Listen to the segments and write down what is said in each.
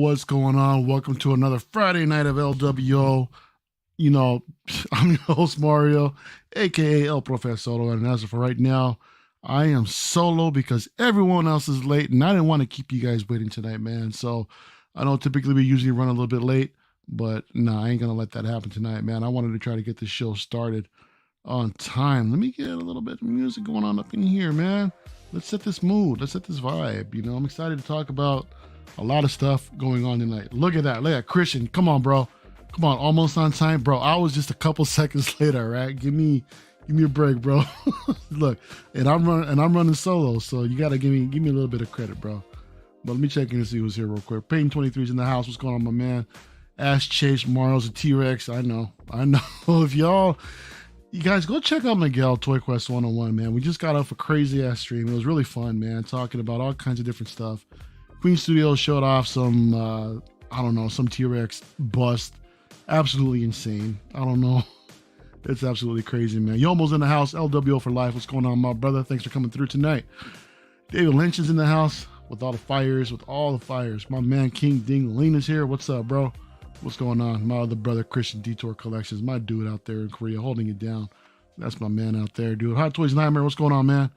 What's going on? Welcome to another Friday night of LWO. You know, I'm your host, Mario, aka El Profesoro, and as of right now, I am solo because everyone else is late, and I didn't want to keep you guys waiting tonight, man. So I know typically we usually run a little bit late, but no, I ain't gonna let that happen tonight, man. I wanted to try to get this show started on time. Let me get a little bit of music going on up in here, man. Let's set this mood. Let's set this vibe. You know, I'm excited to talk about a lot of stuff going on tonight. Look at that. Look at Christian. Come on, bro. Come on. Almost on time, bro. I was just a couple seconds later, right? Give me a break, bro. Look, and I'm running solo, so you gotta give me a little bit of credit, bro. But let me check in and see who's here real quick. Payton 23's in the house. What's going on, my man? Ash Chase, Mario's a T-Rex. I know. If you guys go check out Miguel Toy Quest 101, man. We just got off a crazy ass stream. It was really fun, man. Talking about all kinds of different stuff. Queen Studios showed off some, some T-Rex bust. Absolutely insane. I don't know. It's absolutely crazy, man. Yomo's in the house. LWO for life. What's going on, my brother? Thanks for coming through tonight. David Lynch is in the house with all the fires. My man, King Ding Lean is here. What's up, bro? What's going on? My other brother, Christian Detour Collections. My dude out there in Korea holding it down. That's my man out there, dude. Hot Toys Nightmare. What's going on, man?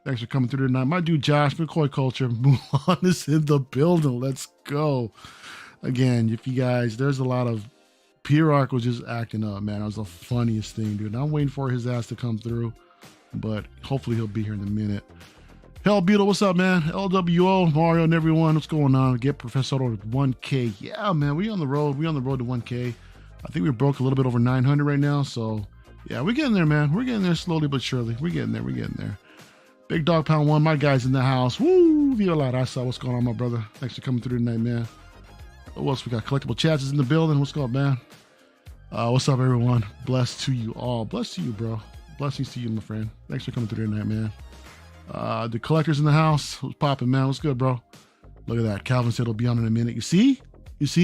Thanks for coming through tonight. My dude Josh, McCoy Culture, Mulan is in the building. Let's go. Again, if you guys, there's a lot of, P-Rock was just acting up, man. That was the funniest thing, dude. I'm waiting for his ass to come through, but hopefully he'll be here in a minute. Hell Beetle, what's up, man? LWO, Mario, and everyone, what's going on? Get Professor to 1K. Yeah, man, we on the road. We on the road to 1K. I think we broke a little bit over 900 right now, so yeah, we're getting there, man. We're getting there slowly but surely. We're getting there. Big Dog Pound 1, my guy's in the house. Woo! Viva la raza. What's going on, my brother? Thanks for coming through tonight, man. What else we got? Collectible Chats is in the building. What's going on, man? What's up, everyone? Blessed to you all. Blessed to you, bro. Blessings to you, my friend. Thanks for coming through tonight, man. The collector's in the house. What's popping, man? What's good, bro? Look at that. Calvin said he'll be on in a minute. You see?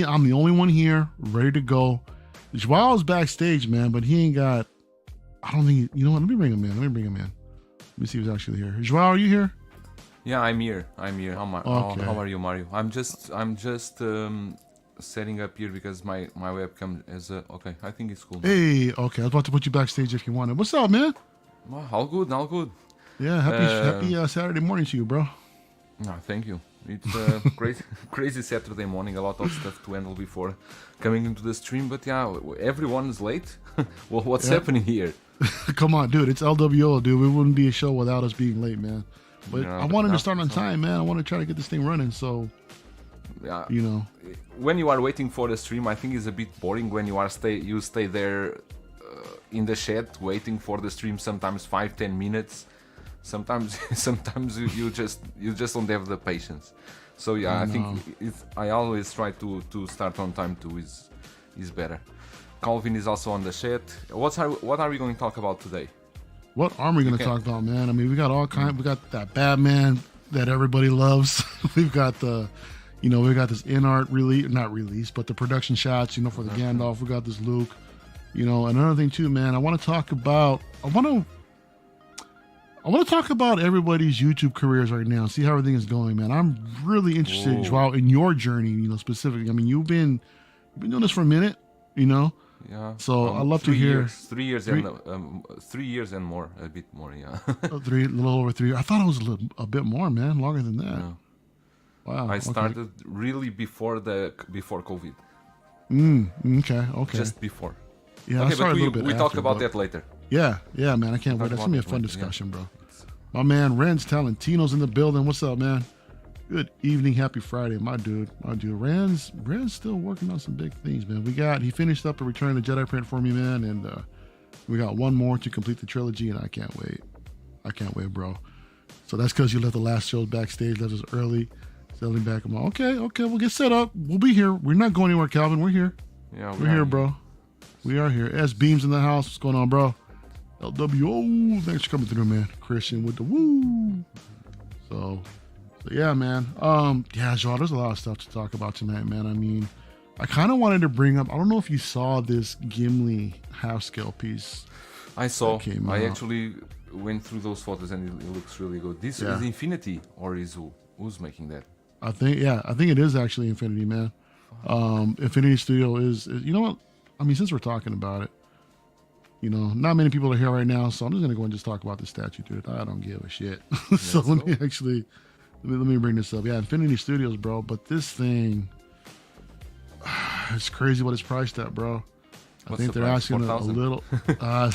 I'm the only one here, ready to go. Joao's backstage, man, but he ain't got, I don't think, you know what? Let me bring him in. Let me see who's actually here. Joao, are you here? Yeah, I'm here. How are you, Mario? I'm just setting up here because my webcam is okay. I think it's cool. Hey, okay. I was about to put you backstage if you wanted. What's up, man? Well, all good. Yeah, happy Saturday morning to you, bro. No, thank you. It's crazy Saturday morning. A lot of stuff to handle before coming into the stream. But yeah, everyone is late. Well, what's happening here? Come on, dude. It's LWO, dude. We wouldn't be a show without us being late, man. But I wanted to start on time, man. I want to try to get this thing running. So, yeah, you know, when you are waiting for the stream, I think it's a bit boring when you stay there in the shed waiting for the stream. Sometimes 5-10 minutes. Sometimes you just don't have the patience. So yeah, I think I always try to start on time too. Is better. Calvin is also on the chat. What are we going to talk about today? What Armory going to talk about, man? I mean, we got all kind. We got that Batman that everybody loves. We've got the, we got this InArt not release, but the production shots, for the Gandalf. We got this Luke. Another thing too, man. I want to talk about everybody's YouTube careers right now. See how everything is going, man. I'm really interested, Joao, in your journey. Specifically. I mean, you've been doing this for a minute. Yeah. So I'd love to hear 3 years and more, a bit more. Yeah. A little over 3 years. I thought it was a bit more, man. Longer than that. Yeah. Wow. I started really before COVID. Okay. Just before. Yeah. Okay, but we talk about that later. Yeah, man. I can't wait. That's gonna be a fun discussion, bro. My man Ren's Talentino's in the building. What's up, man? Good evening, happy Friday, my dude. Ren's still working on some big things, man. He finished up a Return of the Jedi print for me, man, and we got one more to complete the trilogy, and I can't wait, bro. So that's because you left the last shows backstage, left us early. Settling back. I'm like, okay, we'll get set up. We'll be here. We're not going anywhere, Calvin. We're here. Yeah, We're here, bro. We are here. S Beams in the house. What's going on, bro? LWO. Thanks for coming through, man. Christian with the woo. So yeah, man. Yeah, Joao, there's a lot of stuff to talk about tonight, man. I mean, I kind of wanted to bring up, I don't know if you saw this Gimli half scale piece. I saw. I out. actually went through those photos and it looks really good. This is Infinity, or is who's making that? I think it is actually Infinity, man. Infinity Studio is, you know what? I mean, since we're talking about it, you know, not many people are here right now, so I'm just gonna go and just talk about the statue, dude. I don't give a shit. So let me bring this up. Yeah, Infinity Studios, bro. But this thing, it's crazy what it's priced at, bro. I think they're asking 4, a little. I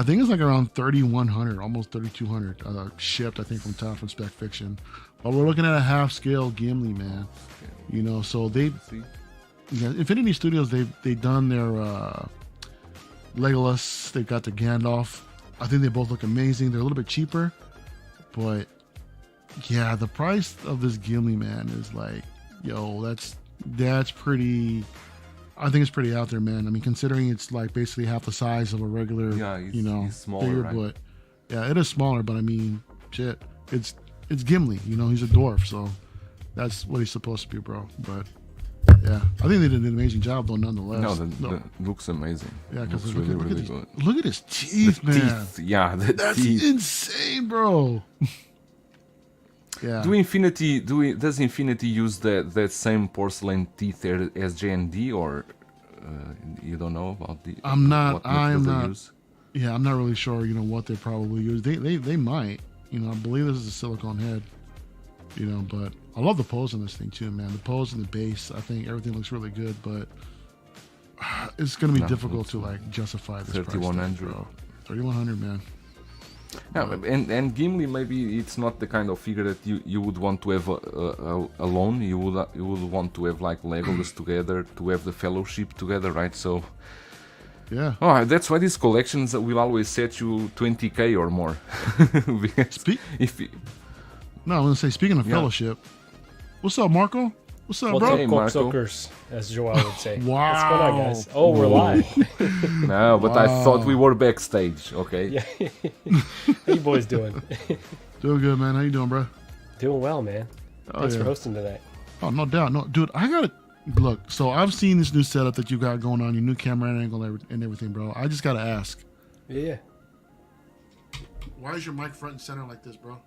think it's like around 3,100, almost 3,200 shipped. I think from town from Spec Fiction. But we're looking at a half scale Gimli, man. You know, so Infinity Studios, they've done their Legolas. They've got their Gandalf. I think they both look amazing. They're a little bit cheaper, but yeah, the price of this Gimli, man, is like, yo, that's pretty. I think it's pretty out there, man. I mean, considering it's like basically half the size of a regular, he's smaller, figure, right? But yeah, it is smaller. But I mean, shit, it's Gimli. You know, he's a dwarf, so that's what he's supposed to be, bro. But yeah, I think they did an amazing job, though, nonetheless. No, looks amazing. Yeah, because it's really good. Look at his teeth, man. Yeah, that's teeth. Insane, bro. Yeah. Does Infinity use that same porcelain teeth as J&D, or you don't know about the? I'm not. Use? Yeah, I'm not really sure. You know what they probably use. They might. You know, I believe this is a silicone head. You know, but I love the pose on this thing too, man. The pose and the base. I think everything looks really good, but it's gonna be difficult to like justify this 3,100, bro. 3,100, man. Yeah, and Gimli, maybe it's not the kind of figure that you would want to have alone. You would want to have like Legolas together, to have the Fellowship together, right? So yeah. Oh, that's why these collections will always set you 20k or more. No, I'm gonna say, speaking of Fellowship, what's up, Marco? What's up, bro? Hey, Marco. Suckers, as Joao would say. Wow. What's going on, guys? Oh, we're live. No, but I thought we were backstage, okay? Yeah. How you boys doing? Doing good, man. How you doing, bro? Doing well, man. Thanks for hosting tonight. Oh, no doubt. No, dude, I gotta look. So I've seen this new setup that you got going on, your new camera angle and everything, bro. I just gotta ask. Yeah. Why is your mic front and center like this, bro?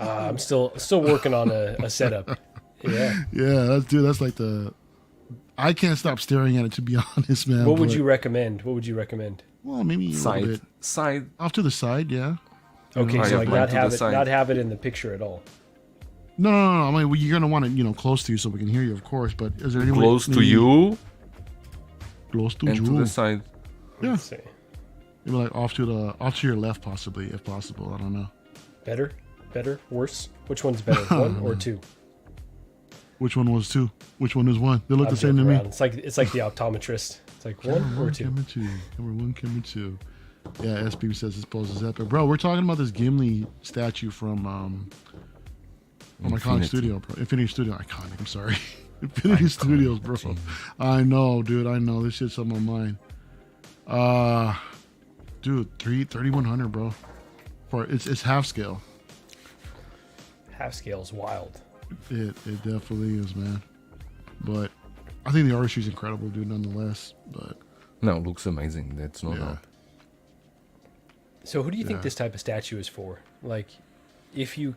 I'm still working on a setup. Yeah. Yeah, that's like I can't stop staring at it, to be honest, man. What would you recommend? Well, maybe side off to the side, yeah. Okay, so like not have it in the picture at all. No. I mean, you're gonna want it, close to you so we can hear you, of course. But is there any close to you? Close to and you. To the side. Yeah. Maybe like off to your left, possibly, if possible. I don't know. Better, worse. Which one's better, 1 or 2? Which one was 2? Which one is 1? They look the same to me. It's like the optometrist. It's like 1 or 2. Camera 1, camera 2. Yeah, SB says this pose is epic, bro. We're talking about this Gimli statue from Iconic Studio, bro. Infinity Studio, Iconic. I'm sorry, Infinity Studios, bro. I know, dude. I know this shit's on my mind. Dude, 3,100, bro. For it's half scale. Half scale is wild. It definitely is, man. But I think the artistry is incredible, dude, nonetheless. But no, it looks amazing. That's no doubt. So who do you think this type of statue is for? Like, if you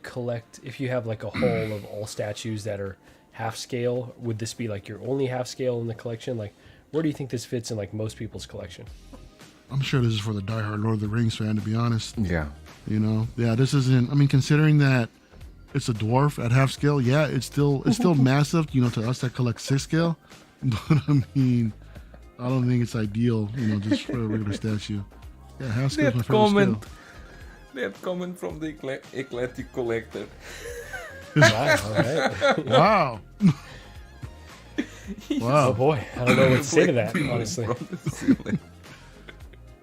have like a haul of all statues that are half scale, would this be like your only half scale in the collection? Like, where do you think this fits in like most people's collection? I'm sure this is for the diehard Lord of the Rings fan, to be honest. Yeah. This isn't, I mean, considering that it's a dwarf at half scale, it's still massive, to us that collect 6 scale. But I mean, I don't think it's ideal, just for a regular statue. Yeah, half scale is my favorite scale. That comment from the eclectic collector. Wow, all right. Wow. Wow. Oh boy, I don't know what to say to that, honestly.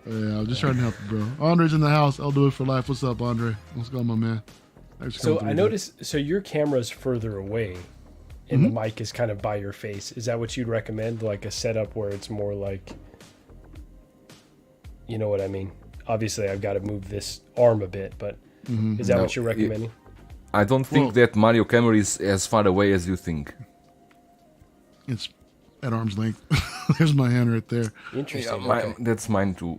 Yeah, I'm just trying to help you, bro. Andre's in the house. I'll do it for life. What's up, Andre? What's going on, my man? So I noticed. So your camera's further away, and the mic is kind of by your face. Is that what you'd recommend? Like a setup where it's more like, you know what I mean? Obviously, I've got to move this arm a bit, but is that what you're recommending? I don't think that Mario camera is as far away as you think. It's at arm's length. There's my hand right there. Interesting. Yeah, that's mine too.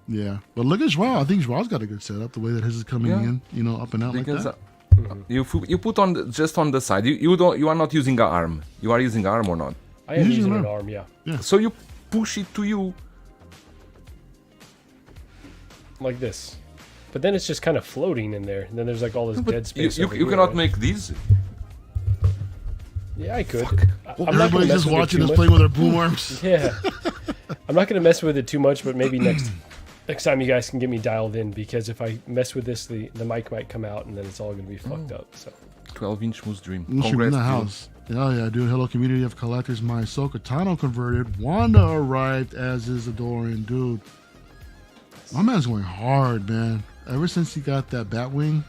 Yeah, but look at Joao. I think Joao's got a good setup. The way that his is coming in, up and out Because like that. you put on just on the side. You are not using an arm. You are using an arm or not? I am using an arm, yeah. So you push it to you. Like this. But then it's just kind of floating in there. And then there's like all this dead space. You cannot make these. Yeah, I could. Everybody's just watching us playing with our boom arms. Yeah. I'm not going to mess with it too much, but maybe next time you guys can get me dialed in, because if I mess with this, the mic might come out and then it's all going to be fucked up. So 12-inch Moose Dream. Congrats in the house. Yeah, dude. Hello, community of collectors. My Ahsoka Tano converted. Wanda arrived, as is Adorian. Dude, my man's going hard, man. Ever since he got that Batwing.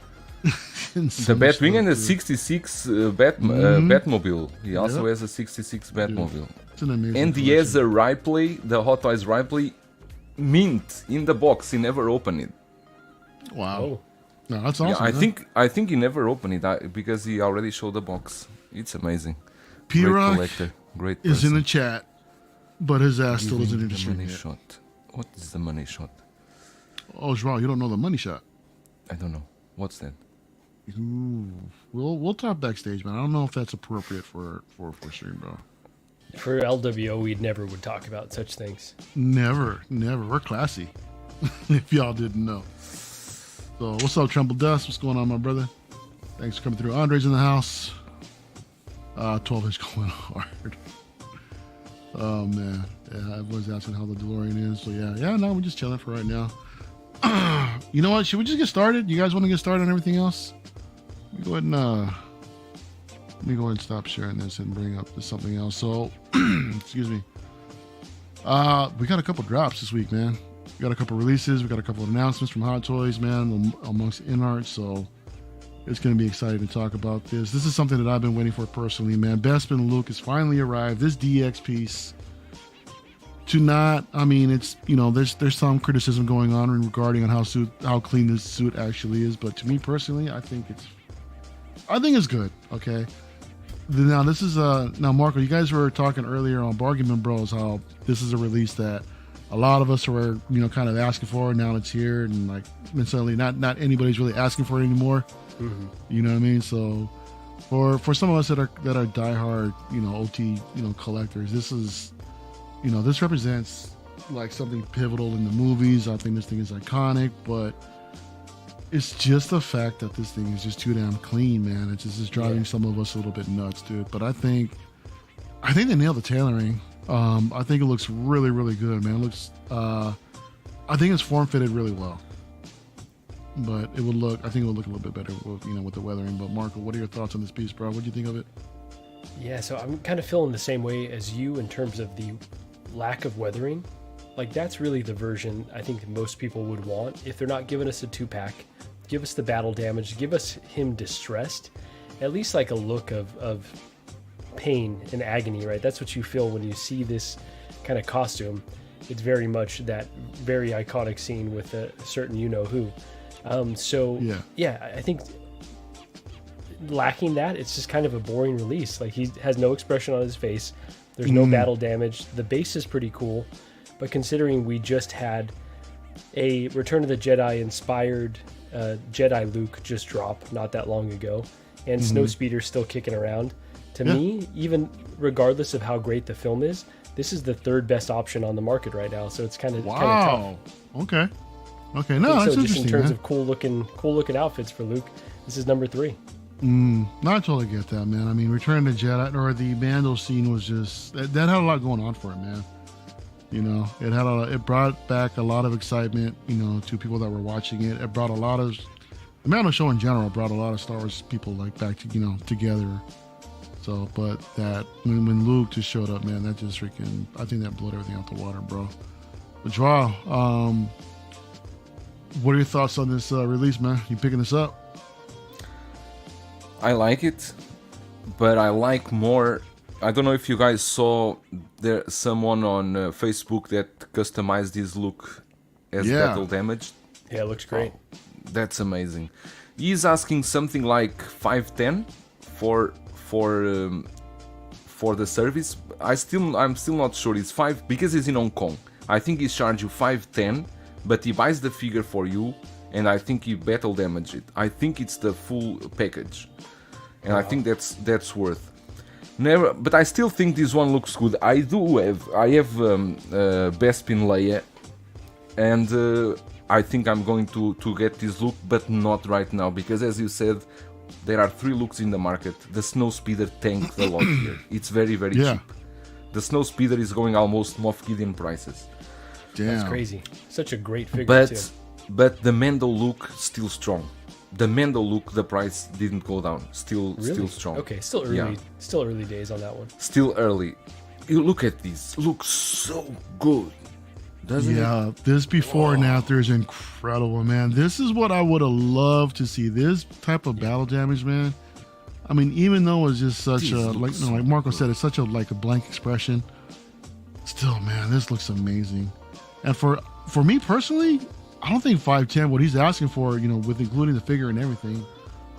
The Batwing and the 66 Batmobile. He also has a 66 Batmobile. Dude, it's an amazing and he has a Ripley, the Hot Toys Ripley, mint in the box. He never opened it. Wow. Oh. No, that's awesome. Yeah, I think he never opened it because he already showed the box. It's amazing. PRockZilla Great collector. Great is in person. the chat, but his ass still isn't in the The stream money yet. shot. What is the money shot? Oh, Joao, you don't know the money shot. I don't know. What's that? Ooh. We'll talk backstage, man. I don't know if that's appropriate for stream, bro. for LWO, we never would talk about such things. Never. We're classy. If y'all didn't know. So, what's up, Tremble Dust? What's going on, my brother? Thanks for coming through. Andre's in the house. 12 is going hard. Oh, man. Yeah, I was asking how the DeLorean is. So, yeah, no, we're just chilling for right now. You know what? Should we just get started? You guys want to get started on everything else? Let me go ahead and stop sharing this and bring up something else. So, excuse me. We got a couple drops this week, man. We got a couple releases. We got a couple of announcements from Hot Toys, man, amongst InArt. So, it's going to be exciting to talk about this. This is something that I've been waiting for personally, man. Bespin Luke has finally arrived. This DX piece. It's, there's some criticism going on regarding on how clean this suit actually is, but to me personally, I think it's good. Okay. Now this is now Marco, you guys were talking earlier on Bargain Bros how this is a release that a lot of us were kind of asking for. Now it's here, and like necessarily not anybody's really asking for it anymore. Mm-hmm. You know what I mean? So for some of us that are diehard OT collectors, this is. This represents like something pivotal in the movies. I think this thing is iconic, but it's just the fact that this thing is just too damn clean, man. It's just driving some of us a little bit nuts, dude. But I think they nailed the tailoring. I think it looks really, really good, man. It looks, I think it's form fitted really well. But I think it would look a little bit better with the weathering. But Marco, what are your thoughts on this piece, bro? What do you think of it? Yeah, so I'm kind of feeling the same way as you in terms of the lack of weathering. Like, that's really the version I think most people would want. If they're not giving us a 2-pack, give us the battle damage, give us him distressed, at least like a look of pain and agony, right? That's what you feel when you see this kind of costume. It's very much that very iconic scene with a certain you-know-who. I think lacking that, it's just kind of a boring release. Like, he has no expression on his face. There's no battle damage. The base is pretty cool, but considering we just had a Return of the Jedi inspired Jedi Luke just drop not that long ago, and Snowspeeder's still kicking around, to me, even regardless of how great the film is, this is the third best option on the market right now. So it's kind of tough. Okay, no, that's so. interesting. Just in terms man. of cool looking outfits for Luke, this is number 3. No, I totally get that, man. I mean, Return of the Jedi or the Mando scene was just that had a lot going on for it, man. It brought back a lot of excitement, to people that were watching it. It brought the Mando show in general brought a lot of Star Wars people back to together. So, but that when Luke just showed up, man, that just freaking, I think that blew everything out the water, bro. But Joao, what are your thoughts on this release, man? You picking this up? I like it, but I like more. I don't know if you guys saw there someone on Facebook that customized his look as battle damage. Yeah, it looks great. Oh, that's amazing. He's asking something like 510 for the service. I'm still not sure. It's 5 because he's in Hong Kong. I think he's charged you 510, but he buys the figure for you, and I think he battle damage it. I think it's the full package, and I think that's worth. Never, but I still think this one looks good. I have Bespin Leia, and I think I'm going to get this look, but not right now, because as you said, there are 3 looks in the market. The Snow Speeder tanked a lot here. It's very, very cheap. The Snow Speeder is going almost Moff Gideon prices. Damn. That's crazy. Such a great figure too. But the Mando look still strong. The Mando look, the price didn't go down. Still strong. Okay, still early. Yeah. Still early days on that one. Still early. You look at this. Looks so good. Doesn't it? Yeah, this before and after is incredible, man. This is what I would have loved to see. This type of battle damage, man. I mean, even though it's just such like Marco said, it's such a blank expression. Still, man, this looks amazing. And for me personally, I don't think 510 what he's asking for, with including the figure and everything.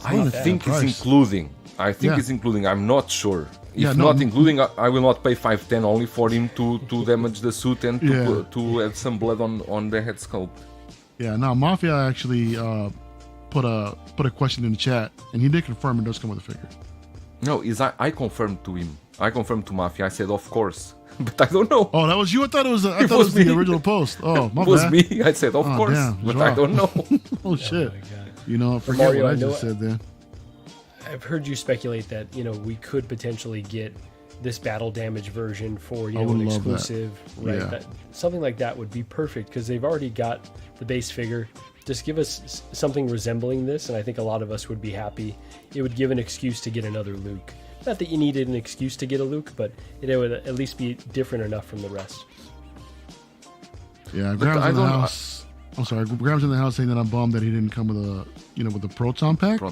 I think it's including. It's including. I'm not sure. If not including, I will not pay 510 only for him to damage the suit and to have some blood on the head sculpt. Yeah, now Mafia actually put a question in the chat, and he did confirm it does come with a figure. No, I confirmed to him. I confirmed to Mafia. I said, of course. But I don't know. Oh, that was you? I thought it was it was the original post. Oh, my bad. It was me. I said, of course. Damn, but I don't know. Oh, shit. Oh Forget Mario, what I just said there. I've heard you speculate that, we could potentially get this battle damage version for, an exclusive. Right. Yeah. Something like that would be perfect because they've already got the base figure. Just give us something resembling this, and I think a lot of us would be happy. It would give an excuse to get another Luke. Not that you needed an excuse to get a Luke, but it would at least be different enough from the rest. Yeah, Graham's in the house. I'm sorry, Graham's in the house saying that I'm bummed that he didn't come with a with the Proton pack.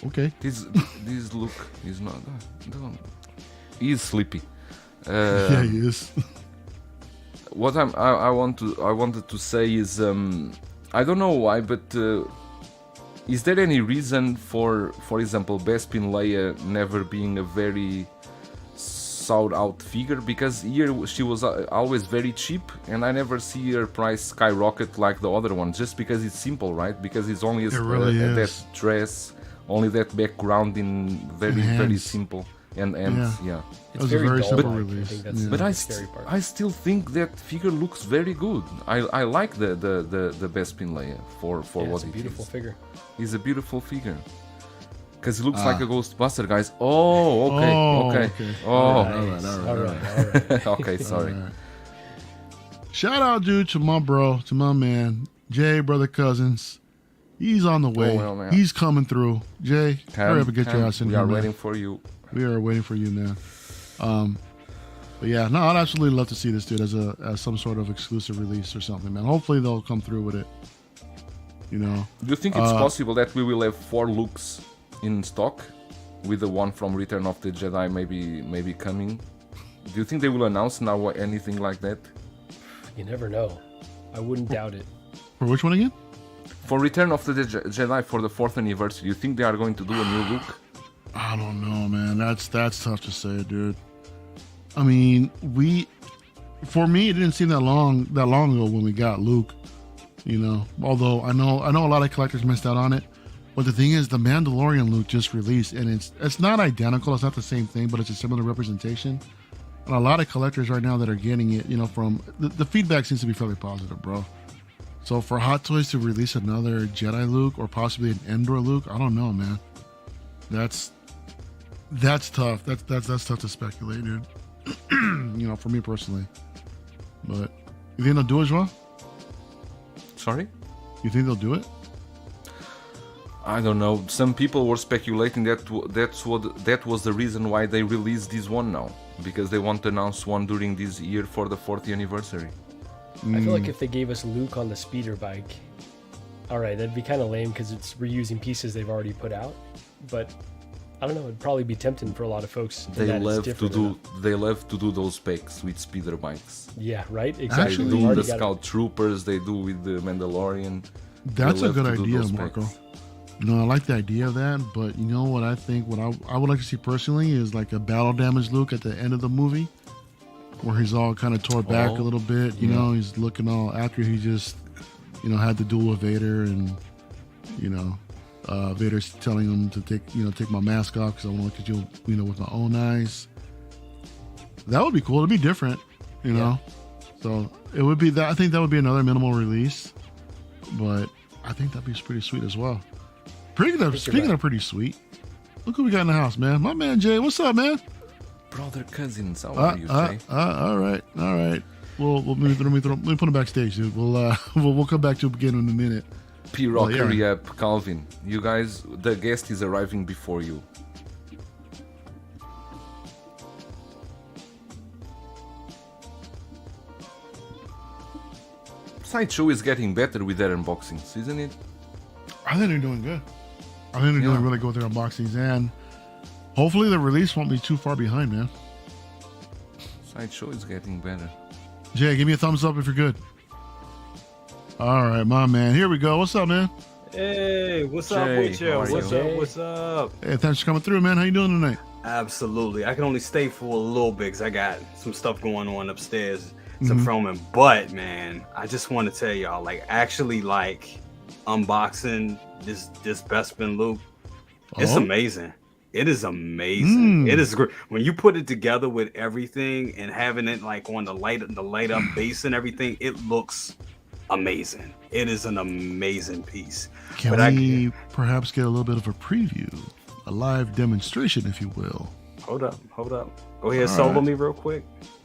Okay. This Luke is not. He's sleepy. Yeah, he is. What I wanted to say is I don't know why, but is there any reason for example, Bespin Leia never being a very sought out figure? Because here she was always very cheap, and I never see her price skyrocket like the other one, just because it's simple, right? Because it's only that dress, only that background in very simple. And yeah. It's very simple dull-like. release. I think that's But the scary part. I still think that figure looks very good. I like the Bespin Leia for what it's a it is. beautiful figure. He's a beautiful figure. Because he looks like a Ghostbuster, guys. Oh, okay. All All right. Okay, sorry. right. Shout out, dude, to my bro, to my man, Jay, brother Cousins. He's on the way. well, man. He's coming through. Jay, hurry up and get your ass in We here, are man. waiting for you. We are waiting for you, man. But yeah, no, I'd absolutely love to see this dude as some sort of exclusive release or something, man. Hopefully they'll come through with it. Do you think it's possible that we will have 4 looks in stock, with the one from Return of the Jedi maybe coming? Do you think they will announce now anything like that? You never know. I wouldn't doubt it. For which one again? For Return of the Jedi for the 4th anniversary, you think they are going to do a new look? I don't know, man. That's tough to say, dude. I mean, for me, it didn't seem that long ago when we got Luke. Although I know a lot of collectors missed out on it. But the thing is, the Mandalorian Luke just released, and it's not identical. It's not the same thing, but it's a similar representation. And a lot of collectors right now that are getting it, from the feedback seems to be fairly positive, bro. So for Hot Toys to release another Jedi Luke or possibly an Endor Luke, I don't know, man. That's tough. That's tough to speculate, dude. For me personally. But you think they'll do it, Joao? Sorry? You think they'll do it? I don't know. Some people were speculating that was the reason why they released this one now, because they want to announce one during this year for the 40th anniversary. I feel like if they gave us Luke on the speeder bike, all right, that'd be kind of lame because it's reusing pieces they've already put out. But I don't know, it'd probably be tempting for a lot of folks. They love to do those specs with speeder bikes. Yeah, right. Exactly. Actually, They do the Scout Troopers. They do with the Mandalorian. That's a good to do idea, those Marco. specs. You know, I like the idea of that, but you know what I think? What I would like to see personally is like a battle damage Luke at the end of the movie, where he's all kind of tore back a little bit. You know, he's looking all after he just, you know, had the duel with Vader, and you know, Vader's telling him to take my mask off because I want to look at you, you know, with my own eyes. That would be cool. It'd be different, you know. So it would be that. I think that would be another minimal release, but I think that'd be pretty sweet as well. Speaking of pretty sweet, look who we got in the house, man. My man Jay, what's up, man? Brother cousins, how are you, Jay? All right. Well, let me put him backstage, dude. We'll come back to it again in a minute. P-Rock, hurry up, Calvin. You guys, the guest is arriving before you. Sideshow is getting better with their unboxings, isn't it? I think they're doing good. I think they're doing really good with their unboxings, and hopefully the release won't be too far behind, man. Sideshow is getting better. Jay, give me a thumbs up if you're good. All right, my man. Here we go. What's up, man? Hey, what's Jay, up with you? how are What's you? up? What's up? Hey, thanks for coming through, man. How you doing tonight? Absolutely. I can only stay for a little bit because I got some stuff going on upstairs, some filming. But man, I just want to tell y'all, like, actually, like, unboxing this Bespin Luke, it's amazing. It is amazing. It is great when you put it together with everything and having it like on the light up base and everything. It looks amazing. It is an amazing piece. Can we perhaps get a little bit of a preview, a live demonstration, if you will? Hold up. Go ahead, solo me real quick.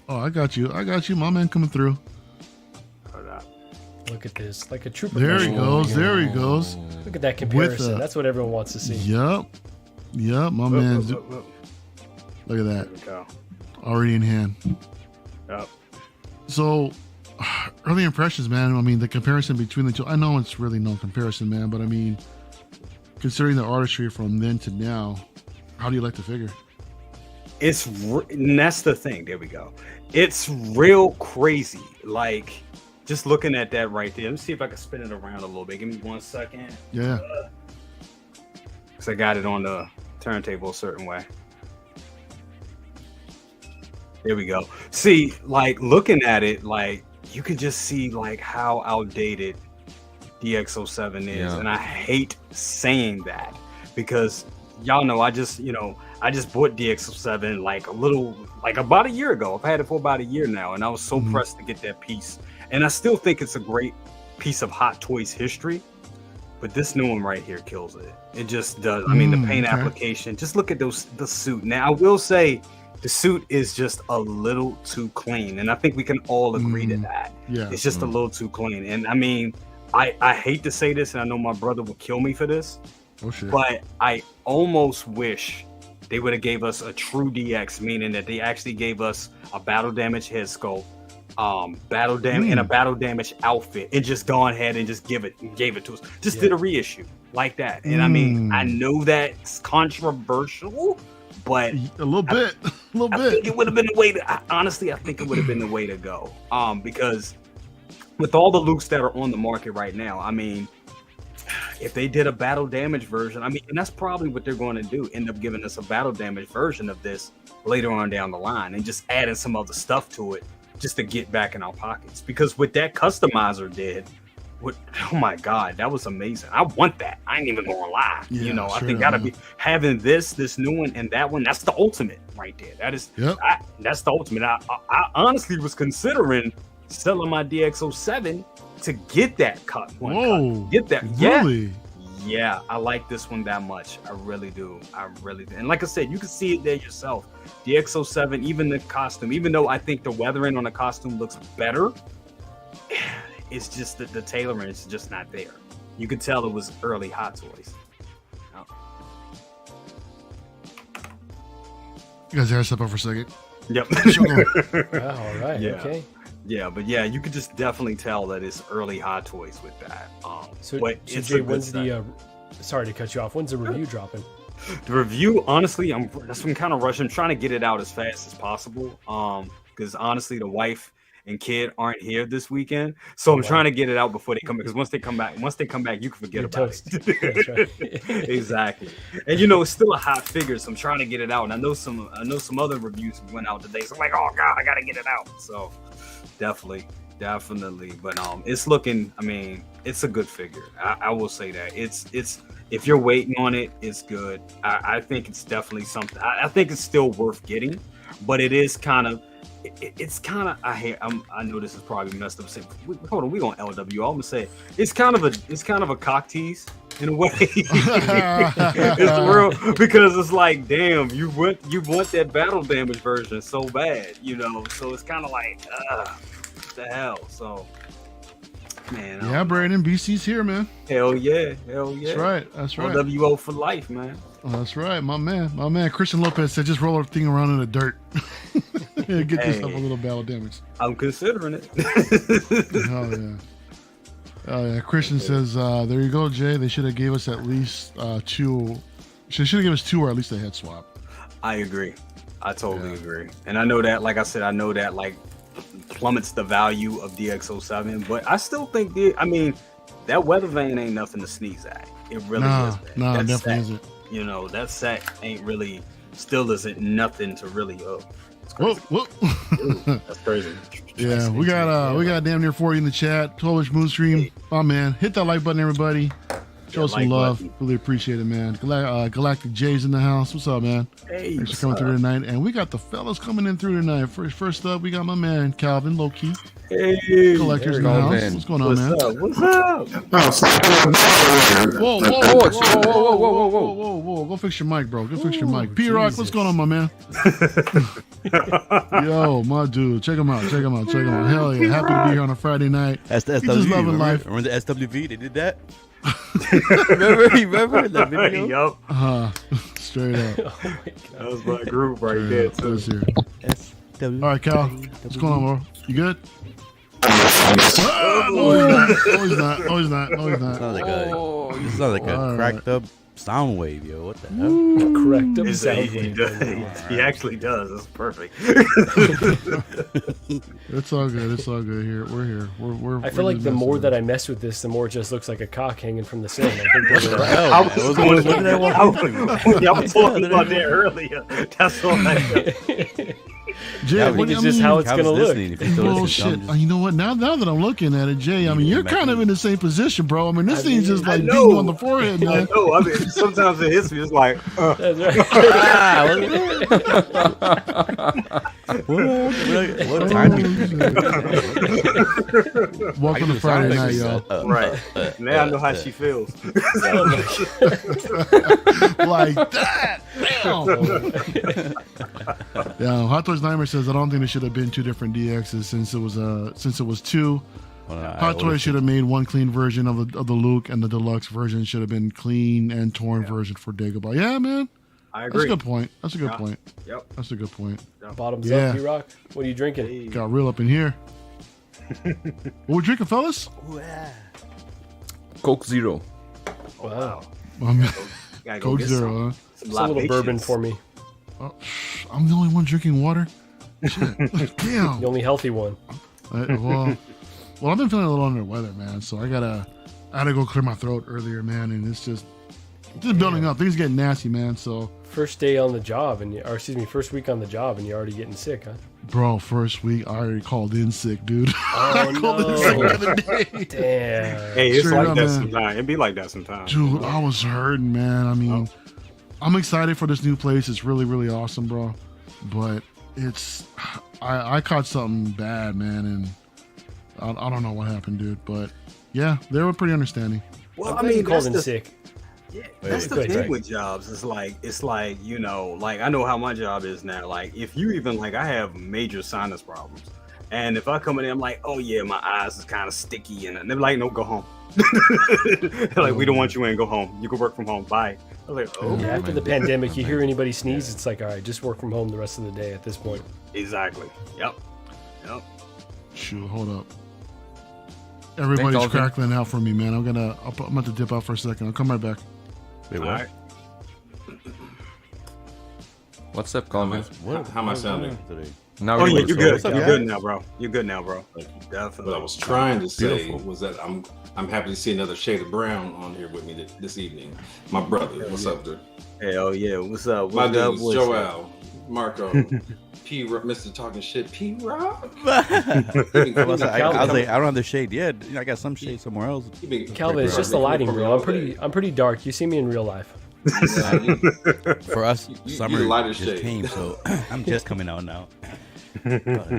Oh, I got you, my man coming through. Hold up. Look at this, like a trooper. There he goes. There he goes. Look at that comparison. That's what everyone wants to see. Yep, my man. Look at that. There we go. Already in hand. Yep. So, early impressions, man. I mean, the comparison between the two. I know it's really no comparison, man. But I mean, considering the artistry from then to now, how do you like the figure? And that's the thing. There we go. It's real crazy. Like, just looking at that right there. Let me see if I can spin it around a little bit. Give me 1 second. Yeah. Because I got it on the turntable a certain way. There we go. See, like, looking at it, like, you can just see, like, how outdated DX07 is. And I hate saying that because y'all know I just bought DX07 like about a year ago. I've had it for about a year now, and I was so pressed to get that piece. And I still think it's a great piece of Hot Toys history, but this new one right here kills it. It just does. I mean, the paint application, just look at the suit. Now, I will say the suit is just a little too clean, and I think we can all agree to that. Yeah, it's just a little too clean. And I mean, I hate to say this, and I know my brother would kill me for this, but I almost wish they would have gave us a true DX, meaning that they actually gave us a battle damage head sculpt, battle damage and a battle damage outfit, and just gone ahead and just gave it to us. Just did a reissue like that. And I mean, I know that's controversial, but a little bit. I think it would have been the way to, honestly, I think it would have been the way to go. Because with all the Lukes that are on the market right now, I mean, if they did a battle damage version, I mean, and that's probably what they're going to do, end up giving us a battle damage version of this later on down the line and just adding some other stuff to it just to get back in our pockets. Because what that customizer did, oh my God, that was amazing. I want that. I ain't even gonna lie. Yeah, I think gotta be having this new one and that one. That's the ultimate right there. That is, that's the ultimate. I honestly was considering selling my DX07 to get that cut. Get that. Really? Yeah, I like this one that much. I really do. And like I said, you can see it there yourself. The X07, even the costume, even though I think the weathering on the costume looks better, it's just that the tailoring is just not there. You could tell it was early Hot Toys. You guys, step up for a second. Yep. All right. Yeah. Okay. Yeah, but yeah, you could just definitely tell that it's early Hot Toys with that. So, but so it's Jay, a good when's set. the? Sorry to cut you off. When's the review dropping? The review, honestly, I'm kind of rushing. I'm trying to get it out as fast as possible. Because honestly, the wife and kid aren't here this weekend, so I'm trying to get it out before they come. Because once they come back, you can forget You're about toast. it. That's right. Exactly. And it's still a hot figure, so I'm trying to get it out. And I know some other reviews went out today, so I'm like, oh god, I gotta get it out. So definitely. But it's looking. I mean, it's a good figure. I will say that it's. If you're waiting on it, it's good. I think it's definitely something. I think it's still worth getting, but it is kind of. It's kind of. I know this is probably messed up. Hold on, we on LWO. I'm gonna say it's kind of a cock tease in a way. It's real because it's like, damn, you want that battle damage version so bad, So it's kind of like, what the hell? So. Man, Yeah, Brandon, BC's here, man. Hell yeah. That's right. LWO for life, man. Oh, that's right, my man. Christian Lopez said, just roll a thing around in the dirt. Get yourself a little battle damage. I'm considering it. Oh yeah. Christian says, there you go, Jay. They should have gave us at least 2. Should have given us 2 or at least a head swap. I agree. I totally agree. And I know that, like I said, like plummets the value of DX07, but I still think that weather vane ain't nothing to sneeze at. It really isn't. No, that it definitely set, isn't. That set ain't really, still isn't nothing to really Whoa. That's crazy. Yeah, we got damn near 40 in the chat. 12-inch moon stream. Oh man, hit that like button, everybody. Show us some love. Button. Really appreciate it, man. Galactic J's in the house. What's up, man? Hey, thanks for coming through tonight. And we got the fellas coming in through tonight. First up, we got my man Calvin, LoKey. Hey, Collectors in the house. Man. What's going on, man? What's up? Whoa. Go fix your mic, bro. Go fix your mic. P-Rock, what's going on, my man? Yo, my dude. Check him out. Hell yeah. Happy to be here on a Friday night. That's the SWV. Just loving life. Remember the SWV? They did that? remember that video? Yup. Straight up. Oh my God. That was my group right there, too. Let's hear it. SWV. All right, Cal. What's going on, bro? You good? No, he's not. Sounds like a cracked up sound wave, yo. What the hell? Correct. He actually does. It's perfect. It's all good here. We're here. I feel like the more that I mess with this, the more it just looks like a cock hanging from the ceiling. I think that's right. I was talking about that earlier. That's all I know. Jay, I think it's just how it's gonna look. Bullshit. You know what? Now that I'm looking at it, Jay, I mean, you're kind of in the same position, bro. I mean, this thing's just like beating you on the forehead, man. I know. I mean, sometimes it hits me. It's like, That's right. What time? Welcome to Friday night, y'all. right. Now I know how she feels. Like that. Damn. Yeah, Hot Toys Nightmare says, I don't think there should have been 2 different DXs since it was 2. Hot Toys should have made one clean version of the Luke, and the deluxe version should have been clean and torn version for Dagobah. Yeah, man. I agree. That's a good point. Yep. That's a good point. Bottoms up, P-Rock. What are you drinking? Got real up in here. What we drinking, fellas? Coke Zero. Wow. Coke Zero, huh? It's a little bourbon for me. Oh, I'm the only one drinking water. Shit. Damn. The only healthy one. Well, I've been feeling a little under the weather, man. So I had to go clear my throat earlier, man, and it's just building up. Things getting nasty, man. So first week on the job, and you're already getting sick, huh? Bro, first week I already called in sick, dude. Oh, I called in sick the other day. Damn. Hey, it's Straight like up, that man. sometimes. It be like that sometimes. Dude, I was hurting, man. I mean, I'm excited for this new place. It's really, really awesome, bro. But I caught something bad, man, and I don't know what happened, dude. But yeah, they were pretty understanding. Well, I mean, called in sick. Yeah, that's the thing with jobs. It's like like I know how my job is now. Like if you even like, I have major sinus problems, and if I come in there, I'm like, oh yeah, my eyes is kind of sticky, and they're like, no, go home. They're like, we don't want you in. Go home. You can work from home. Bye. I was like, oh. Yeah, after the pandemic, you hear anybody sneeze, it's like, all right, just work from home the rest of the day at this point. Exactly. Yep. Shoot, hold up. Everybody's Alvin. crackling out for me, man. I'm about to dip out for a second. I'll come right back. Wait, All what? right. What's up, Calvin? How am I sounding? Today? Now Oh yeah, good, you're so- good. What's up, You're man? good now, bro. You're good now, bro. Definitely. What I was trying to say Beautiful. was that I'm happy to see another shade of brown on here with me this evening. My brother, what's up, dude? Hell yeah. What's up? My What's up? dudes, What's up? Joao, Marco, P-Rock, Mr. Talking Shit, P-Rock. I was like, I don't have the shade yet. You know, I got some shade somewhere else. Calvin, it's just the lighting, bro. I'm pretty dark. You see me in real life. For us, you summer the lighter just shade. came, so I'm just coming out now.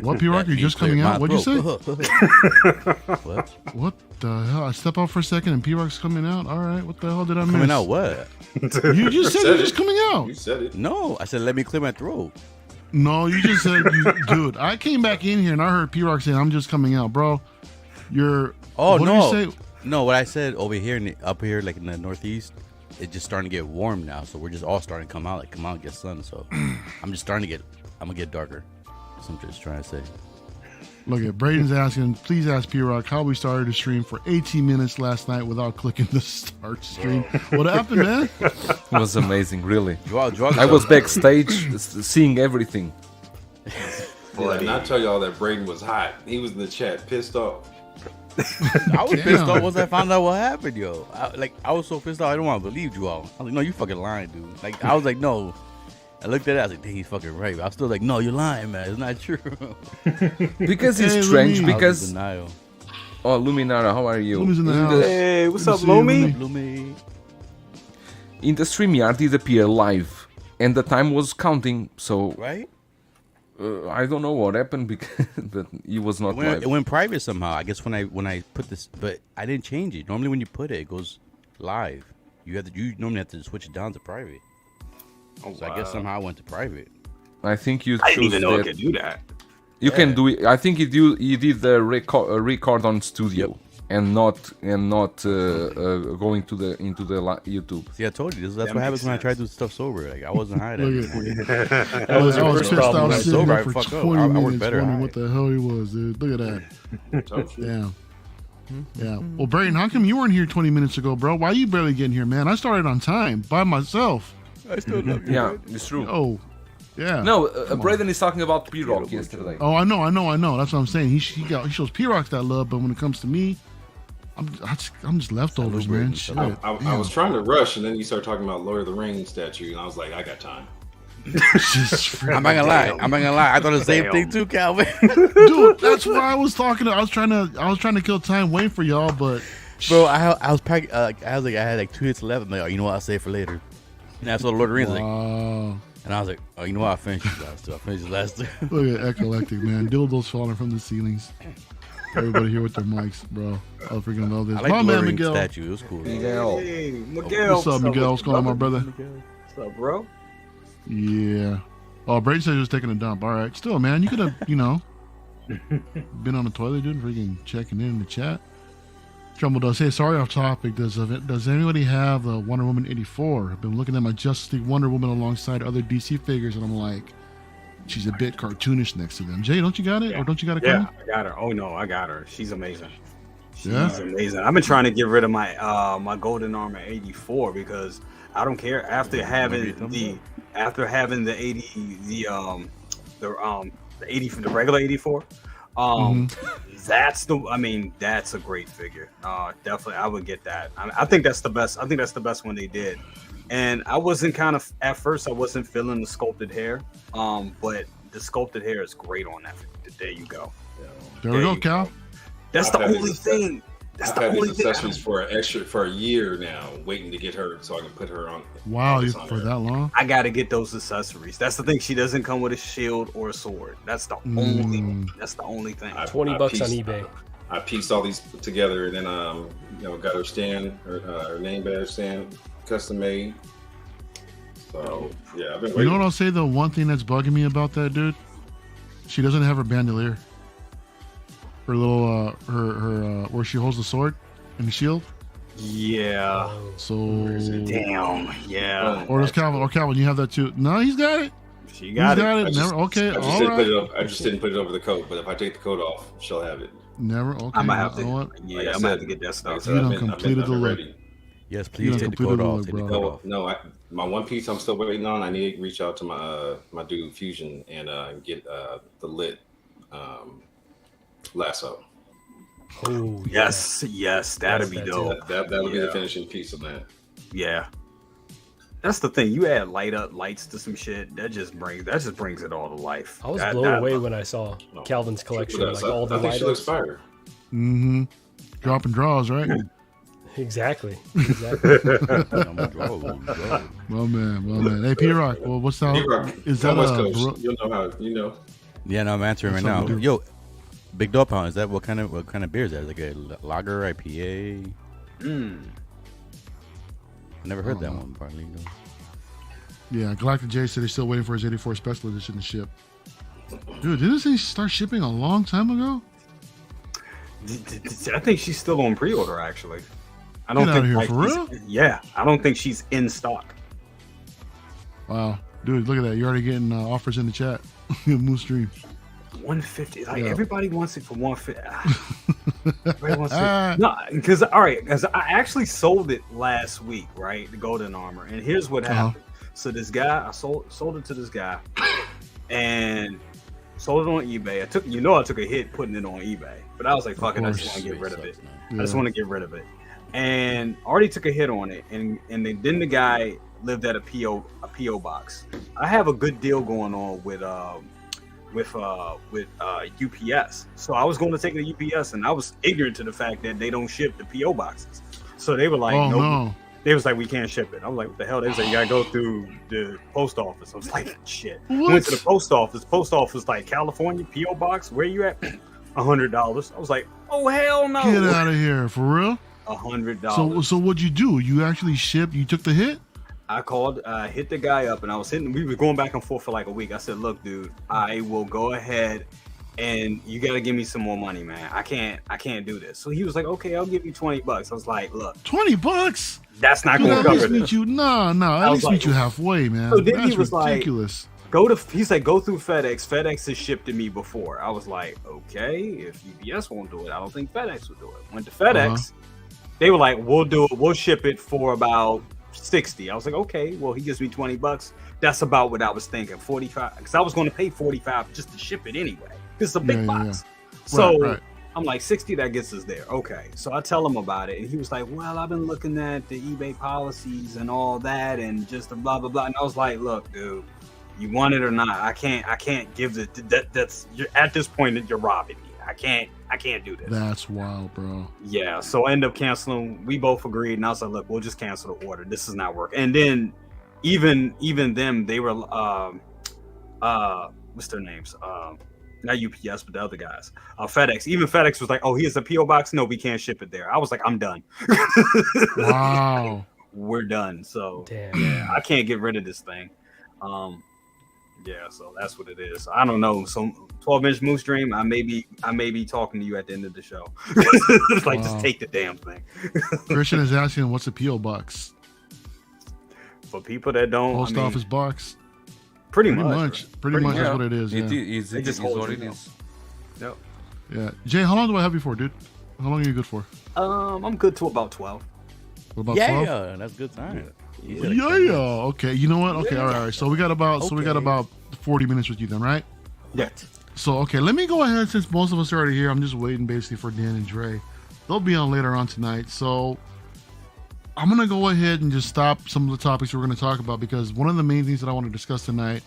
What, P-Rock? You're just coming out? What'd you say? What? What the hell? I step out for a second and P-Rock's coming out? All right. What the hell did I miss? Coming out what? You just said Said you're it. just coming out. You said it. No, I said let me clear my throat. No, you just said, dude, I came back in here and I heard P-Rock saying, I'm just coming out, bro. Oh, what no. did you say? No, what I said over here, up here, like in the Northeast, it's just starting to get warm now. So we're just all starting to come out and get sun. So I'm going to get darker. That's what I'm just trying to say. Look at Braden's asking, please ask P-Rock how we started the stream for 18 minutes last night without clicking the start stream. What happened, man? It was amazing, really. Joao, I was backstage seeing everything. Did I not tell y'all that Braden was hot? He was in the chat, pissed off. I was pissed off once I found out what happened, yo. I was so pissed off. I don't want to believe you all. I was like, no, you fucking lying, dude. Like, I was like, no. I looked at it. I was like, dang, he's fucking right. But I was still like, no, you're lying, man. It's not true. Because Hey, it's strange, Lumi. I was because... in denial. Oh, Luminara, how are you? Lumi's in the house. Hey, what's Good up, to see you, Lumi? Lumi. Lumi. In the StreamYard, it appeared live, and the time was counting, so Right? I don't know what happened, because, but it was not live. It went private somehow. I guess when I put this, but I didn't change it. Normally when you put it, it goes live. You normally have to switch it down to private. Oh, So I guess somehow I went to private. I think you I didn't choose even know I that. could do that. You can do it. I think you did the record on studio and not going into the YouTube. See, I told you. That's That what happens makes when I try to do sense. stuff sober. Like I wasn't hiding. Look at That was I your was first pissed problem. off Right? sitting Sober, there I for fuck up. 20 I work minutes better wondering high. what the hell he was, dude. Look at that. Told you. Damn. Yeah. Well, Braden, how come you weren't here 20 minutes ago, bro? Why you barely getting here, man? I started on time by myself. I still love you. Yeah, it's true. Oh, yeah. No, Braden is talking about P-Rock yesterday. Oh, I know. That's what I'm saying. He shows P-Rock that love, but when it comes to me, I'm just leftovers, man. Shit. I was trying to rush, and then you started talking about Lord of the Rings statue, and I was like, I got time. I'm not gonna lie. I thought the same Damn. thing too, Calvin. Dude, that's why I was talking. I was trying to kill time waiting for y'all, but Bro, I was packing. I had like 2 hits left. I'm like, oh, you know what? I'll save it for later. And I saw the Lord of the Rings, like, wow. and I was like, oh, you know what? I'll finish these last two. I'll finish the last two. Look at Eclectic, man. Dildos falling from the ceilings. Everybody here with their mics, bro. I freaking love this. I like My the Lord man, of the Rings Miguel. statue. It was cool. Miguel. Hey, Miguel. What's up, Miguel? What's going on, my brother? What's up, bro? Yeah. Oh, Brady said he was taking a dump. All right. Still, man, you could have, been on the toilet, dude, freaking checking in the chat. Trumbull does. Hey, sorry off topic. Does anybody have the Wonder Woman 84? I've been looking at my Justice League Wonder Woman alongside other DC figures, and I'm like, she's a bit cartoonish next to them. Jay, don't you got it? Yeah. Or don't you got it Yeah, coming? I got her. Oh no, I got her. She's amazing. She's Yeah? amazing. I've been trying to get rid of my my Golden Armor 84 because I don't care after having the 80 the 80 from the regular 84. That's a great figure. Definitely, I would get that. I think that's the best. I think that's the best one they did. And I wasn't at first. I wasn't feeling the sculpted hair. But the sculpted hair is great on that. There you go. There we go, Cal. That's the only thing. That's I've the had only these thing. accessories for a year now, waiting to get her so I can put her on. Wow, this you on for her. that long? I gotta get those accessories. That's the thing. She doesn't come with a shield or a sword. That's the only. That's the only thing. $20 on eBay. I pieced all these together and then got her stand, her name badge stand, custom made. So yeah, I've been You waiting. know what I'll say? The one thing that's bugging me about that, dude, she doesn't have her bandolier. Her little, her where she holds the sword and the shield. Yeah. So, Damn. Yeah. or does Calvin? Or Calvin, you have that too? No, he's got it. She got He's it. got it. I just- Never. Okay. I just All didn't put right. it. I just didn't put it over the coat. But if I take the coat off, she'll have it. Never. Okay. I might have You know to. what? Yeah, Like I I might said, have to get that stuff. You done completed the look. ready. Yes, You please done take the completed coat the off. look, Take the bro. coat No, off. my one piece I'm still waiting on. I need to reach out to my dude Fusion and get the lit lasso. Oh Yes, that'd be That's dope. That'll be the Yeah. finishing piece of that. Yeah. That's the thing. You add lights to some shit. That just brings it all to life. I was That- blown that- away when I saw Calvin's collection, like all the I think light she looks ups. fire. Mm-hmm. Dropping draws, right? Exactly. I'm gonna draw. My man. Hey, P-Rock. Well, what's that? P-Rock, Is that West a Coast. bro- You'll know how you know. Yeah, no, I'm answering right What's now. up, dude? Yo, Big Dog Pound, is that what kind of beer is that? Like a lager, IPA? I never heard that one, probably. Yeah, Galactic J said he's still waiting for his 84 special edition to ship. Dude, didn't he start shipping a long time ago? I think she's still on pre-order. Actually, I don't Get think. outta here, like, for she's- real? Yeah, I don't think she's in stock. Wow. Dude, look at that. You're already getting offers in the chat. Moose Stream. 150. Like Yeah. everybody wants it for 150. Everybody wants it. No, because I actually sold it last week, right? The Golden Armor, and here's what happened. So this guy, I sold it to this guy, and sold it on eBay. I took a hit putting it on eBay, but I was like, fuck it, I just want to get rid of it. I just want to get rid of it, and already took a hit on it, and then the guy lived at a PO box. I have a good deal going on with UPS, so I was going to take it to UPS, and I was ignorant to the fact that they don't ship the PO boxes. So they were like, Oh, nope. no. They was like, we can't ship it. I was like, what the hell? They was like, you gotta go through the post office. I was like, shit. What? Went to the post office. Post office like, California PO box. Where you at? $100. I was like, oh hell no. Get out of here. For real? $100. So what'd you do? You actually shipped? You took the hit? I called, hit the guy up, and we were going back and forth for like a week. I said, look, dude, I will go ahead, and you gotta give me some more money, man. I can't do this. So he was like, okay, I'll give you $20. I was like, look, $20? that's not Dude, gonna at cover least meet this. you. No. At least was meet like- you halfway, man. So then he That's was like- ridiculous. He's like, go through FedEx. FedEx has shipped to me before. I was like, okay, if UPS won't do it, I don't think FedEx will do it. Went to FedEx. They were like, we'll do it. We'll ship it for about 60. I was like, okay, well, he gives me $20. That's about what I was thinking. 45, because I was going to pay 45 just to ship it anyway. This is a big box. So Right. I'm like, 60, that gets us there. Okay. So I tell him about it, and he was like, well, I've been looking at the eBay policies and all that, and just the blah blah blah. And I was like, look, dude, you want it or not, I can't give it. That's you're at this point that you're robbing me. I can't do this. That's wild, bro. Yeah, so I end up canceling. We both agreed, and I was like, look, we'll just cancel the order. This is not working. And then even them, they were what's their names? Not UPS, but the other guys. FedEx. Even FedEx was like, oh, here's a PO box. No, we can't ship it there. I was like, I'm done. Wow. We're done. So Damn. yeah, I can't get rid of this thing. Yeah, so that's what it is. I don't know. So 12-inch Moose Dream, I may be talking to you at the end of the show. It's like, just take the damn thing. Christian is asking, what's a P.O. box? For people that don't, Post office box? pretty Pretty much. much much. is what it is. It Yeah. is It just what holds it you is. Yep. Yeah. Jay, how long do I have you for, dude? How long are you good for? I'm good to about 12. What, about 12? Yeah, that's good time. Yeah. Okay. You know what? Okay. All right. So we got about 40 minutes with you then, right? Yeah. So okay, let me go ahead since most of us are already here. I'm just waiting basically for Dan and Dre. They'll be on later on tonight. So I'm gonna go ahead and just stop some of the topics we're gonna talk about because one of the main things that I want to discuss tonight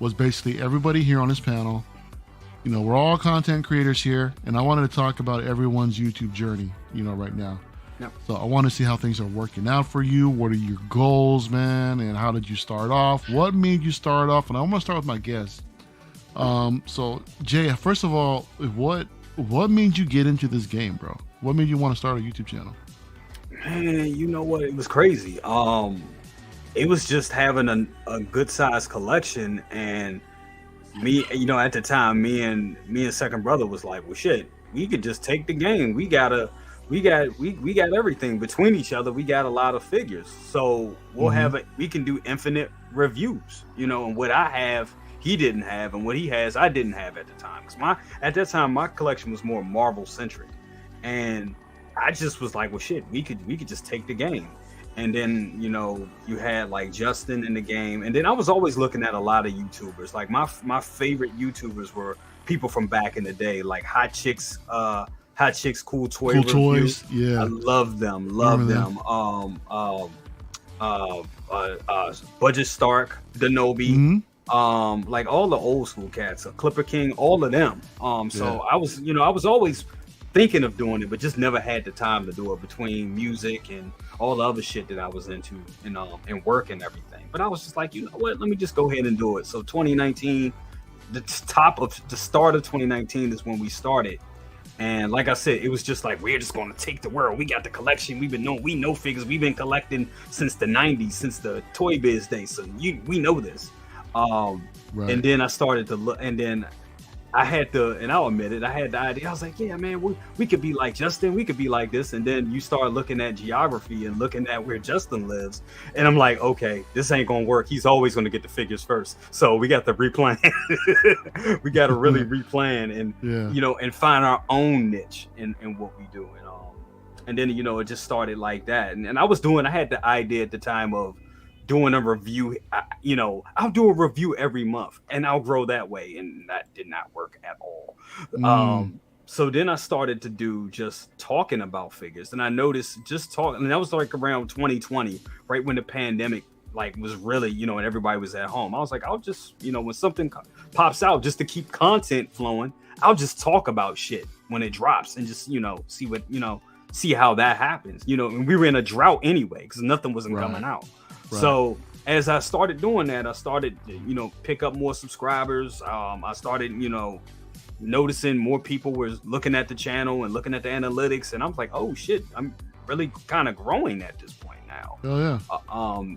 was basically everybody here on this panel. You know, we're all content creators here, and I wanted to talk about everyone's YouTube journey. You know, right now. Yep. So I want to see how things are working out for you. What are your goals, man? And how did you start off? What made you start off? And I want to start with my guest. So Jay, first of all, what made you get into this game, bro? What made you want to start a YouTube channel? Man, you know what? It was crazy. It was just having a good sized collection, and me, you know, at the time, me and second brother was like, well, shit, we could just take the game. We got everything between each other. We got a lot of figures, so we'll we can do infinite reviews, you know. And what I have, he didn't have, and what he has I didn't have at the time. Because at that time my collection was more Marvel centric, and I just was like, well, shit, we could just take the game. And then, you know, you had like Justin in the game. And then I was always looking at a lot of YouTubers. Like my favorite YouTubers were people from back in the day, like Hot Chicks Cool Toys. Yeah. I love them. Budget Stark, Denobi, like all the old school cats, Clipper King, all of them. So I was always thinking of doing it, but just never had the time to do it between music and all the other shit that I was into, and work and everything. But I was just like, you know what, let me just go ahead and do it. So 2019, the start of 2019 is when we started. And like I said, it was just like, we're just going to take the world. We got the collection. We know figures. We've been collecting since the 90s, since the Toy Biz days. So we know this. Right. And then I started to look, and then I had to, and I'll admit it, I had the idea. I was like, yeah, man, we could be like Justin. We could be like this. And then you start looking at geography and looking at where Justin lives. And I'm like, okay, this ain't going to work. He's always going to get the figures first. So we got to replan. We got to really replan and, and find our own niche in what we do. And then, it just started like that. And I had the idea at the time of doing a review. I'll do a review every month and I'll grow that way, and that did not work at all. So then I started to do just talking about figures, and I noticed just talking, and that was like around 2020, right when the pandemic like was really, and everybody was at home. I was like, I'll just, when something pops out, just to keep content flowing, I'll just talk about shit when it drops and just, see how that happens, and we were in a drought anyway because nothing wasn't coming out. Right. So as I started doing that, I started, pick up more subscribers. I started, noticing more people were looking at the channel and looking at the analytics. And I was like, oh shit, I'm really kind of growing at this point now. Oh yeah.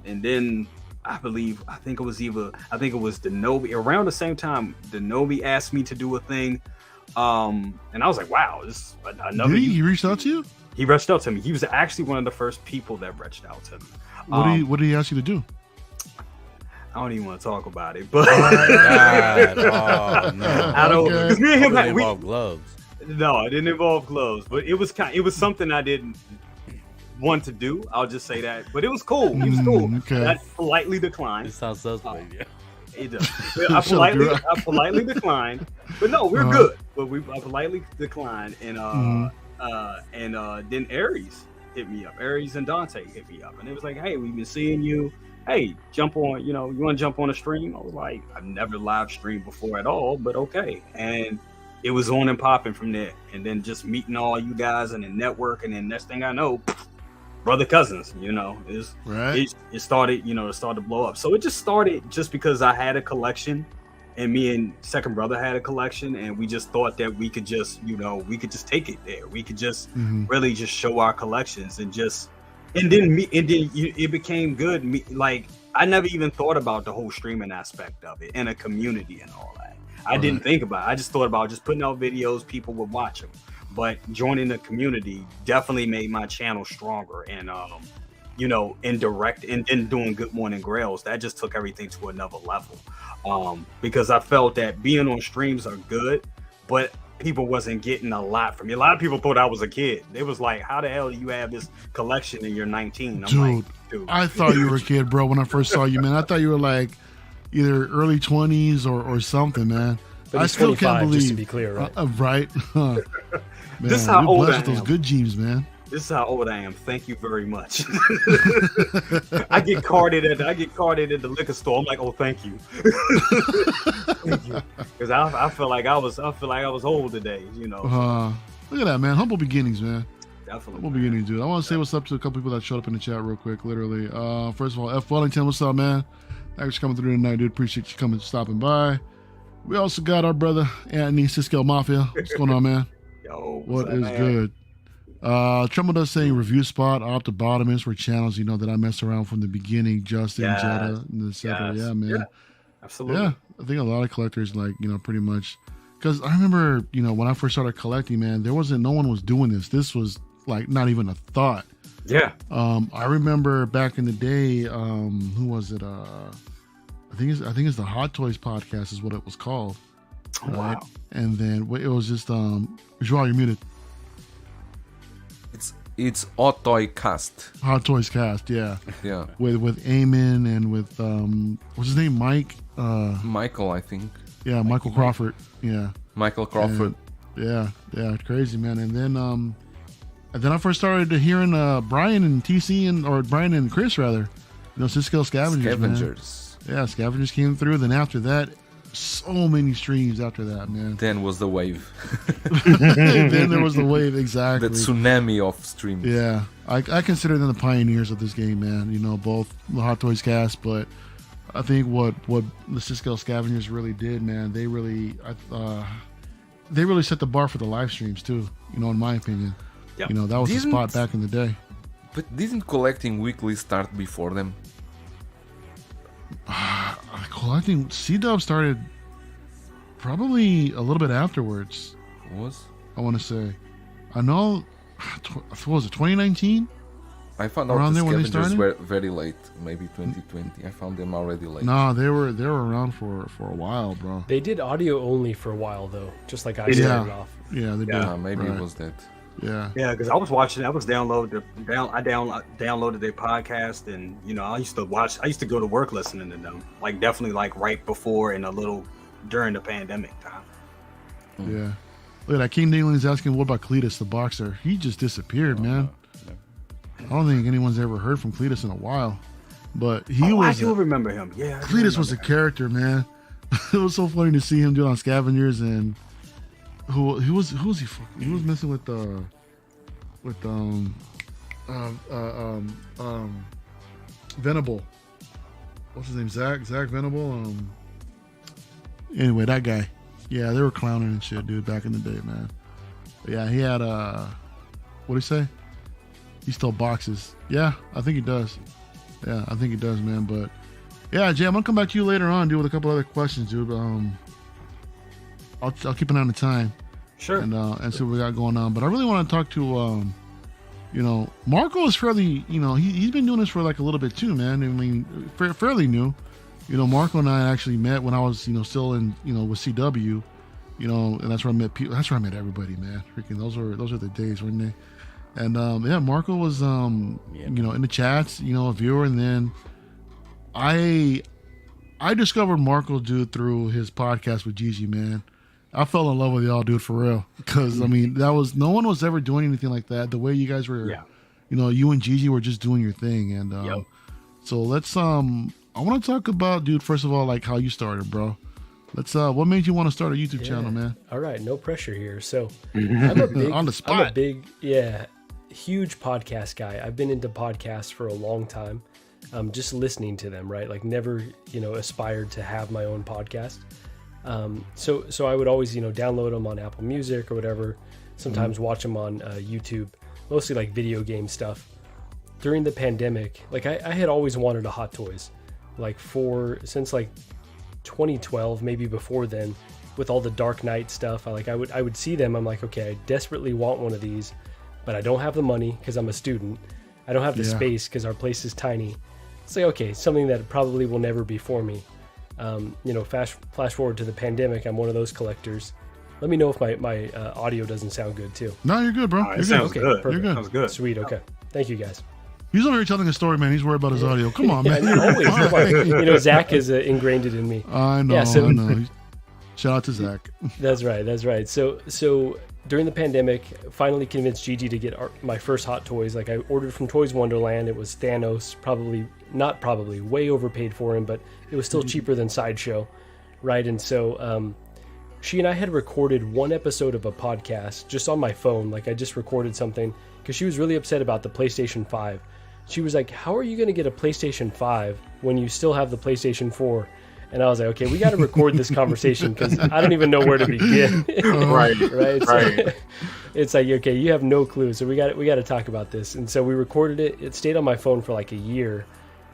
And then I think it was Denobi. Around the same time, Denobi asked me to do a thing. And I was like, wow, this another. Did he reached out to you? He reached out to me. He was actually one of the first people that reached out to me. What did he ask you to do? I don't even want to talk about it, but God. No. I don't. Because me and him involve gloves. No, it didn't involve gloves, but it was something I didn't want to do. I'll just say that, but it was cool. He was cool. Okay. I politely declined. It sounds suspect. It does. I politely declined, but no, we're good. But I politely declined, and then Aries hit me up. Aries and Dante hit me up, and it was like, hey, we've been seeing you. Hey, jump on, you want to jump on a stream? I was like, I've never live streamed before at all, but okay. And it was on and popping from there. And then just meeting all you guys and the network, and then next thing I know, brother cousins, it started, it started to blow up. So it just started just because I had a collection, and me and second brother had a collection, and we just thought that we could just, take it there. We could just really just show our collections and then it became good. Like I never even thought about the whole streaming aspect of it and a community and all that. I didn't think about it. I just thought about just putting out videos, people would watch them. But joining the community definitely made my channel stronger, and indirect and then doing Good Morning Grails, that just took everything to another level. Because I felt that being on streams are good, but people wasn't getting a lot from me. A lot of people thought I was a kid. They was like, how the hell do you have this collection and you're 19? I'm dude, I thought you were a kid, bro, when I first saw you, man. I thought you were like either early 20s or something, man. But I still can't believe, just to be clear, right? Right? Man, this is how old I am. Those good genes, man. This is how old I am. Thank you very much. I get carded at the liquor store. I'm like, oh, thank you, thank you, because I feel like I was old today. Look at that, man. Humble beginnings, man. Definitely. Humble beginnings, dude. I want to say what's up to a couple people that showed up in the chat real quick. Literally, first of all, F Wellington, what's up, man? Thanks for coming through tonight, dude. Appreciate you stopping by. We also got our brother Anthony Cisco Mafia. What's going on, man? Yo, what is good? Tremble does saying review spot off the bottom is for channels that I messed around from the beginning. Justin, Jetta, and etc. Yeah, man. Yeah, absolutely. Yeah, I think a lot of collectors pretty much, because I remember when I first started collecting, man, no one was doing this. This was like not even a thought. Yeah. I remember back in the day, who was it? I think it's the Hot Toys podcast is what it was called. Oh, wow. And then it was just Joao, you're muted. It's Hot Toy Cast. Hot Toys Cast, yeah. Yeah. With Eamon and with what's his name? Mike. Michael, I think. Yeah, Michael Crawford. Yeah. Michael Crawford. And, yeah, crazy, man. And then I first started hearing Brian and TC or Brian and Chris rather. Cisco Scavengers. Scavengers. Man. Yeah, Scavengers came through. Then after that, so many streams after that, man. Then was the wave. Then there was the wave, exactly. The tsunami of streams. Yeah, I consider them the pioneers of this game, man. Both the Hot Toys cast, but I think what the Cisco Scavengers really did, man, they really set the bar for the live streams too. In my opinion, Yep. That was the spot back in the day. But didn't collecting weekly start before them? Collecting C-Dub started probably a little bit afterwards. Was? I want to say, I know. What was it? 2019? I found Around out the there when they Scavengers started? were very late, maybe 2020. I found them already late. No, they were around for a while, bro. They did audio only for a while though, just like I Yeah. started off. Yeah, they did. Yeah, maybe Right. it was that. Yeah. Yeah, because I was watching. I was downloaded their podcast, and I used to go to work listening to them. Like definitely like right before and a little during the pandemic time. Yeah. Look at that. King Dingling's asking, what about Cletus, the boxer? He just disappeared, man. I don't think anyone's ever heard from Cletus in a while. But he I was. do remember him. Yeah, I do Cletus was a remember him. character, man. It was so funny to see him do it on Scavengers, and who was he? He was messing with Venable. What's his name? Zach Venable. Anyway, that guy. Yeah, they were clowning and shit, dude, back in the day, man. But yeah, he had what do you say? He stole boxes. Yeah, I think he does. Yeah, I think he does, man. But yeah, Jay, I'm gonna come back to you later on, dude, with a couple other questions, dude. I'll keep an eye on the time. Sure. And see what we got going on. But I really want to talk to Marco is fairly, he's been doing this for like a little bit too, man. I mean, fairly new. Marco and I actually met when I was, still in, with CW, and that's where I met people. That's where I met everybody, man. Freaking, those are the days, weren't they? And yeah, Marco was, in the chats, a viewer, and then I discovered Marco, dude, through his podcast with Gigi, man. I fell in love with y'all, dude, for real. Because I mean, no one was ever doing anything like that. The way you guys were, you and Gigi were just doing your thing, and so let's I want to talk about, dude, first of all, like how you started, bro. Let's what made you want to start a YouTube channel, man? All right, no pressure here. So I'm a big On the spot. I'm a big, huge podcast guy. I've been into podcasts for a long time. Just listening to them, right? Like never, aspired to have my own podcast. So I would always, download them on Apple Music or whatever. Sometimes watch them on YouTube, mostly like video game stuff. During the pandemic, like I had always wanted a Hot Toys, like since like 2012, maybe before then, with all the Dark Knight stuff. I would see them. I'm like, okay, I desperately want one of these, but I don't have the money because I'm a student. I don't have the space because our place is tiny. It's like, okay, something that probably will never be for me. Flash forward to the pandemic, I'm one of those collectors. Let me know if my audio doesn't sound good too. No, you're good, bro. It You're sounds good. good. You're good. Sounds good. Sweet, okay. Thank you, guys. He's over here telling a story, man. He's worried about his audio. Come on, man. Always. Come on. Zach has ingrained it in me. I know. Yeah, so- I know. Shout out to Zach. That's right. So during the pandemic, finally convinced Gigi to get my first Hot Toys. Like I ordered from Toys Wonderland. It was Thanos, way overpaid for him, but it was still cheaper than Sideshow, right? And so she and I had recorded one episode of a podcast just on my phone. Like I just recorded something because she was really upset about the PlayStation 5. She was like, how are you going to get a PlayStation 5 when you still have the PlayStation 4? And I was like, okay, we got to record this conversation because I don't even know where to begin. Right. Right. Right. So, it's like, okay, you have no clue. So we got to talk about this. And so we recorded it. It stayed on my phone for like a year.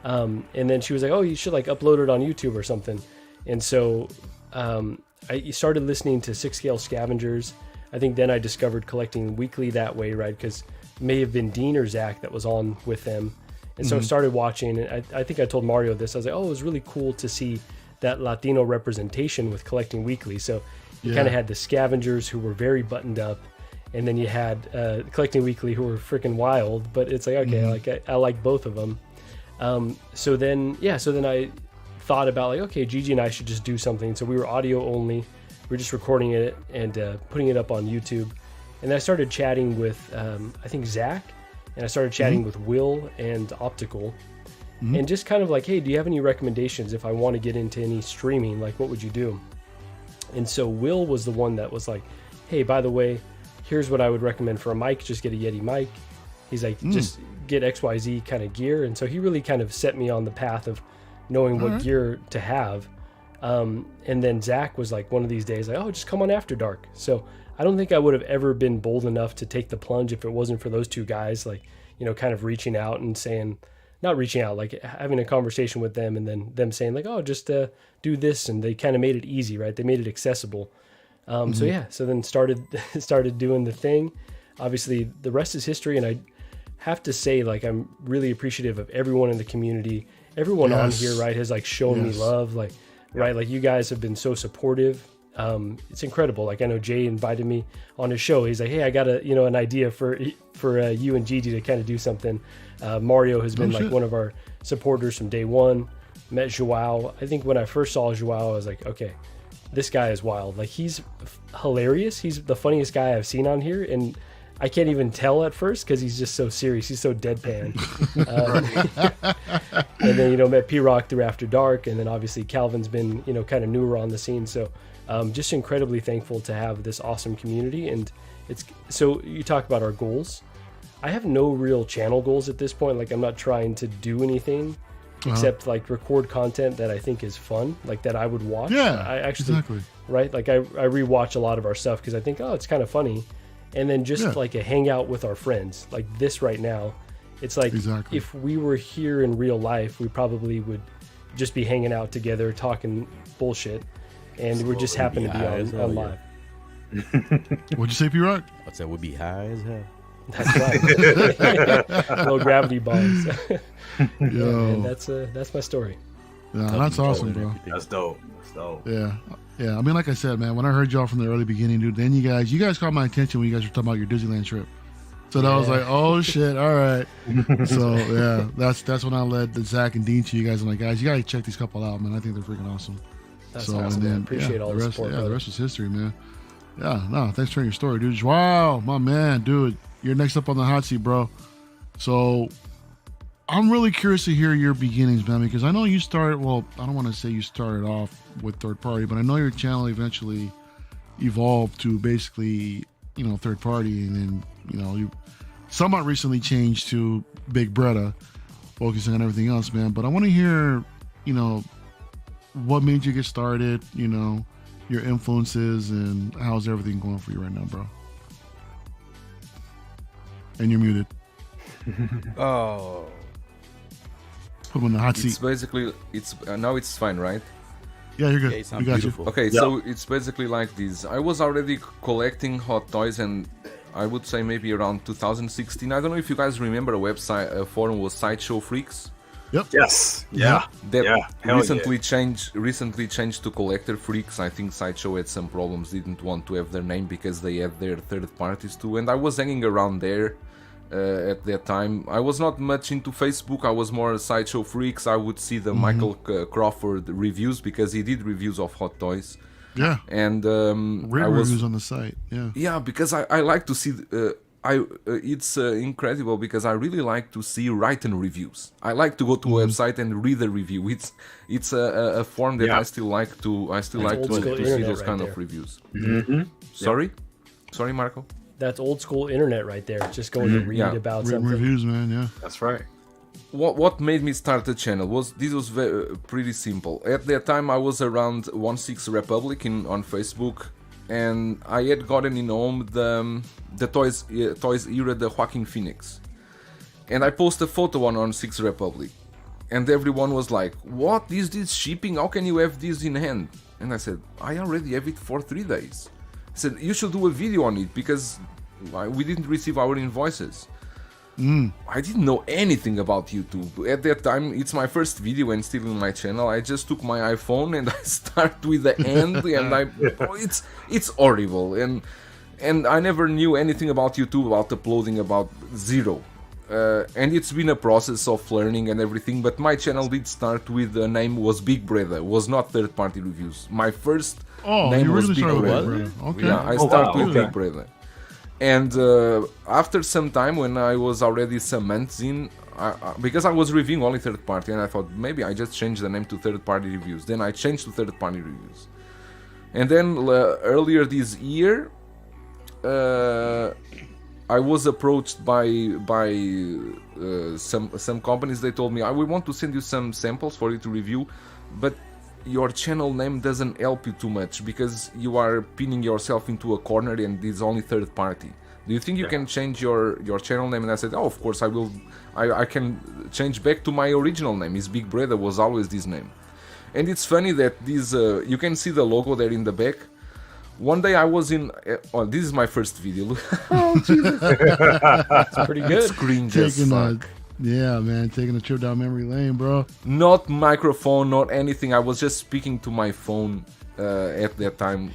And then she was like, oh, you should like upload it on YouTube or something. And so I started listening to 6-Scale Scavengers. I think then I discovered collecting weekly that way, right? Because it may have been Dean or Zach that was on with them. And so I started watching, and I think I told Mario this. I was like, oh, it was really cool to see that Latino representation with Collecting Weekly. So you kind of had the scavengers who were very buttoned up, and then you had Collecting Weekly who were freaking wild. But it's like, okay, I like both of them. So then I thought about like, okay, Gigi and I should just do something. So we were audio only. We were just recording it and putting it up on YouTube. And then I started chatting with, I think, Zach. And I started chatting with Will and Optical. And just kind of like, hey, do you have any recommendations if I want to get into any streaming? Like, what would you do? And so Will was the one that was like, hey, by the way, here's what I would recommend for a mic. Just get a Yeti mic. He's like, just get XYZ kind of gear. And so he really kind of set me on the path of knowing what gear to have. And then Zach was like, one of these days, like, oh, just come on After Dark. So I don't think I would have ever been bold enough to take the plunge if it wasn't for those two guys, like, kind of reaching out and saying, not reaching out, like having a conversation with them and then them saying like, oh, just do this. And they kind of made it easy, right? They made it accessible. So then started doing the thing. Obviously the rest is history. And I have to say, like, I'm really appreciative of everyone in the community. Everyone on here, right, has like shown me love, like, right? Like, you guys have been so supportive. It's incredible. Like, I know Jay invited me on his show. He's like, hey, I got an idea for you and Gigi to kind of do something. Mario has been like one of our supporters from day one. Met Joao. I think when I first saw Joao, I was like, okay, this guy is wild. Like, he's hilarious. He's the funniest guy I've seen on here. And I can't even tell at first because he's just so serious. He's so deadpan. And then, met P-Rock through After Dark. And then obviously Calvin's been, kind of newer on the scene. So just incredibly thankful to have this awesome community. And so you talk about our goals. I have no real channel goals at this point. Like, I'm not trying to do anything except like record content that I think is fun, like that I would watch. Yeah, I actually, right? Like, I rewatch a lot of our stuff because I think, oh, it's kind of funny. And then just like a hangout with our friends, like this right now. It's like, if we were here in real life, we probably would just be hanging out together, talking bullshit. And we just happen to be on live. What'd you say, P-Rock? I said we'd be high as hell. That's right. Low gravity bombs. Yo. That's my story. Yeah, that's awesome, bro. That's dope. Yeah. I mean, like I said, man, when I heard y'all from the early beginning, dude, then you guys caught my attention when you guys were talking about your Disneyland trip. So that was like, oh shit, all right. So yeah, that's when I led the Zach and Dean to you guys. I'm like, guys, you gotta check these couple out, man. I think they're freaking awesome. That's awesome, man. Appreciate all the support. Yeah, the rest is history, man. Yeah, no, thanks for sharing your story, dude. Wow, my man, dude. You're next up on the hot seat, bro. So I'm really curious to hear your beginnings, man, because I know you started, well, I don't want to say you started off with third party, but I know your channel eventually evolved to basically, third party, and then, you somewhat recently changed to Big Breda, focusing on everything else, man. But I want to hear, what made you get started, your influences, and how's everything going for you right now, bro? And you're muted. Oh. Put him in the hot seat. It's basically, now it's fine, right? Yeah, you're good. Okay, We got beautiful. you. Okay, so it's basically like this. I was already collecting hot toys, and I would say maybe around 2016. I don't know if you guys remember a forum was Sideshow Freaks. Yep. Yes. Yeah. That Hell recently changed to Collector Freaks. I think Sideshow had some problems, didn't want to have their name because they had their third parties too. And I was hanging around there at that time. I was not much into Facebook. I was more Sideshow Freaks. I would see the Michael Crawford reviews because he did reviews of hot toys. Yeah. And great reviews on the site. Yeah. Yeah, because I like to see. It's incredible because I really like to see written reviews. I like to go to a website and read the review. It's a form that I still like to see those kind of reviews. Sorry, Marco. That's old school internet right there. Just going to read about something. Reviews, man. Yeah. That's right. What made me start the channel was pretty simple. At that time, I was around 16 Republic on Facebook. And I had gotten in home the Toys era, the Joaquin Phoenix, and I posted a photo on 6 Republic, and everyone was like, "What is this shipping? How can you have this in hand?" And I said, "I already have it for 3 days." I said, "You should do a video on it because we didn't receive our invoices." I didn't know anything about YouTube. At that time, it's my first video and still in my channel. I just took my iPhone and I start with the end, and it's horrible. And I never knew anything about YouTube, about uploading, about zero. And it's been a process of learning and everything. But my channel did start with the name was Big Breda, was not third-party reviews. My first name was Big Breda. Okay. Yeah, I started with Big Breda. And after some time, when I was already some months in, because I was reviewing only third party, and I thought maybe I just changed the name to third party reviews. Then I changed to third party reviews. And then earlier this year, I was approached by some companies. They told me, we want to send you some samples for you to review, but your channel name doesn't help you too much because you are pinning yourself into a corner and it's only third party. Do you think you can change your channel name? And I said, oh, of course I will. I can change back to my original name. It's Big Breda, was always this name. And it's funny that this you can see the logo there in the back. One day I was in. This is my first video. Oh, Jesus. It's pretty good. Screen just fuck. Yeah, man, taking a trip down memory lane, bro. Not microphone, not anything. I was just speaking to my phone at that time.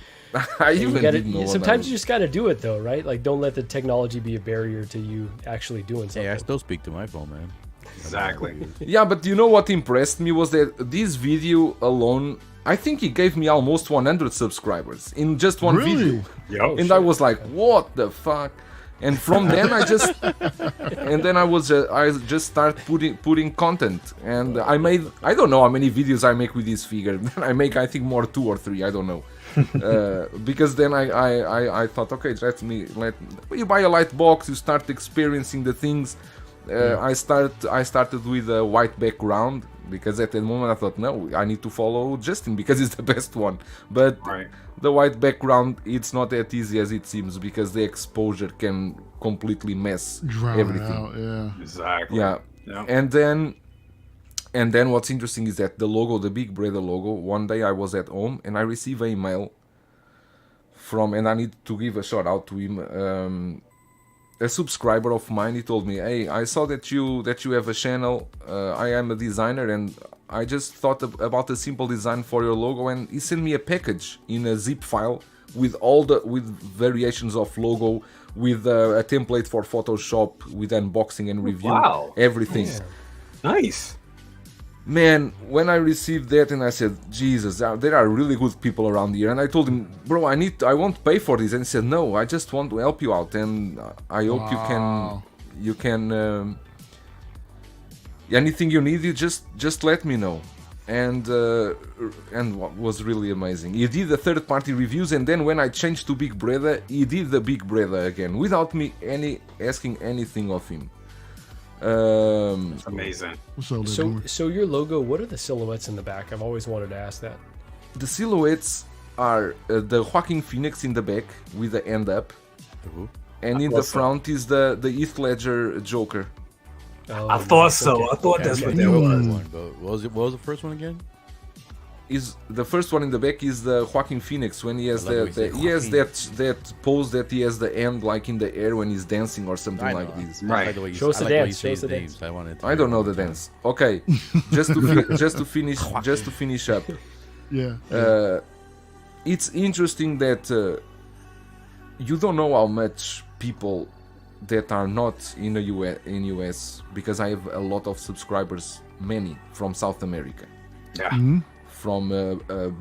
I even didn't know. Sometimes you just gotta do it, though, right? Like, don't let the technology be a barrier to you actually doing something. Yeah, I still speak to my phone, man. Exactly. Yeah, but you know what impressed me was that this video alone, I think it gave me almost 100 subscribers in just one video. Yep. And I was like, what the fuck? And from then I just start putting content, and I don't know how many videos I make with this figure. I make, I think, more 2 or 3, I don't know. Because then I thought, okay, you buy a light box, you start experiencing the things. I started with a white background because at that moment I thought, no, I need to follow Justin because he's the best one. But the white background, it's not that easy as it seems because the exposure can completely mess everything. Out, yeah. Exactly. Yeah. And then what's interesting is that the logo, the Big Breda logo, one day I was at home and I received an email from, and I need to give a shout out to him, a subscriber of mine. He told me, hey, I saw that you have a channel. I am a designer and I just thought about a simple design for your logo, and he sent me a package in a zip file with with variations of logo, with a template for Photoshop, with unboxing and review, everything. Yeah. Nice. Man, when I received that and I said, Jesus, there are really good people around here. And I told him, bro, I won't pay for this. And he said, no, I just want to help you out. And I hope you can, anything you need, you just let me know. And what was really amazing, he did the third party reviews, and then when I changed to Big Breda, he did the Big Breda again, without me asking anything of him. It's amazing. So your logo, what are the silhouettes in the back? I've always wanted to ask that. The silhouettes are the Joaquin Phoenix in the back with the end up, and in the front is the Heath Ledger Joker. I thought so. I thought that's what that was. What was the first one again? Is the first one in the back is the Joaquin Phoenix when he has that pose that he has the end like in the air when he's dancing or something like this. Right. Show us the dance. Show us the dance. I don't know the dance. Okay, just to finish up. Yeah. It's interesting that you don't know how much people that are not in US, because I have a lot of subscribers, many from South America. Yeah. Mm-hmm. From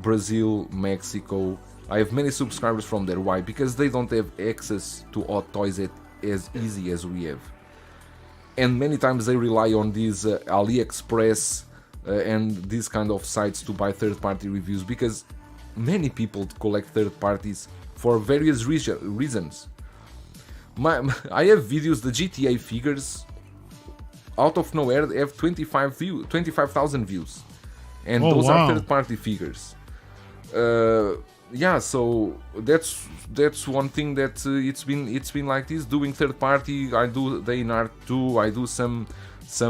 Brazil, Mexico. I have many subscribers from there. Why? Because they don't have access to hot toys as easy as we have. And many times they rely on these AliExpress and these kind of sites to buy third-party reviews, because many people collect third parties for various reasons. I have videos, the GTA figures, out of nowhere, they have 25,000 views. And those are third-party figures. So that's one thing that it's been like this. Doing third-party, I do the InArt too. I do some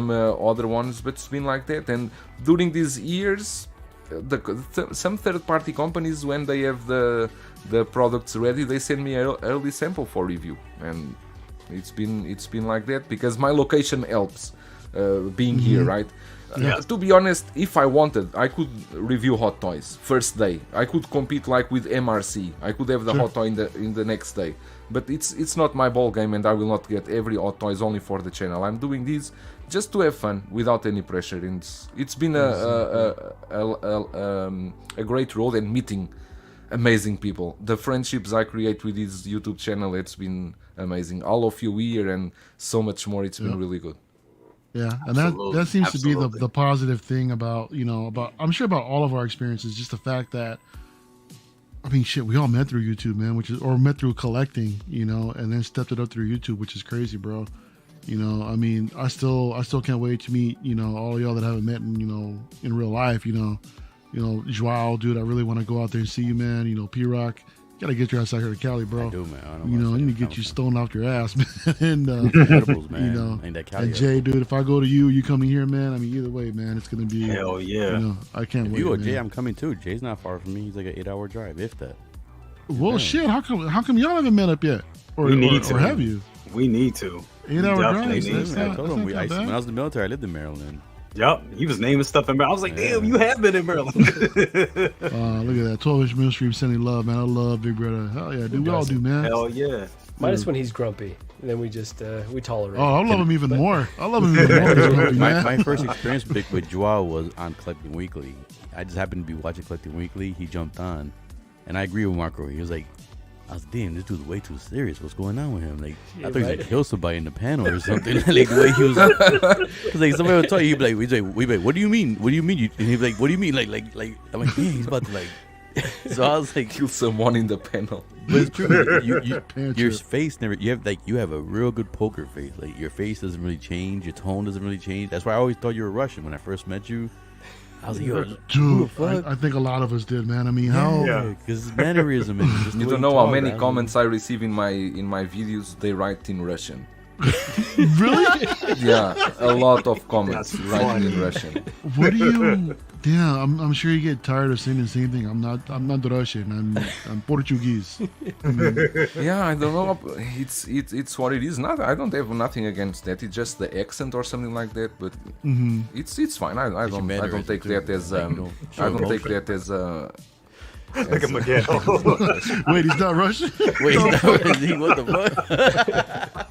other ones, but it's been like that. And during these years, some third-party companies, when they have the products ready, they send me an early sample for review, and It's been like that because my location helps being here, right? To be honest, if I wanted, I could review hot toys first day. I could compete like with MRC. I could have the hot toy in the next day. But it's not my ball game, and I will not get every hot toys only for the channel. I'm doing this just to have fun without any pressure. And it's been a great road and meeting amazing people. The friendships I create with this YouTube channel, it's been amazing. All of you here and so much more. It's been really good. Yeah, and that seems to be the positive thing about, I'm sure about all of our experiences, just the fact that, I mean, shit, we all met through YouTube, man, or met through collecting, and then stepped it up through YouTube, which is crazy, bro. I mean, I still can't wait to meet, all y'all that I haven't met in real life, Joao, dude, I really want to go out there and see you, man, P-Rock. Gotta get your ass out here to Cali, bro. I do, man. I need to get you stoned off your ass, man. And man. Ain't that Cali and Jay, dude, if I go to you coming here, man. I mean, either way, man, it's gonna be hell yeah. I can't wait. You go, man. Jay, I'm coming too. Jay's not far from me. He's like an 8-hour drive, if that. Well, shit. How come y'all haven't met up yet? Or have you? We need to. 8-hour drive. I told him when I was in the military, I lived in Maryland. Yup, he was naming stuff in Maryland. I was like, damn, you have been in Maryland. Look at that. 12-inch mainstream sending love, man. I love Big Brother. Hell yeah, dude. We all do, man. Hell yeah. Minus when he's grumpy. And then we just, we tolerate Oh, I love him even more. I love him even more. when he's grumpy, man. My first experience with Joao was on Collecting Weekly. I just happened to be watching Collecting Weekly. He jumped on. And I agree with Marco. He was like, I was damn, this dude's way too serious. What's going on with him? Like, I thought he was gonna kill somebody in the panel or something. Like the way he was, because like somebody would tell you, he'd be like, what do you mean? What do you mean? And he'd be like, what do you mean? Like, I'm like, yeah, he's about to like. So I was like, kill someone in the panel. But it's true. Your face never. You have a real good poker face. Like your face doesn't really change. Your tone doesn't really change. That's why I always thought you were Russian when I first met you. I was like, yo, dude, I think a lot of us did, man. I mean, how? Yeah, because his mannerism is just you don't know how many comments I receive in my videos. They write in Russian. Really? Yeah, a lot of comments writing in Russian. What do you? Yeah, I'm sure you get tired of saying the same thing. I'm not Russian. I'm Portuguese. Yeah, I don't know. It's what it is. I don't have nothing against that. It's just the accent or something like that. But it's fine. I don't take that as Look at Miguel. Wait, he's not Russian? Wait, what the fuck?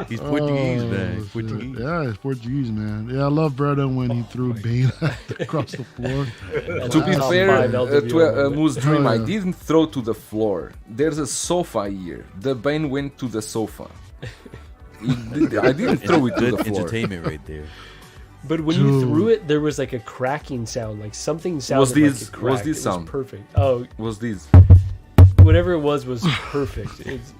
He's Portuguese, man. He's Portuguese. Yeah, he's Portuguese, man. Yeah, I love Breda when he threw Bane across the floor. To be fair, to Moose Dream, I didn't throw to the floor. There's a sofa here. The Bane went to the sofa. I didn't throw it to the floor. Entertainment right there. But when you threw it, there was like a cracking sound, like something sounded was this, like it cracked. Was this sound? Was perfect. Oh, was this? Whatever it was perfect.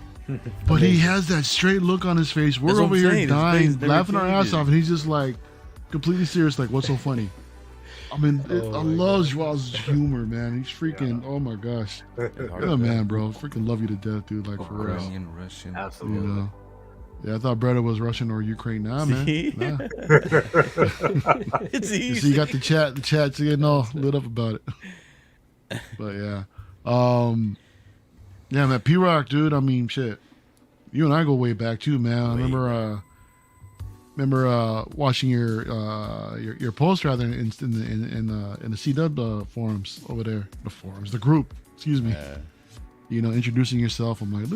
But he has that straight look on his face. We're over here dying, laughing our ass off, and he's just like completely serious. Like, what's so funny? I mean, I love Joao's humor, man. He's freaking. Oh my gosh, you're the man, bro. Freaking love you to death, dude. Like for real. Ukrainian, Russian. Absolutely. Yeah, I thought Breda was Russian or Ukraine. Nah, man. Nah. It's easy. So you got the chat's getting all lit up about it. But yeah. Yeah, man, P-Rock, dude. I mean, shit. You and I go way back too, man. I remember watching your post rather in the C-Dub forums over there. The group, excuse me. Introducing yourself. I'm like,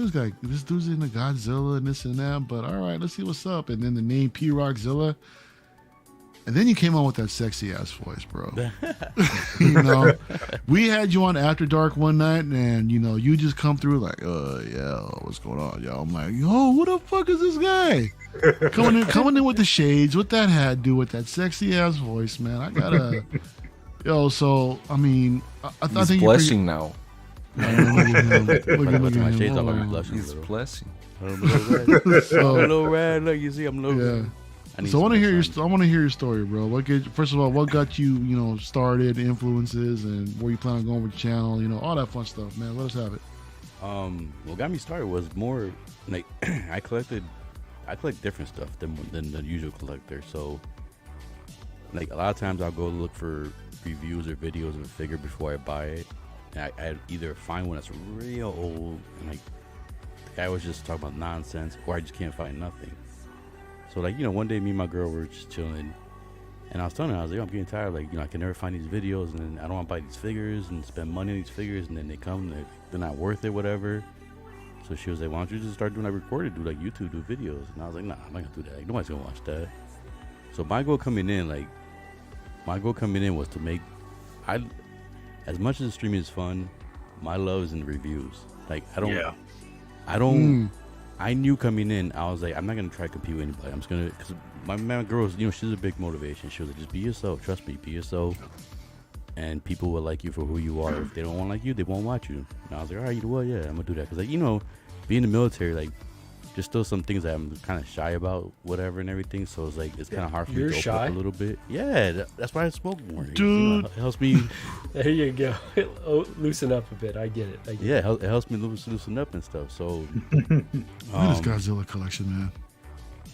this dude's into Godzilla and this and that, but all right, let's see what's up. And then the name PRockZilla. And then you came on with that sexy ass voice, bro. We had you on After Dark one night, and you just come through like, yeah, what's going on, y'all? I'm like, yo, who the fuck is this guy? coming in with the shades, with that hat, dude, with that sexy ass voice, man. I gotta, So I mean, I think he's blushing now. Look at him. He's blushing. I'm a little red. Look, you see, I'm a little. Yeah. So I want to hear your story, bro. First of all, what got you, started, influences, and where you plan on going with the channel, all that fun stuff, man. Let us have it. What got me started was more like I collect different stuff than the usual collector. So, like a lot of times I'll go look for reviews or videos of a figure before I buy it. And I either find one that's real old and like I always just talk about nonsense, or I just can't find nothing. So like, you know, one day me and my girl were just chilling, and I was telling her, I was like, yo, I'm getting tired. Like, you know, I can never find these videos, and then I don't want to buy these figures and spend money on these figures, and then they come, they're not worth it, whatever. So she was like, why don't you just start doing like recorded, do like YouTube, do videos? And I was like, nah, I'm not gonna do that. Like, nobody's gonna watch that. So my goal coming in was to make, as much as the streaming is fun, my love is in the reviews. Like, I knew coming in, I was like, I'm not gonna try to compete with anybody. I'm just gonna, cause my girl's, you know, she's a big motivation. She was like, just be yourself. Trust me, be yourself. And people will like you for who you are. If they don't want to like you, they won't watch you. And I was like, all right, you know what? Yeah, I'm gonna do that. Cause like, you know, being in the military, like, there's still some things that I'm kind of shy about, whatever, and everything. So it's like, it's kind of hard for me to open up a little bit. Yeah, that's why I smoke more. Dude, you know, it helps me. There you go. Loosen up a bit. I get it. It helps me loosen up and stuff. So, look at this Godzilla collection, man.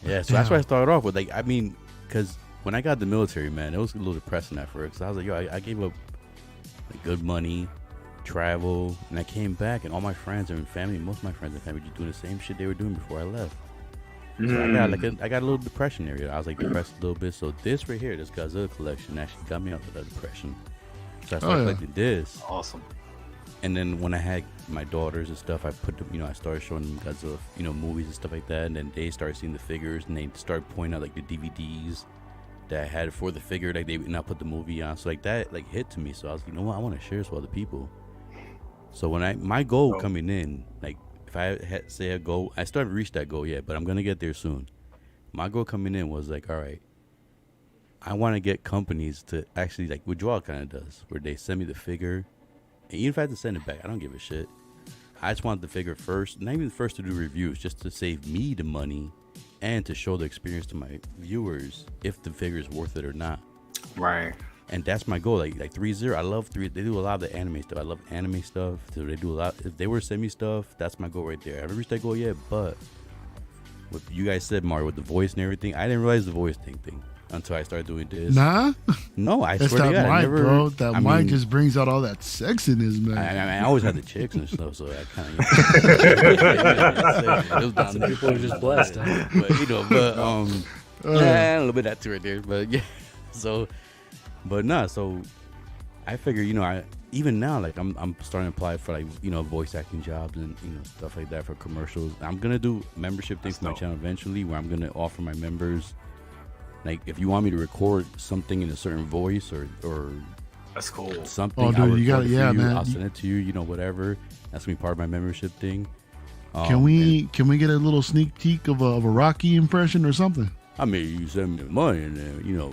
Yeah, so that's why I started off with, like, I mean, because when I got the military, man, it was a little depressing at first. I was like, yo, I gave up like, good money, travel, and I came back, and all my friends and family, most of my friends and family, just doing the same shit they were doing before I left. So I got a little depression area. I was like depressed a little bit. So this right here, this Godzilla collection, actually got me out of that depression. So I started collecting this. Awesome. And then when I had my daughters and stuff, I put them, you know, I started showing them Godzilla, you know, movies and stuff like that. And then they started seeing the figures, and they started pointing out like the DVDs that I had for the figure, like they not put the movie on. So like that like hit to me. So I was like, you know what, I want to share this with other people. So when my goal coming in, like if I had say a goal, I still haven't reached that goal yet, but I'm gonna get there soon. My goal coming in was like, all right, I want to get companies to actually, like what Joao kind of does, where they send me the figure, and even if I have to send it back, I don't give a shit. I just want the figure first, not even first to do reviews, just to save me the money and to show the experience to my viewers if the figure is worth it or not. Right. And that's my goal. Like 3-0, I love 3. They do a lot of the anime stuff. I love anime stuff. So they do a lot. If they were to send me stuff, that's my goal right there. I haven't reached that goal yet, but what you guys said, Mario, with the voice and everything, I didn't realize the voice thing until I started doing this. Nah? No, I That's swear to that God, mic, bro. That mic just brings out all that sexiness, man. I always had the chicks and stuff, so I kind of. Some people are just blessed. Huh? But you know, a little bit of that too right there. But yeah, so. But nah, so I figure, you know, even now, like I'm starting to apply for like, you know, voice acting jobs and, you know, stuff like that for commercials. I'm gonna do membership things for my channel eventually, where I'm gonna offer my members, like, if you want me to record something in a certain voice or that's cool. Something, oh, dude, you got it, yeah, man. I'll send it to you, you know, whatever. That's gonna be part of my membership thing. Can we get a little sneak peek of a Rocky impression or something? I mean, you send me the money, and then, you know,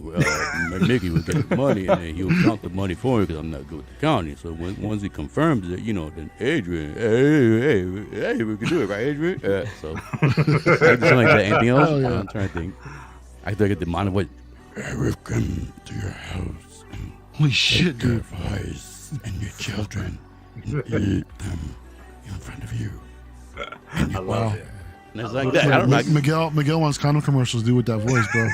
Mickey would get the money, and then he'll count the money for me because I'm not good with the counting. So once he confirms it, you know, then Adrian, hey, we can do it, right, Adrian? So something like that. Anything else? Oh, yeah. I'm trying to think. I think I get the money. What? We've come to your house. Holy shit, dude! Your wives and your children, and eat them in front of you. I love it. And it's like that. I don't know. Miguel wants condom commercials, dude, with that voice, bro. All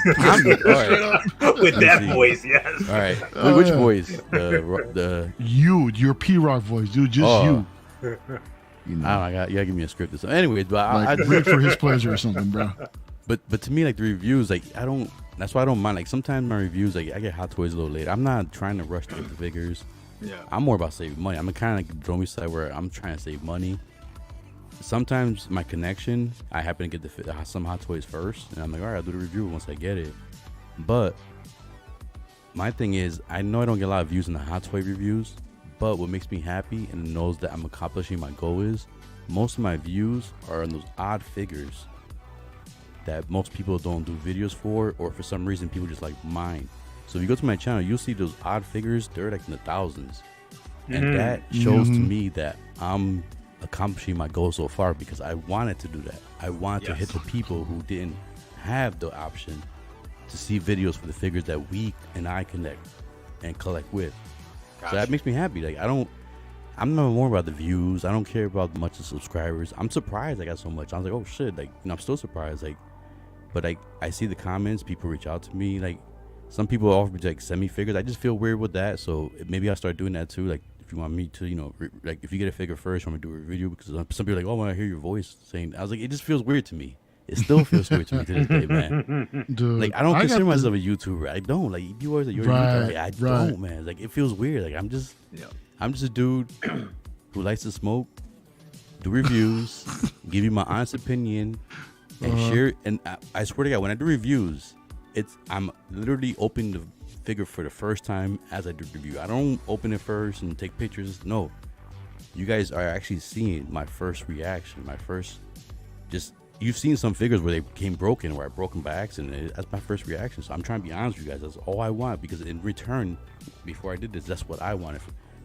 right. With that voice, yes. All right. Which voice? Your P-Rock voice, dude. Just you. You know. You gotta give me a script or something. Anyways, but I read for his pleasure or something, bro. But to me, like the reviews, like I don't. That's why I don't mind. Like sometimes my reviews, like I get Hot Toys a little late. I'm not trying to rush to get the figures. Yeah. I'm more about saving money. I'm kind of like the Dromy side where I'm trying to save money. Sometimes my connection, I happen to get some Hot Toys first, and I'm like, all right, I'll do the review once I get it. But my thing is, I know I don't get a lot of views in the Hot Toy reviews, but what makes me happy and knows that I'm accomplishing my goal is most of my views are on those odd figures that most people don't do videos for, or for some reason people just like mine. So if you go to my channel, you'll see those odd figures. They're like in the thousands, and that shows to me that I'm accomplishing my goal so far, because I wanted to do that. I wanted to hit the people who didn't have the option to see videos for the figures that we and I connect and collect with. Gotcha. So that makes me happy. Like I'm not more about the views. I don't care about much of subscribers. I'm surprised I got so much. I was like, oh shit, like, you know, I'm still surprised. Like, but like I see the comments, people reach out to me. Like some people offer me to like send me figures. I just feel weird with that. So maybe I'll start doing that too. Like if you want me to, like if you get a figure first, you want me to do a review, because some people are like, oh, when I hear your voice saying, I was like, it just feels weird to me. It still feels weird to me to this day, man. Dude, Like I don't consider myself a YouTuber. I don't. Like you always like you're a YouTuber. Like, I don't, man. Like it feels weird. Like I'm just a dude who likes to smoke, do reviews, give you my honest opinion, and share. And I swear to God, when I do reviews, I'm literally opening the figure for the first time as I do the review. I don't open it first and take pictures. No, you guys are actually seeing my first reaction. You've seen some figures where they came broken, where I broke them by accident. That's my first reaction. So I'm trying to be honest with you guys. That's all I want, because in return, before I did this, that's what I wanted.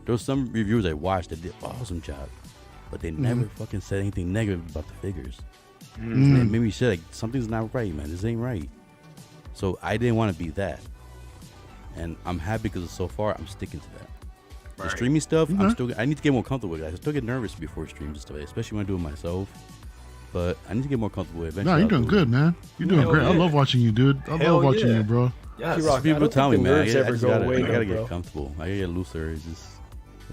There was some reviewers I watched that did an awesome job, but they never fucking said anything negative about the figures. And it made me say, like, something's not right, man. This ain't right. So I didn't want to be that. And I'm happy because so far I'm sticking to that. The streaming stuff, I need to get more comfortable with it. I still get nervous before streams and stuff, especially when I do it myself. But I need to get more comfortable with it. No, you're doing good, man. You're doing great. I love watching you, dude. I love watching you, bro. Yes. P-Rock, People tell me, man, I bro. gotta get comfortable. I gotta get looser. It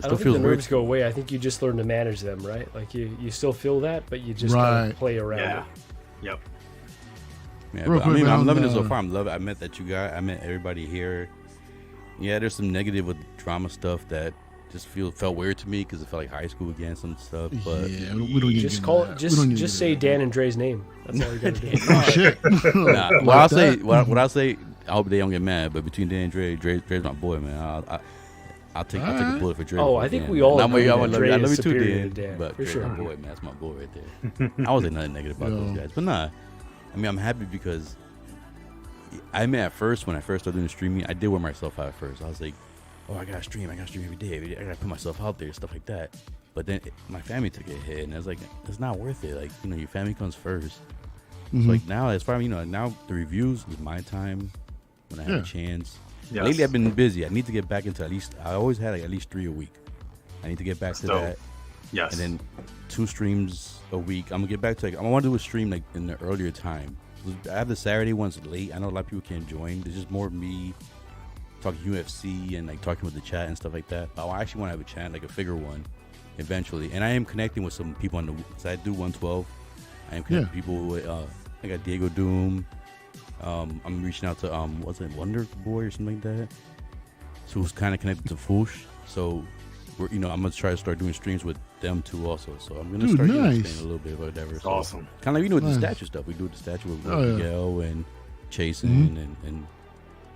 I don't think the nerves go away. I think you just learn to manage them, right? Like you still feel that, but you just kind of play around it. Yep. Yeah, but, I mean, I'm loving it so far. I'm loving it. I met I met everybody here. Yeah, there's some negative with drama stuff that just felt weird to me, because it felt like high school again, some stuff. But yeah, we don't need just call it. Just say Dan and Dre's name. That's all you gotta do. Oh shit! What I'll say, I hope they don't get mad. But between Dan and Dre's my boy, man. I'll take a bullet for Dre. Oh, I think we all agree that Dre is superior to Dan. But for sure. my boy, man, that's my boy right there. I wasn't nothing negative about those guys, but nah. I mean, I'm happy because I mean, at first, when I first started doing streaming, I did wear myself out at first. I was like, oh, I gotta stream every day. I gotta put myself out there, stuff like that. But then my family took a hit, and I was like, it's not worth it. Like, your family comes first. So like now, as far as now the reviews is my time when I have a chance. Yes. Lately, I've been busy. I need to get back into I always had like at least 3 a week. I need to get back to that. Yes. And then 2 streams a week. I'm gonna get back to I want to do a stream like in the earlier time. I have the Saturday ones late. I know a lot of people can't join. There's just more of me talking UFC and like talking with the chat and stuff like that. But I actually want to have a chat, like a figure one, eventually. And I am connecting with some people on the side. I do 112. I am connecting with people with I got Diego Doom. I'm reaching out to what's it, Wonder Boy or something like that. So who's kind of connected to Foosh. So we're I'm gonna try to start doing streams with them too also. So I'm gonna start doing a little bit of whatever. So awesome. Kind of like with the statue stuff. We do the statue with Miguel and Chasen and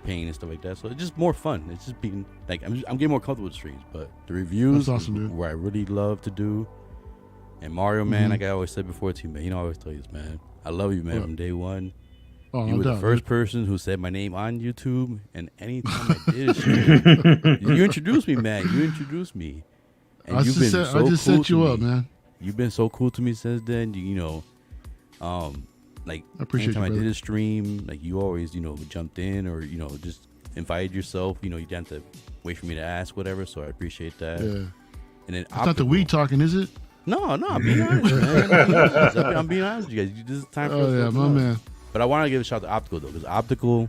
Pain and stuff like that. So it's just more fun. It's just being like I'm getting more comfortable with streams. But the reviews where I really love to do. And Mario, man, like I always said before to you, man, I always tell you this, man. I love you, man, from day one. Oh, you were the first person who said my name on YouTube, and anytime I did a stream, you introduced me, man. You introduced me. And I just set you up, man. You've been so cool to me since then. Like I appreciate anytime you, I did a stream, like you always, jumped in or just invited yourself. You didn't have to wait for me to ask, whatever. So I appreciate that. Yeah. And then it's not the weed talking, is it? No, I'm being honest, man. I'm being honest with you guys. This is time for us. Oh yeah, my man. But I want to give a shout out to Optical though, because Optical,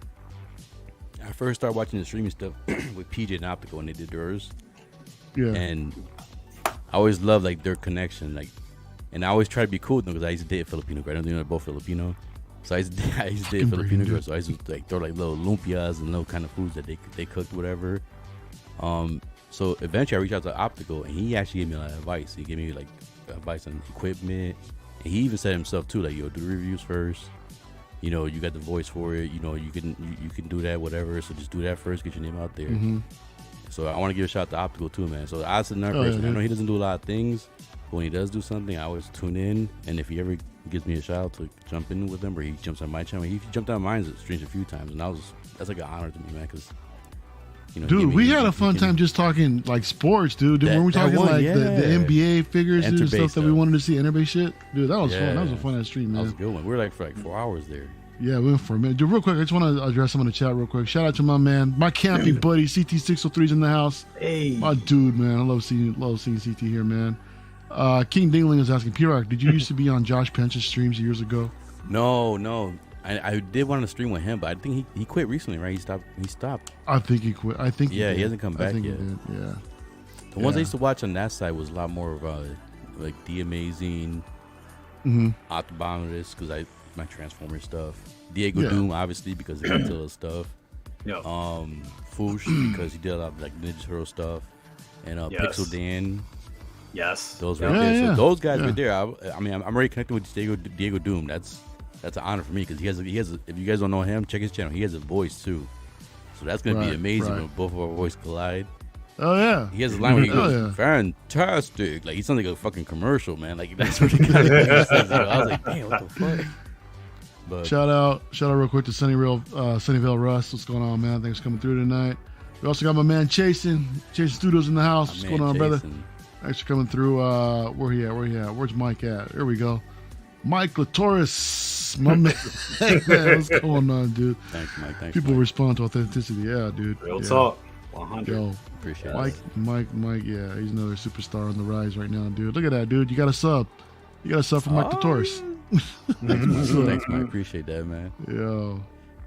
I first started watching the streaming stuff with PJ and Optical when they did theirs. Yeah. And I always loved like their connection, like, and I always try to be cool with them because I used to date a Filipino girl. I don't think they're both Filipino, so I used to date a Filipino girl. So I used to like throw like little lumpias and little kind of foods that they cooked, whatever. So eventually I reached out to Optical, and he actually gave me a lot of advice. He gave me like advice on equipment, and he even said himself too, like, yo, do the reviews first. You got the voice for it. You can do that, whatever. So just do that first, get your name out there. So I want to give a shout out to Optical too, man. So I was another person. I know he doesn't do a lot of things, but when he does do something, I always tune in. And if he ever gives me a shout out to jump in with him, or he jumps on my channel, he jumped on mine streams a few times, and that's like an honor to me, man, because. Dude, we had a fun time just talking like sports, dude. When we talking like the NBA figures and stuff that we wanted to see, interbase shit, dude, that was fun. That was a fun ass stream, man. That was a good one. We were like for like 4 hours there. Yeah, we went for a minute. Dude, real quick, I just want to address some in the chat real quick. Shout out to my man, my camping buddy, CT603's in the house. Hey, my dude, man. I love seeing CT here, man. King Dingling is asking, P-Rock, did you used to be on Josh Pence's streams years ago? No. I did want to stream with him, but I think he quit recently, right? He stopped. I think he quit. he hasn't come back yet. Yeah. The ones I used to watch on that side was a lot more of like The Amazing, Autobombers, because my Transformer stuff. Diego Doom, obviously, because of Godzilla stuff. Yeah. Foosh, because he did a lot of like Ninja Turtle stuff, and Pixel Dan. Yes. Those right there. So those guys right there. I mean, I'm already connected with Diego Doom. That's an honor for me because he has. If you guys don't know him, check his channel. He has a voice too. So that's gonna be amazing when both of our voices collide. Oh yeah. He has a line where he goes, "Fantastic!" Like he sounds like a fucking commercial, man. Like that's what he kind of says. I was like, "Damn, what the fuck?" But shout out real quick to Sunnyvale Russ. What's going on, man? Thanks for coming through tonight. We also got my man Chasing Studios in the house. What's going on, brother? Thanks for coming through. Where he at? Where's Mike at? Here we go. Mike Latoris, my man. What's going on, dude? Thanks, Mike. People respond to authenticity. Yeah, dude. Real talk. 100. Yo, appreciate Mike, yeah, he's another superstar on the rise right now, dude. Look at that, dude. You got a sub. You got a sub from Mike Latoris. Thanks, Mike. Appreciate that, man. Yo,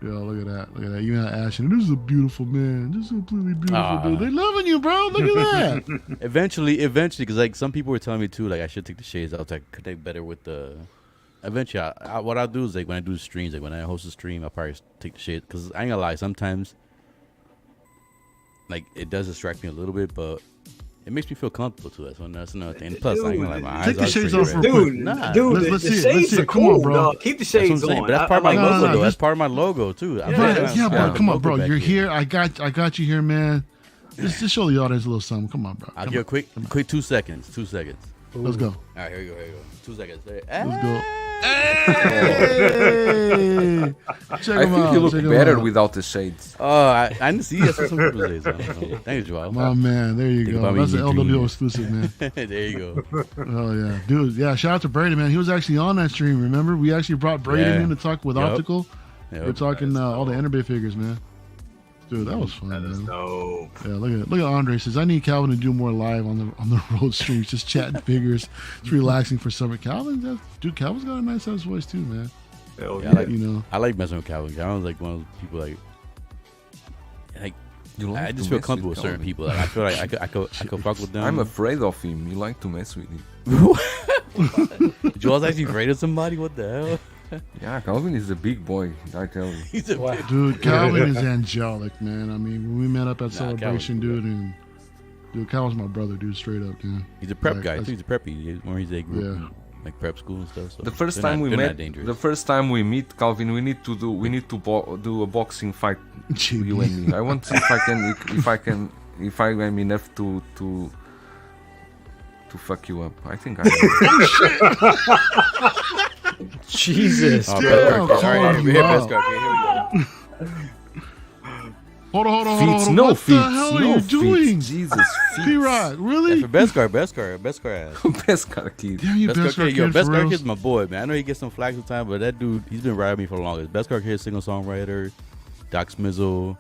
look at that. You and Ashton. This is a beautiful man. This is completely beautiful, dude. They loving you, bro. Look at that. Eventually, because like some people were telling me too, like I should take the shades out to connect better with the. Eventually, what I'll do is like when I do streams, like when I host a stream, I'll probably take the shades because I ain't gonna lie. Sometimes, like it does distract me a little bit, but it makes me feel comfortable too. That's another thing. Plus, I ain't gonna lie, my eyes take the are shades pretty off red. real quick. Dude, let's the see shades it. are Come cool, on, bro. dog. Keep the shades on. But that's part of my logo, though. just- That's part of my logo too. Yeah, bro. Come on, bro. Logo You're back here. I got you here, man. Just show the audience a little something. Come on, bro. I'll Come give a on. quick 2 seconds. 2 seconds. Let's go. All right, here we go. 2 seconds. Let's go. Hey! Check I him think out. you look check him better out. without the shades. Oh, I didn't see that. Some people say so. Thanks, Joao. My man, there you Think go. about me, That's an you LWO junior. exclusive, man. There you go. Oh yeah, dude. Yeah, shout out to Breda, man. He was actually on that stream. Remember, we actually brought Breda in to talk with Optical. Yep. We're talking all the Interbay figures, man. Dude, that was fun, That is man. dope. Yeah, look at Andre says I need Calvin to do more live on the road streams, just chatting figures. It's relaxing for summer. Calvin's got a nice ass voice too, man. Hell Yeah, yeah. I like messing with Calvin. Calvin's like one of those people like You like I just to feel mess comfortable with with certain Calvin. people. Like I feel like I could fuck with them. I'm afraid of him. You like to mess with him. Joel's actually afraid of somebody. What the hell? Yeah, Calvin is a big boy. I tell you. He's a Wow. Dude, Calvin is angelic, man. I mean, when we met up at Nah, Celebration, Calvin's dude, Calvin's my brother, dude, straight up, man. He's a prep Like, guy that's- too. He's a preppy. He's a group, Yeah. like prep school and stuff. So The first they're time not- we they're met, not dangerous. the first time we meet, Calvin, we need to do a boxing fight. JB. You and me. I want to see if I'm enough to fuck you up. I think I am. Jesus. Oh, Yeah, Beskar, I'll all right, call here you we go. out. Beskar, okay, here we go. Hold on. Feats, What no the feats, hell are no you feats. doing? Jesus, P-Rock, really? For Beskar ass. Beskar kid. Damn you, Beskar Kid, yo, kid, for Beskar real. Kid's my boy, man. I know he gets some flack sometimes, but that dude, he's been riding me for the longest. Beskar Kid, single songwriter, Doc Smizzle,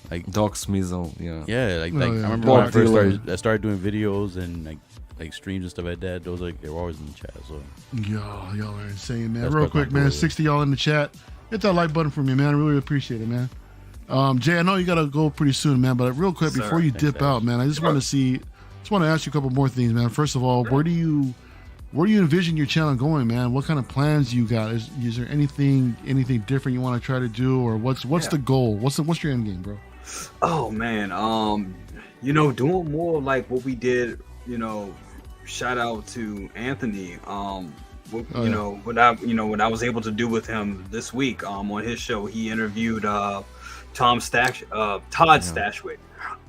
like Dog Smizzle, yeah. yeah, like Oh, I yeah. remember when I Bob first Dylan. started doing videos and like streams and stuff like that. Those like they were always in the chat. So Y'all are insane, man. That's Real what quick, my man. boy is. 60 y'all in the chat. Hit that like button for me, man. I really appreciate it, man. Jay, I know you gotta go pretty soon, man. But real quick, Sir. before you Thanks, dip Ash. out, man, I just want to ask you a couple more things, man. First of all, where do you envision your channel going, man? What kind of plans you got? Is there anything different you want to try to do, or what's the goal? What's your end game, bro? Oh man, doing more like what we did, shout out to Anthony. When I was able to do with him this week, on his show, he interviewed Todd Stashwick.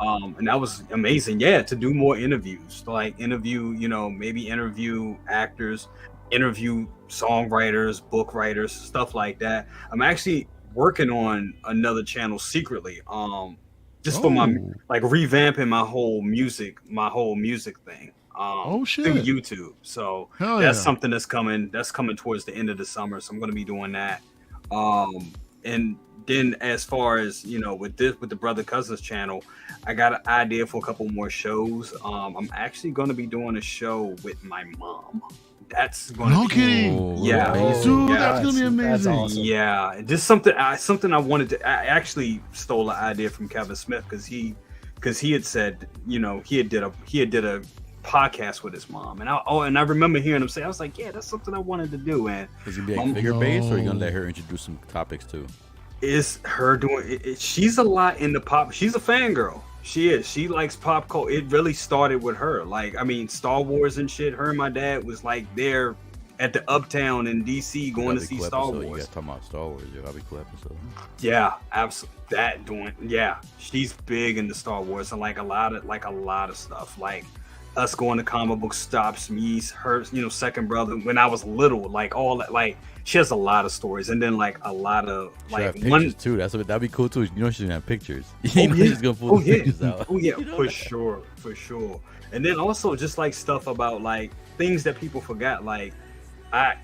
And that was amazing. Yeah, to do more interviews, like maybe interview actors, interview songwriters, book writers, stuff like that. I'm actually working on another channel secretly, just for my revamping my whole music thing. Shit. Through YouTube. So Hell that's yeah. something that's coming towards the end of the summer. So I'm going to be doing that. And then as far as, with the Brother Cousins channel, I got an idea for a couple more shows. I'm actually going to be doing a show with my mom. That's going to No be kidding. Yeah. Dude, Yeah. that's gonna be That's amazing. awesome. Yeah, just something I wanted to. I actually stole an idea from Kevin Smith because he because he had said, you know, he had did a podcast with his mom, and I remember hearing him say, I was like, yeah, that's something I wanted to do. And Is it be like figure based, or are you gonna let her introduce some topics too? is her doing it, she's a lot into pop. She's a fangirl. She is. She likes pop culture. It really started with her. Like, I mean, Star Wars and shit. Her and my dad was like there at the Uptown in DC going to see Star Wars. You guys talking about Star Wars? Yeah, that'd be cool episode. Yeah, absolutely. Yeah, she's big into Star Wars and like a lot of stuff. Like us going to comic book stops, me, her, you know, second brother when I was little, like all that. Like she has a lot of stories, and then like a lot of like pictures too. That'd be cool too. You know, she's gonna have pictures. She's gonna pull the pictures out. Oh yeah, for sure. And then also just like stuff about like things that people forgot. Like I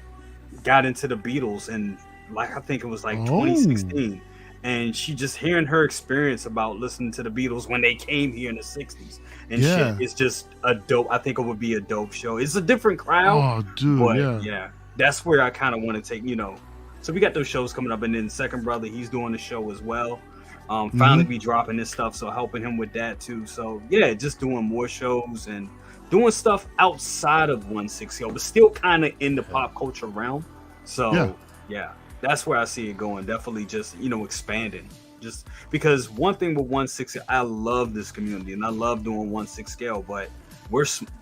got into the Beatles, and like I think it was like 2016. And she just hearing her experience about listening to the Beatles when they came here in the 60s and shit. It's just a dope. I think it would be a dope show. It's a different crowd. Oh, dude, but yeah, that's where I kind of want to take, you know. So we got those shows coming up, and then second brother, he's doing the show as well. Finally be dropping this stuff, so helping him with that too. So yeah, just doing more shows and doing stuff outside of 160, but still kind of in the pop culture realm. So yeah. That's where I see it going. Definitely just, you know, expanding. Just because one thing with 160, I love this community and I love doing 1/6 scale, but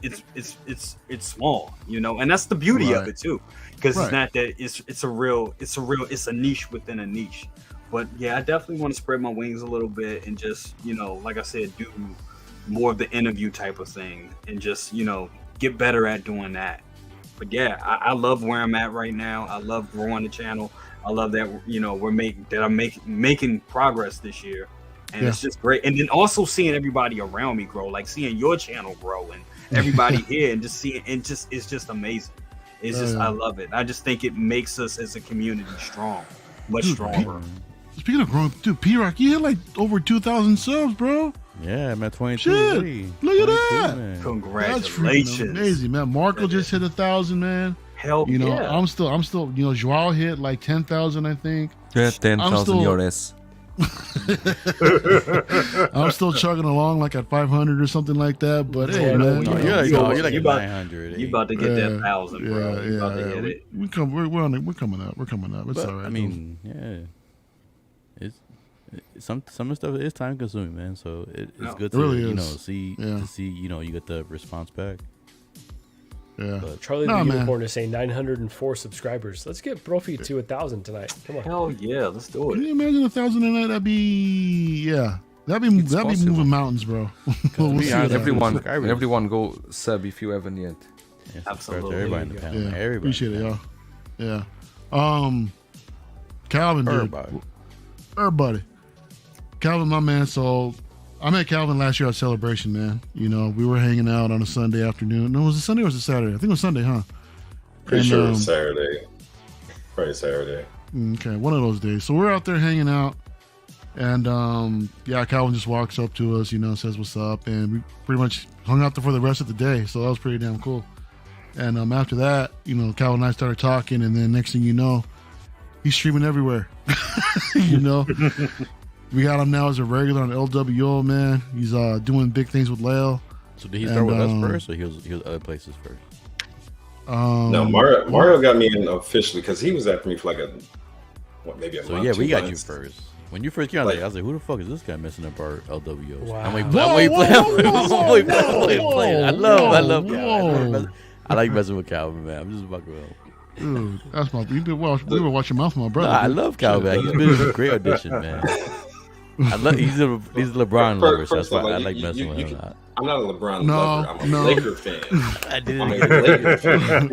it's small, you know, and that's the beauty of it too. Because it's not that it's a niche within a niche. But yeah, I definitely want to spread my wings a little bit and just, you know, like I said, do more of the interview type of thing and just, you know, get better at doing that. But yeah, I love where I'm at right now. I love growing the channel. I love that, you know, I'm making progress this year, and it's just great. And then also seeing everybody around me grow, like seeing your channel grow and everybody here, and just seeing it's just amazing. It's just I love it. I just think it makes us as a community strong, much stronger. Speaking of growing, dude, P-Rock, you hit like over 2,000 subs, bro. Yeah, I'm at 22. Shit, look at that! Man. Congratulations, that's amazing, man. Marco just hit 1,000, man. Hell, you know, I'm still, you know, Joao hit like 10,000, I think. Yeah, 10,000 yours. I'm still chugging along like at 500 or something like that. But hey, man, you're like at 900. You about to get that 1,000, bro. You about to get it. We're coming up. We're coming up. It's all right. I mean, it's some of the stuff is time consuming, man. So it's good to really you know see you know you get the response back. Yeah. Charlie the Unicorn is saying 904 subscribers. Let's get Brophy to 1,000 tonight. Come on. Hell yeah, let's do it. Can you imagine 1,000 tonight? That'd be moving mountains, bro. Everyone go sub if you haven't yet. Yeah, absolutely. Everybody in the panel. Yeah. Everybody. Appreciate it, y'all. Yeah. Calvin, dude. Everybody. Calvin, my man. So I met Calvin last year at Celebration, man. You know, we were hanging out on a Sunday afternoon. No, was it Sunday or was it Saturday? I think it was Sunday, huh? Pretty sure it was Saturday. Probably Saturday. Okay, one of those days. So we're out there hanging out. And, Calvin just walks up to us, you know, says what's up. And we pretty much hung out there for the rest of the day. So that was pretty damn cool. And after that, you know, Calvin and I started talking. And then next thing you know, he's streaming everywhere. You know? We got him now as a regular on LWO, man. He's doing big things with Lale. So did he start with us first, or he was other places first? No, Mario got me in officially because he was after me for like maybe a month. So yeah, we got you months. first. When you first came out, I was like, "Who the fuck is this guy messing up our LWOs?" Wow. I'm playing. I love Calvin. I like messing with Calvin, man. I'm just fucking with him. Dude, that's my. We were watching mouth with my brother. I love Calvin. He's been a great audition, man. He's a LeBron lover, so that's why I like messing with him. I'm not a LeBron lover. I'm a Laker fan. I did I'm it. a Laker fan.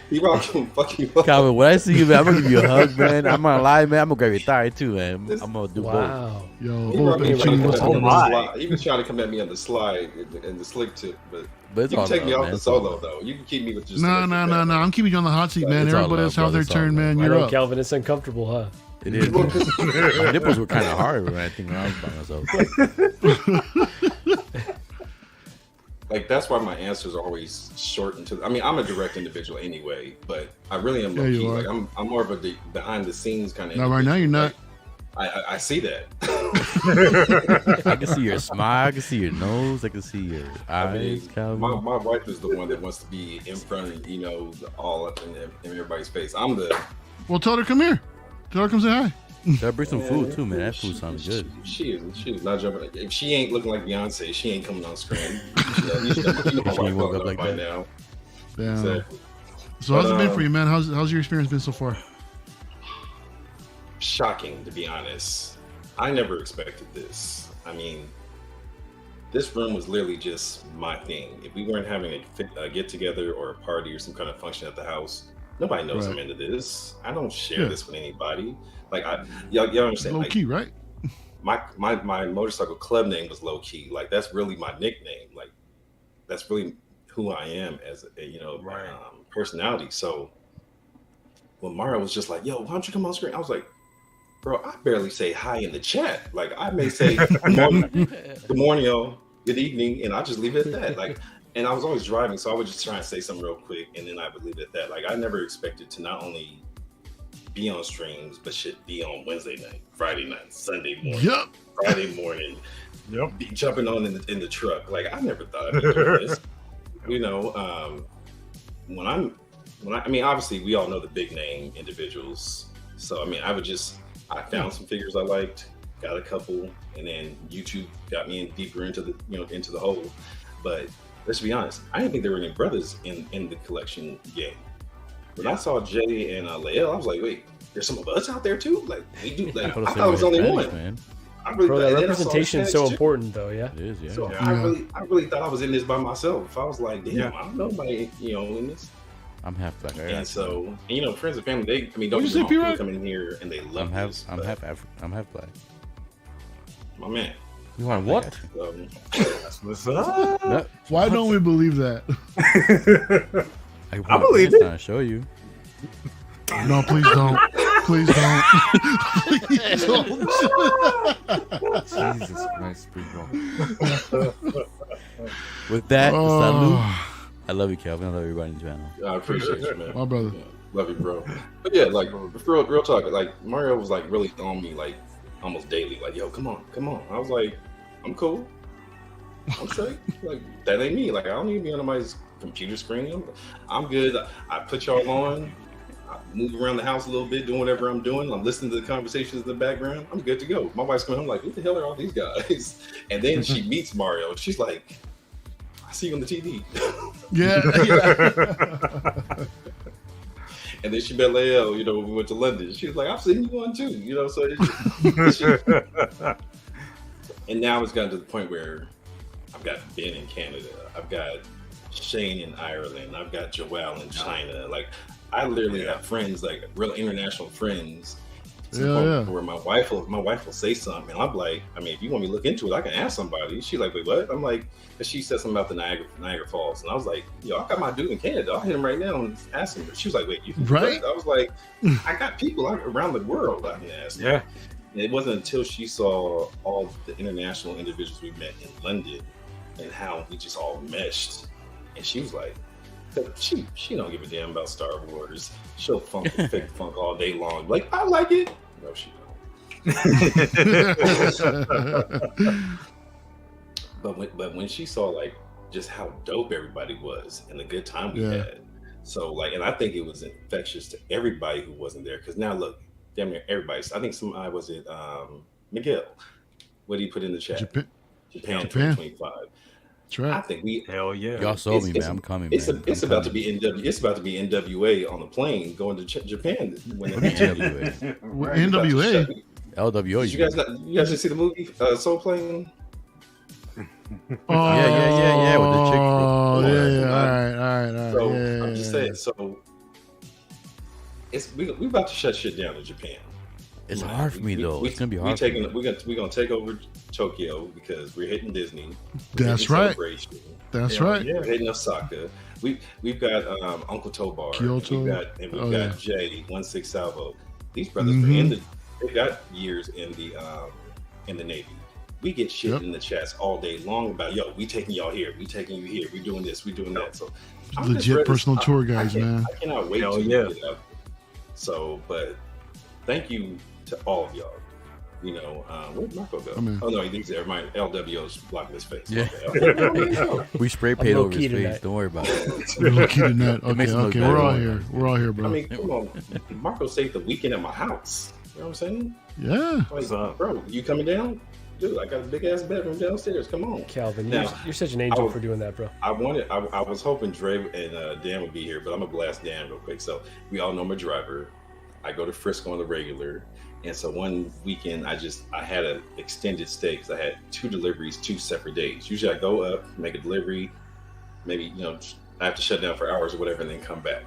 P-Rock can fuck you up. Calvin, when I see you, man, I'm gonna give you a hug, man. I'm gonna lie, man. I'm gonna grab your thigh too, man. I'm gonna do both. Wow. Yo, He was trying to come at me on the slide and the slick tip, but it's you can all take me love, off man. the solo though. You can keep me with just No. I'm keeping you on the hot seat, man. It's all Everybody else love, have their brother. turn, man. I You're know, up. Calvin. It's uncomfortable, huh? It is. My nipples were kind of hard when I think when I was by myself. Like that's why my answers are always short and to. I mean, I'm a direct individual anyway, but I really am low key. Like I'm more of a behind the scenes kind of. No, right now you're not. I see that. I can see your smile. I can see your nose. I can see your eyes, Calvin. My wife is the one that wants to be in front of, all up in everybody's face. I'm the. Well, tell her come here. Tell her come say hi. Gotta bring some food too, man. That food sounds good. She is not jumping. If she ain't looking like Beyonce, she ain't coming on screen. She ain't woke up like that now. Damn. Exactly. So how's it been for you, man? How's your experience been so far? Shocking, to be honest. I never expected this. I mean, this room was literally just my thing. If we weren't having a get together or a party or some kind of function at the house, nobody knows I'm into this. I don't share this with anybody. Like, y'all understand? LoKey, right? My motorcycle club name was LoKey. Like, that's really my nickname. Like, that's really who I am as a personality. So when Mario was just like, "Yo, why don't you come on screen?" I was like, "Bro, I barely say hi in the chat. Like, I may say good morning, y'all, good evening, and I just leave it at that." Like, and I was always driving, so I would just try and say something real quick, and then I would leave it at that. Like, I never expected to not only be on streams, but shit, be on Wednesday night, Friday night, Sunday morning, Friday morning, be jumping on in the truck. Like, I never thought I'd be doing this. I mean, obviously we all know the big name individuals. So, I mean, I found some figures I liked, got a couple, and then YouTube got me in deeper into the hole. But let's be honest, I didn't think there were any brothers in the collection game. When I saw Jay and Lael, I was like, wait, there's some of us out there too? Like, we do. Like, I thought I was only one. Man. Bro, that representation is so important, though. Yeah, it is. Yeah. So I really thought I was in this by myself. I was like, damn, I don't know anybody, in this. I'm half black. And so, friends and family, don't get me wrong, people come in here and they love this. I'm half black. My man. You want what? That's what's up. Why don't we believe that? I believe it. Trying to show you. No, please don't. Please don't. Please don't. Jesus Christ, bro. With that, salute. I love you, Calvin. I love everybody in the channel. I appreciate you, man. My brother. Yeah, love you, bro. But yeah, like, real talk, like, Mario was like really on me, like, almost daily. Like, yo, come on. I was like, I'm cool. I'm straight. Like, that ain't me. Like, I don't need to be on nobody's computer screen. I'm good. I put y'all on. I move around the house a little bit, doing whatever I'm doing. I'm listening to the conversations in the background. I'm good to go. My wife's coming home like, who the hell are all these guys? And then she meets Mario. She's like, I see you on the TV. Yeah. And then she met Lael, when we went to London. She was like, I've seen you on too, so and now it's gotten to the point where I've got Ben in Canada. I've got Shane in Ireland. I've got Joao in China. Like, I literally have friends, like real international friends. Where my wife will say something, and I'm like, I mean, if you want me to look into it, I can ask somebody. She's like, wait, what? I'm like, because she said something about the Niagara Falls, and I was like, yo, I got my dude in Canada. I'll hit him right now and ask him. She was like, wait, you can right? I was like, I got people around the world I can ask. Yeah. And it wasn't until she saw all the international individuals we met in London and how we just all meshed, and she was like, she don't give a damn about Star Wars. She'll fake funk all day long. Like, I like it. No, she don't. But when she saw like just how dope everybody was and the good time we had, so like, and I think it was infectious to everybody who wasn't there. Because now look, damn near everybody. I think somebody was it Miguel. What did he put in the chat? Japan 2025. That's right. I think hell yeah. Y'all sold me, man. I'm coming. It's about to be NWA on the plane going to Japan. NWA. NWA. LWO. You guys didn't see the movie Soul Plane? Yeah. With the chick. Oh, yeah. All right. So I'm just saying. So we about to shut shit down in Japan. It's hard for me though. It's gonna be hard. We're gonna take over Tokyo because we're hitting Disney. That's right. That's right. We're hitting Osaka. We've got Uncle Tobar. Kyoto. We've got Jay 16 Salvo. These brothers they got years in the Navy. We get shit in the chats all day long about, yo, we taking y'all here, we taking you here, we doing this, we doing that. So I'm legit personal tour guys, man. I cannot wait to get out. So, but thank you to all of y'all. You know, where'd Marco go? I mean- Oh no, he's there. My LWO's blocking his face. Yeah. Okay. We spray paint over low-key his face. tonight. Don't worry about it. We're looking at that. Okay, makes it look okay, better. we're all here. We're all here, I bro. mean, come on, Marco saved the weekend at my house. You know what I'm saying? Yeah. Like, bro, you coming down? Dude, I got a big ass bedroom downstairs. Come on. Calvin, Now, you're such an angel for doing that, bro. I was hoping Dre and Dan would be here, but I'm gonna blast Dan real quick. So we all know my driver. I go to Frisco on the regular, and so one weekend I had an extended stay because I had 2 deliveries, 2 separate days. Usually I go up, make a delivery, maybe I have to shut down for hours or whatever, and then come back.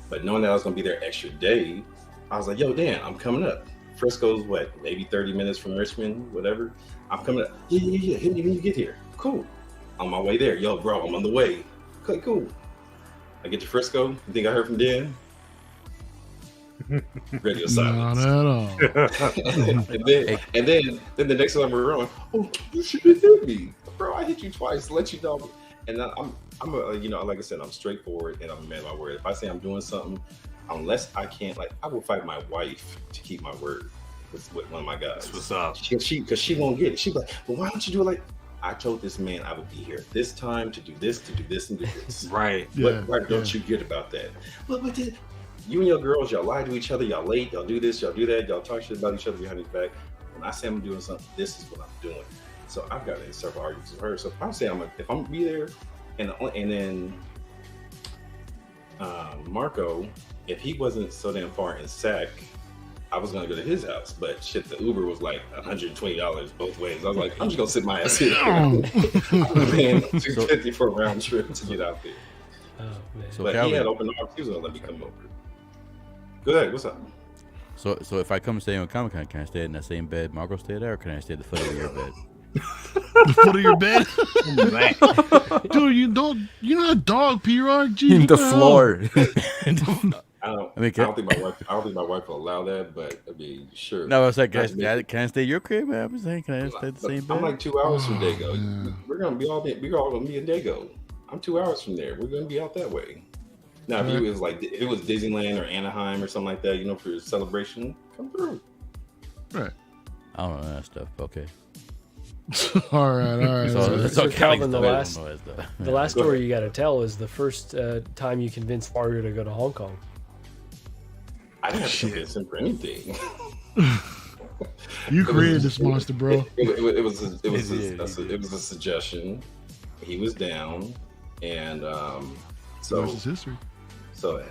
But knowing that I was gonna be there extra day, I was like, "Yo, Dan, I'm coming up." Frisco's what, maybe 30 minutes from Richmond, whatever. I'm coming up. Yeah. Hit me when you get here. Cool. On my way there. Yo, bro, I'm on the way. Okay, cool. I get to Frisco. You think I heard from Dan? Radio silence. Not at all. and then the next time we're on, oh, you should have hit me, bro. I hit you twice. Let you know. And I'm a, like I said, I'm straightforward and I'm a man of my word. If I say I'm doing something, unless I can't, like, I will fight my wife to keep my word with one of my guys. That's what's up. Because she won't get it. She's like, well, why don't you do it like? I told this man I would be here this time to do this, and do this. Right. Why don't you get about that? But you and your girls, y'all lie to each other, y'all late, y'all do this, y'all do that, y'all talk shit about each other behind his back. When I say I'm doing something, this is what I'm doing. So I've got in several arguments with her. So if I say if I'm be there, and then Marco, if he wasn't so damn far in Sac, I was gonna go to his house, but shit, the Uber was like $120 both ways. I was like, I'm just gonna sit my ass here. I'm paying $250 for a round trip to get out there. Oh, man. So But Calvin, he had open arms. He was gonna let me come over. Go ahead. What's up? so if I come and stay on Comic Con, can I stay in that same bed Marco stayed there, or can I stay at the foot of your bed? The foot of your bed? Dude, you're not a dog, P-Rock. Jeez, In what the hell? floor. I don't I mean, think my wife will allow that, but I mean, sure. No, I was like, can I stay at your crib? Man? I'm saying, can I stay at the But same bed? I'm like 2 hours from Dago. yeah. We're all gonna be in Dago. I'm 2 hours from there. We're gonna be out that way. Now, if it was Disneyland or Anaheim or something like that, for a celebration, come through. Right. I don't know that stuff. Okay. All right. So Calvin, the Cali stuff, I last- don't know that stuff. The last Go story ahead. you got to tell is the first time you convinced Mario to go to Hong Kong. I didn't have to convince him for anything. You created this monster, bro. It was did. a suggestion. He was down, and So it's history. So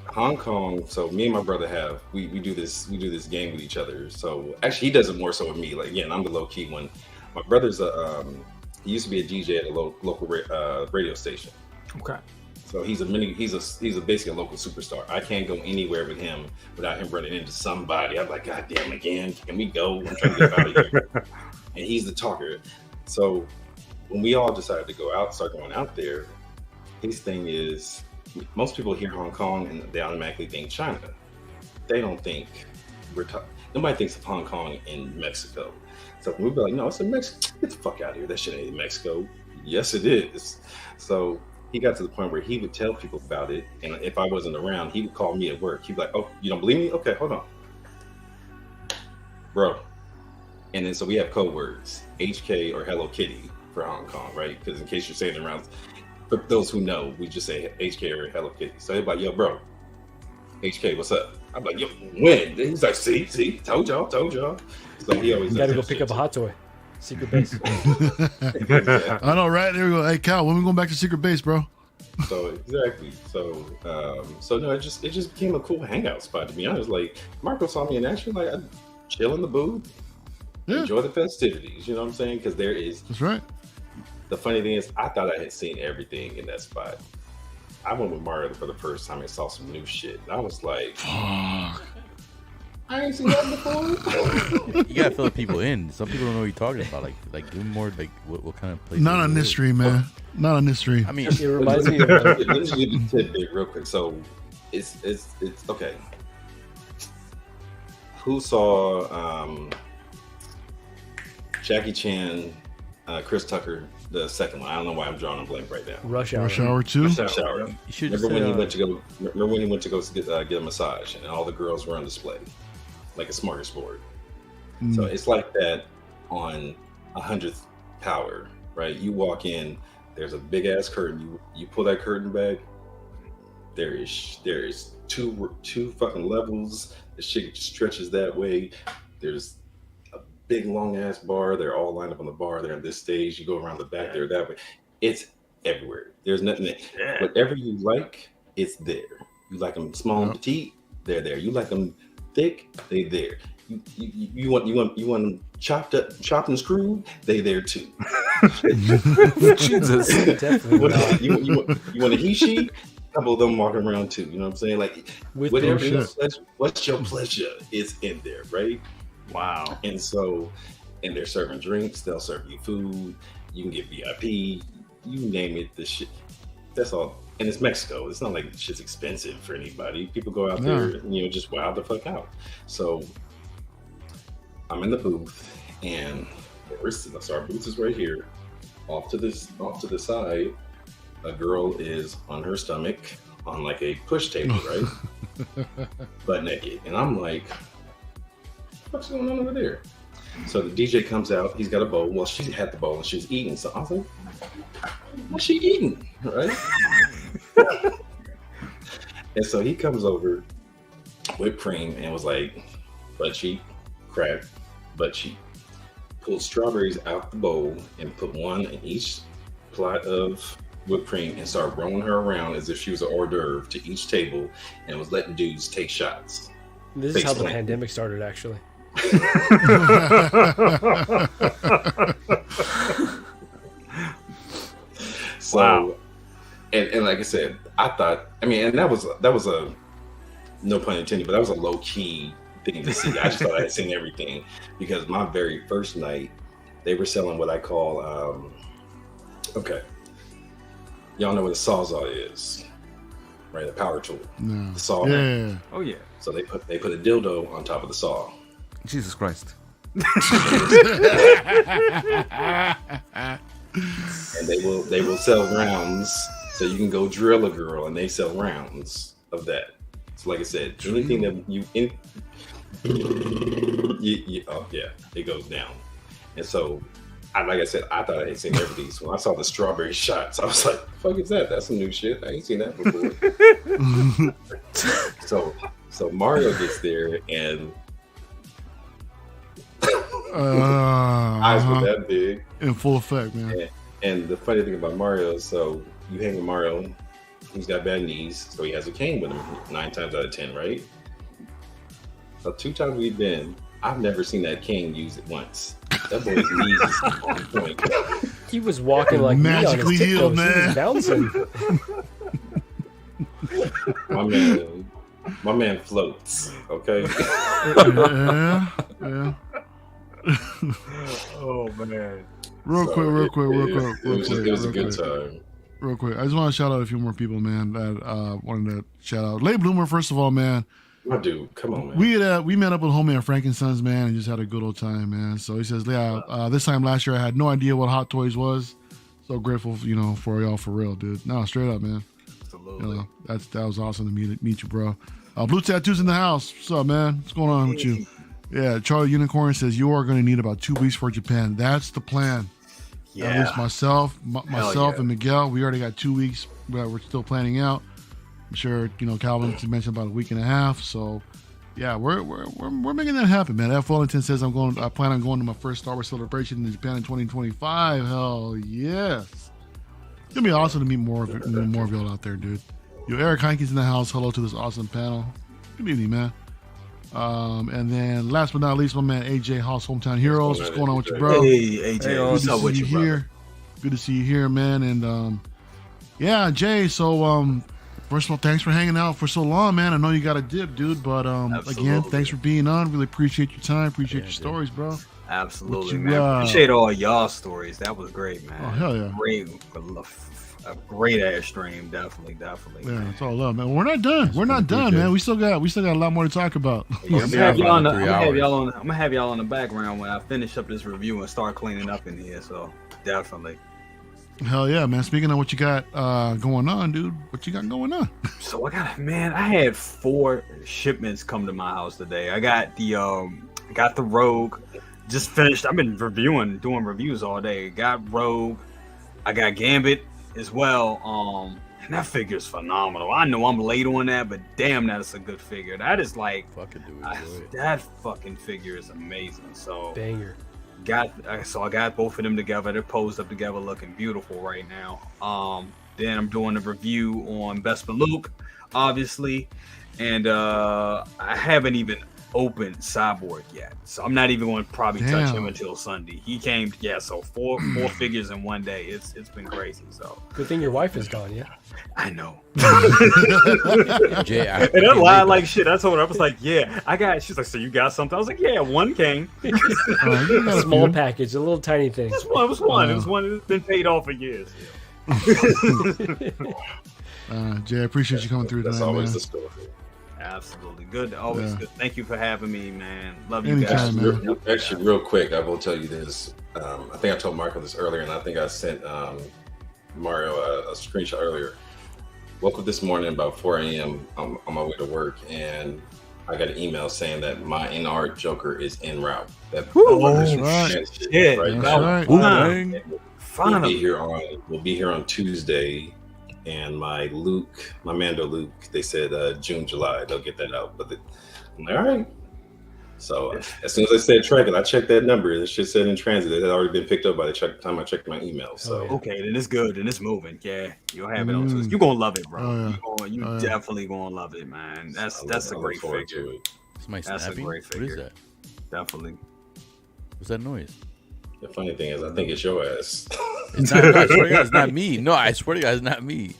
Hong Kong. So me and my brother we do this game with each other. So actually, he does it more so with me. Like, again, I'm the low key one. My brother's he used to be a DJ at a local radio station. Okay. So he's basically a local superstar. I can't go anywhere with him without him running into somebody. I'm like, God damn, again, can we go? I'm trying to get out of here. And he's the talker. So when we all decided to go out, start going out there, his thing is, most people hear Hong Kong and they automatically think China. They don't think nobody thinks of Hong Kong in Mexico. So we'd be like, no, it's in Mexico. Get the fuck out of here. That shit ain't in Mexico. Yes, it is. So he got to the point where he would tell people about it, and if I wasn't around, he would call me at work. He'd be like, "Oh, you don't believe me? Okay, hold on, bro." And then so we have code words, HK or Hello Kitty for Hong Kong, right? Because in case you're saying it around, for those who know, we just say HK or Hello Kitty. So he'd be like, "Yo, bro, HK, what's up?" I'm like, "Yo, when?" And he's like, "See, told y'all." So he always You got to go pick up a hot toy. Secret base. I know, right? There we go. Hey, Cal, when we going back to Secret Base, bro? So exactly. So no, it just became a cool hangout spot, to be honest. Like, Marco saw me in action, like, I chill in the booth, enjoy the festivities. You know what I'm saying? Because That's right. the funny thing is, I thought I had seen everything in that spot. I went with Mario for the first time and saw some new shit. And I was like, Fuck. I ain't seen that before. You gotta fill the people in. Some people don't know what you're talking about. Like do more. Like what kind of place? Not on this stream, man. Not on this stream. I mean, It reminds me of Let me just give you a tidbit real quick. So it's okay. Who saw Jackie Chan, Chris Tucker, the second one? I don't know why I'm drawing a blank right now. Rush Hour. Rush Hour 2? Rush Hour. you should Remember say, when he went to go? Remember when he went to go get a massage, and all the girls were on display, like a smorgasbord. So it's like that on 100th power, right? You walk in, there's a big ass curtain. You pull that curtain back. There is two fucking levels. The shit stretches that way. There's a big long ass bar. They're all lined up on the bar. They're on this stage. You go around the back. They're that way. It's everywhere. There's nothing that, whatever you like, it's there. You like them small and petite, they're there. You like them thick, they there. You want them chopped and screwed, they there too. Jesus, definitely. You want a he she? A couple of them walking around too. You know what I'm saying? Like with whatever what's your pleasure is in there, right? Wow. And they're serving drinks. They'll serve you food. You can get VIP. You name it. The shit. That's all. And it's Mexico. It's not like shit's expensive for anybody. People go out there and, just wow the fuck out. So I'm in the booth, and so our booth is right here. Off to the side, a girl is on her stomach on like a push table, right? Butt naked. And I'm like, what's going on over there? So the DJ comes out, he's got a bowl. Well, she had the bowl and she was eating. So I was like, what's she eating? Right? And so he comes over, whipped cream, and was like, butt cheek, crack, butt cheek. Pulled strawberries out the bowl and put one in each plot of whipped cream and started rolling her around as if she was an hors d'oeuvre to each table and was letting dudes take shots. This is how the pandemic started, actually. So, wow. And like I said, and that was a, no pun intended, but that was a low key thing to see. I just thought I had seen everything, because my very first night, they were selling what I call, y'all know what a sawzall is, right? A power tool. No. The saw. Yeah. Oh yeah. So they put a dildo on top of the saw. Jesus Christ. And they will sell rounds, so you can go drill a girl, and they sell rounds of that. So like I said, anything that it goes down. And so, like I said, I thought I had seen everything. So when I saw the strawberry shots, I was like, "Fuck is that? That's some new shit. I ain't seen that before." So Mario gets there, and eyes were that big, in full effect, man. And the funny thing about Mario, so you hang with Mario, he's got bad knees, so he has a cane with him 9 times out of 10, right? So 2 times we've been, I've never seen that cane used it once. That boy's knees is on point. He was walking like magically me on healed, his tiptoes. He was man. My man floats, okay? Yeah. Oh man. Real quick. It was a good time. Real quick, I just want to shout out a few more people, man, that wanted to shout out. Late Bloomer, first of all, man. My dude, come on, man. We met up with homie at Frankenson's, man, and just had a good old time, man. So he says, this time last year I had no idea what Hot Toys was. So grateful, for y'all for real, dude. No, straight up, man. Absolutely. That was awesome to meet you, bro. Blue Tattoos in the house. What's up, man? What's going on with you? Yeah, Charlie Unicorn says you are going to need about 2 weeks for Japan. That's the plan. Yeah. At least myself and Miguel, we already got 2 weeks. We're still planning out. I'm sure Calvin mentioned about a week and a half. So yeah, we're making that happen, man. F. Wellington says I plan on going to my first Star Wars celebration in Japan in 2025. Hell yes. It's gonna be awesome to meet more of y'all out there, dude. Eric Heinkes in the house. Hello to this awesome panel. Good evening, man. And then last but not least, my man AJ House, Hometown Heroes. What's going on with you, bro? Hey AJ, what's up with you, brother? Good to see you here, man. And yeah, Jay. So first of all, thanks for hanging out for so long, man. I know you got a dip, dude, but again, thanks for being on. Really appreciate your time. Appreciate your stories, bro. Absolutely, man. Appreciate all y'all stories. That was great, man. Oh hell yeah! A great ass stream, definitely. Yeah, it's all love, man. We're not done. We're not done, man. We still got a lot more to talk about. I'm gonna have y'all on the background when I finish up this review and start cleaning up in here. So definitely. Hell yeah, man. Speaking of what you got going on, dude, what you got going on? So I had 4 shipments come to my house today. I got the Got the Rogue. Just finished. I've been doing reviews all day. Got Rogue. I got Gambit as well. And that figure is phenomenal. I know I'm late on that, but damn, that is a good figure. That is like Fucking do it. that fucking figure is amazing. So Banger. I got both of them together. They're posed up together, looking beautiful right now. Then I'm doing a review on Bespin Luke, obviously, and I haven't even opened Cyborg yet, so I'm not even going to probably touch him until Sunday. He came, so four figures in one day. It's been crazy. So Good thing your wife is gone, yeah? I know. Jay, And I lied like shit. I told her, I was like, yeah, I got. She's like, so you got something? I was like, yeah, one came. You got a Small few. package, a little tiny thing. It was one. It was one that's been paid off for years. Jay, I appreciate you coming through That's tonight, always man. the story. Absolutely good. Always Yeah. good. Thank you for having me, man. Love you Anytime, guys. man. Actually, real quick, I will tell you this. I think I told Marco this earlier, and I think I sent Mario a screenshot earlier. Woke up this morning about 4 a.m. On my way to work, and I got an email saying that my InArt Joker is en route. That That's right. Shit. That's That right. was Dang. We'll finally. be here on Tuesday, and my Mando Luke, they said June, July, they'll get that out. But I'm like, all right. So as soon as I said tracking, I checked that number. It shit said in transit. It had already been picked up by the time I checked my email. So Okay, then it's good. Then it's moving. Yeah, you'll have it on Tuesday. You're gonna love it, bro. Oh, yeah. You definitely gonna love it, man. That's a I look great forward figure. to it. Somebody That's a snapping? great What is figure. that? Definitely. What's that noise? The funny thing is, I think it's your ass. It's not, no, I swear to God, it's not me. No, I swear to God, it's not me.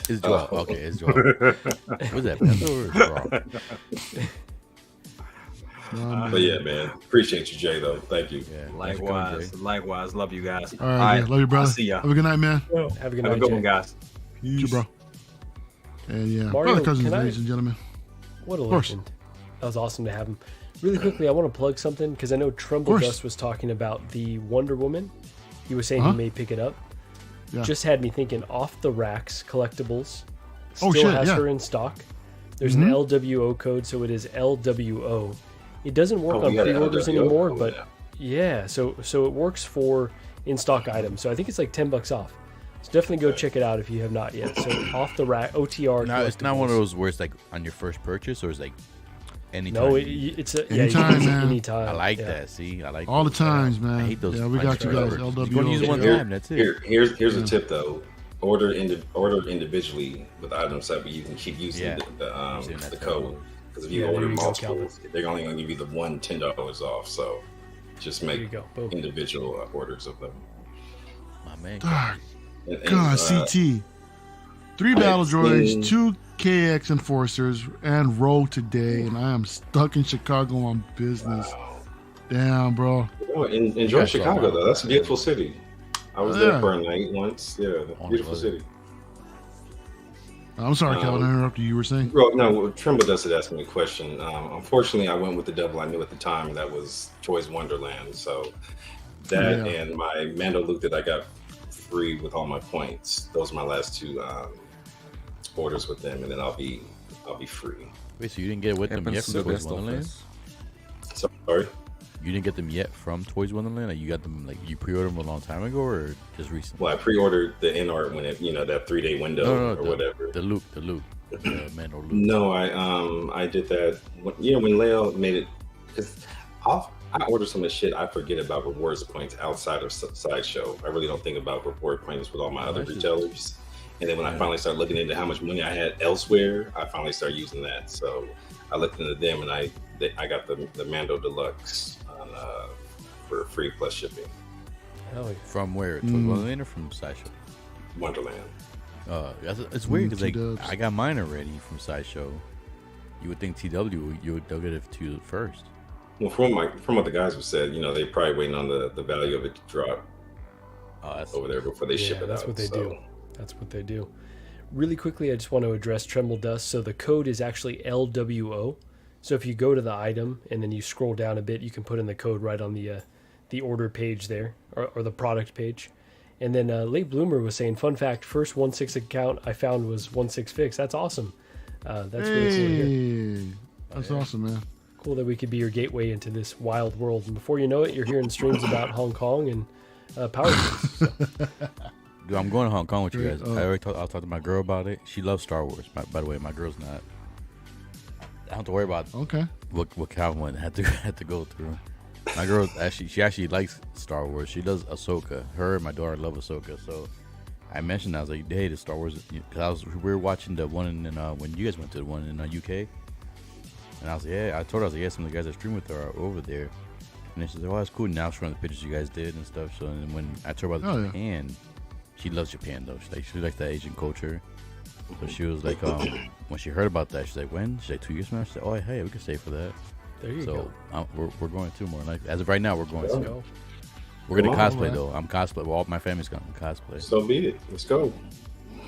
It's Joao. Oh. Okay, it's Joao. What's that? Panther or Rock? But yeah, man, appreciate you, Jay. Though, thank you. Yeah. Likewise. Love you guys. All right, Jay, love you, brother. I'll see ya. Have a good night, man. Have a good Have a night, good Jay. one, guys. You, bro. And yeah, Mario, brother cousins, can I- ladies and gentlemen. What a course. legend. That was awesome to have him. Really quickly, I want to plug something because I know Trumbull course. Dust was talking about the Wonder Woman. He was saying Uh-huh. he may pick it up. Yeah. Just had me thinking off the racks collectibles. Still Oh, shit, has yeah. her in stock. There's an LWO code, so it is LWO. It doesn't work on you got an pre-orders LWO anymore, code, but yeah, so it works for in-stock items. So I think it's like $10 off. So definitely go check it out if you have not yet. So off the rack, OTR. No, it's not one of collectibles. those where it's like on your first purchase or it's like anytime. No, it's a Anytime, man. anytime. I like yeah. that. See, I like All the those. times, man. I hate those. Yeah, we got you guys. You're LWO. going to use it one Here- time. That's it. Here's a tip though. Order individually with items that you can keep using Yeah. the Using that code. code. Because if you Yeah, order there you go, multiple, Calvin. they're only going to give you the one $10 off. So just There you make go. Boom. individual orders of them. My man. God, And, God, CT. 3 battle droids, seen- 2 KX enforcers, and Rogue today, and I am stuck in Chicago on business. Damn, bro. Enjoy That's Chicago all though. That's a beautiful city. I was Yeah. there for a night once. Yeah, beautiful love city. I'm sorry, Calvin, I interrupted you. You were saying? Well, no, Trimble does had asked me a question. Unfortunately, I went with the devil I knew at the time, and that was Toys Wonderland. So that Yeah. and my Mando Luke that I got free with all my points. Those are my last two orders with them, and then I'll be free. Wait, so you didn't get it with them yet Happens from to the Toys best of Wonderland? us. Sorry. You didn't get them yet from Toys Wonderland? Like you got them, like you pre-ordered them a long time ago, or just recently? Well, I pre-ordered the InArt when it, that 3-day window or whatever. The Luke, the Mando Luke. No, I did that. When Leo made it, because I order so much shit, I forget about rewards points outside of Sideshow. I really don't think about reward points with all my other retailers. And then when I finally started looking into how much money I had elsewhere, I finally started using that. So I looked into them, and I got the Mando Deluxe for free plus shipping. Hell yeah. From where? Toys Wonderland or from Sideshow? Wonderland. It's weird because T-dubs. I got mine already from Sideshow. You would think TW, they'll get it to you first. Well, from what the guys have said, they're probably waiting on the value of it to drop That's over there before they ship it that's out. what they so. do. That's what they do. Really quickly, I just want to address Tremble Dust. So the code is actually LWO. So if you go to the item and then you scroll down a bit, you can put in the code right on the order page there, or the product page. And then Late Bloomer was saying, fun fact, first 1.6 account I found was 1.6 Fix. That's awesome. That's really cool to hear. Hey, that's awesome, man. cool that we could be your gateway into this wild world. And before you know it, you're hearing streams about Hong Kong and power games. So. Dude, I'm going to Hong Kong with you guys. I'll talk to my girl about it. She loves Star Wars. By the way, my girl's not. I don't have to worry about what Calvin had to go through. My girl she actually likes Star Wars. She does Ahsoka. Her and my daughter love Ahsoka. So I mentioned, I was like, hey, the Star Wars, because we were watching the one in when you guys went to the one in UK, and I was like, yeah, I told her, I was like, yeah, some of the guys that stream with her are over there, and then she's like, oh, that's cool. Now she's showing the pictures you guys did and stuff. So and when I told her about Japan, she loves Japan though. She likes the Asian culture. So she was like, when she heard about that, she's like, when? She's like, 2 years from now. She's like, oh, hey, we can stay for that. There you go. We're going to more. Like as of right now, we're going to. We're gonna cosplay though. I'm cosplay. Well, all my family's gonna cosplay. So be it. Let's go.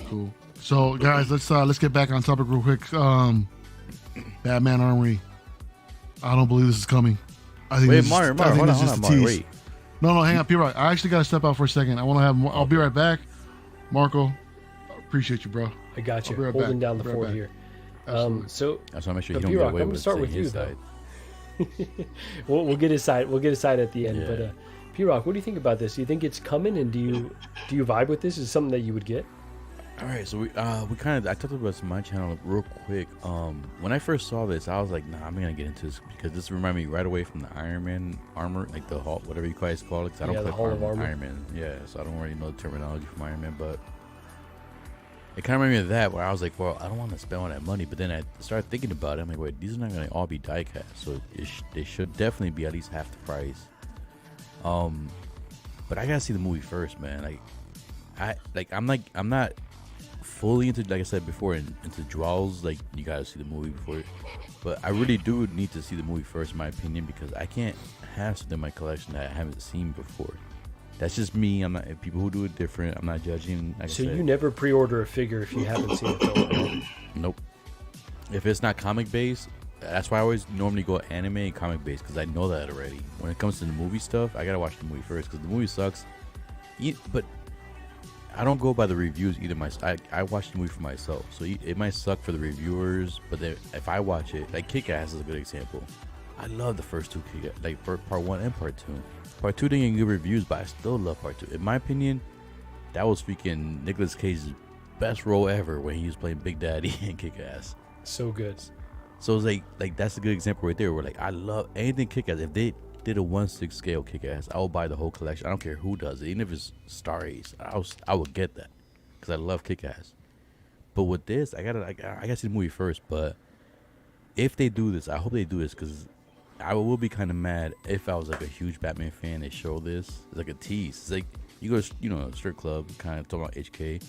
Cool. So guys, let's get back on topic real quick. Batman Armory. I don't believe this is coming. I think Mario, hold on, wait. No, hang on, P-Rock. I actually gotta step out for a second. I want to have. I'll be right back. Marco, appreciate you, bro. I got you. Holding down the fort here. So I just want to make sure you don't P-Rock, get away I'm with gonna start with you though. we'll get his side. We'll get his side at the end. But P-Rock, what do you think about this? Do you think it's coming, and do you vibe with this? Is it something that you would get? All right, so we kind of I talked about this on my channel real quick. When I first saw this, I was like, nah, I'm gonna get into this because this reminded me right away from the Iron Man armor, like the Hall, whatever you guys call it. Cause I don't play Iron Man. Yeah, so I don't really know the terminology from Iron Man, but it kind of reminded me of that, where I was like, well, I don't want to spend all that money. But then I started thinking about it. I'm like, wait, these are not going to all be die cast. So they should definitely be at least half the price. But I got to see the movie first, man. I'm not fully into, like I said before, into Joao's, like, you got to see the movie before. But I really do need to see the movie first, in my opinion, because I can't have something in my collection that I haven't seen before. That's just me. I'm not. People who do it different. I'm not judging. Like so you never pre-order a figure if you haven't seen it though? Nope. If it's not comic based, that's why I always normally go anime and comic based, because I know that already. When it comes to the movie stuff, I gotta watch the movie first because the movie sucks. But I don't go by the reviews either. I watch the movie for myself, so it might suck for the reviewers. But if I watch it, like Kick-Ass is a good example. I love the first two Kick-Ass, like part 1 and part 2. Part 2 didn't get good reviews, but I still love part 2. In my opinion, that was freaking Nicolas Cage's best role ever when he was playing Big Daddy in Kick-Ass. So good. So it's like that's a good example right there. Where like I love anything Kick-Ass. If they did a 1/6 scale Kick-Ass, I will buy the whole collection. I don't care who does it, even if it's Star Ace. I would get that because I love Kick-Ass. But with this, I gotta see the movie first. But if they do this, I hope they do this because I will be kind of mad if I was like a huge Batman fan. They show this. It's like a tease. It's like you go to a strip club, kind of talking about HK. You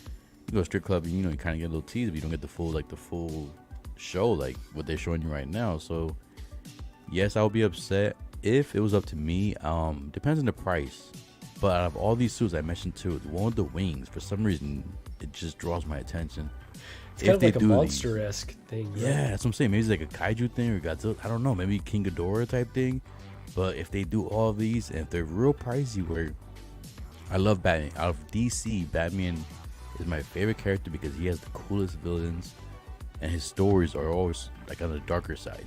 go to a strip club and you kind of get a little tease, but you don't get the full show like what they're showing you right now. So yes, I would be upset if it was up to me. Depends on the price. But out of all these suits I mentioned too, the one with the wings, for some reason it just draws my attention. It's kind of like a monster-esque thing. Right? Yeah, that's what I'm saying. Maybe it's like a kaiju thing or Godzilla. I don't know. Maybe King Ghidorah type thing. But if they do all of these, and if they're real pricey, where I love Batman. Out of DC, Batman is my favorite character because he has the coolest villains, and his stories are always like on the darker side.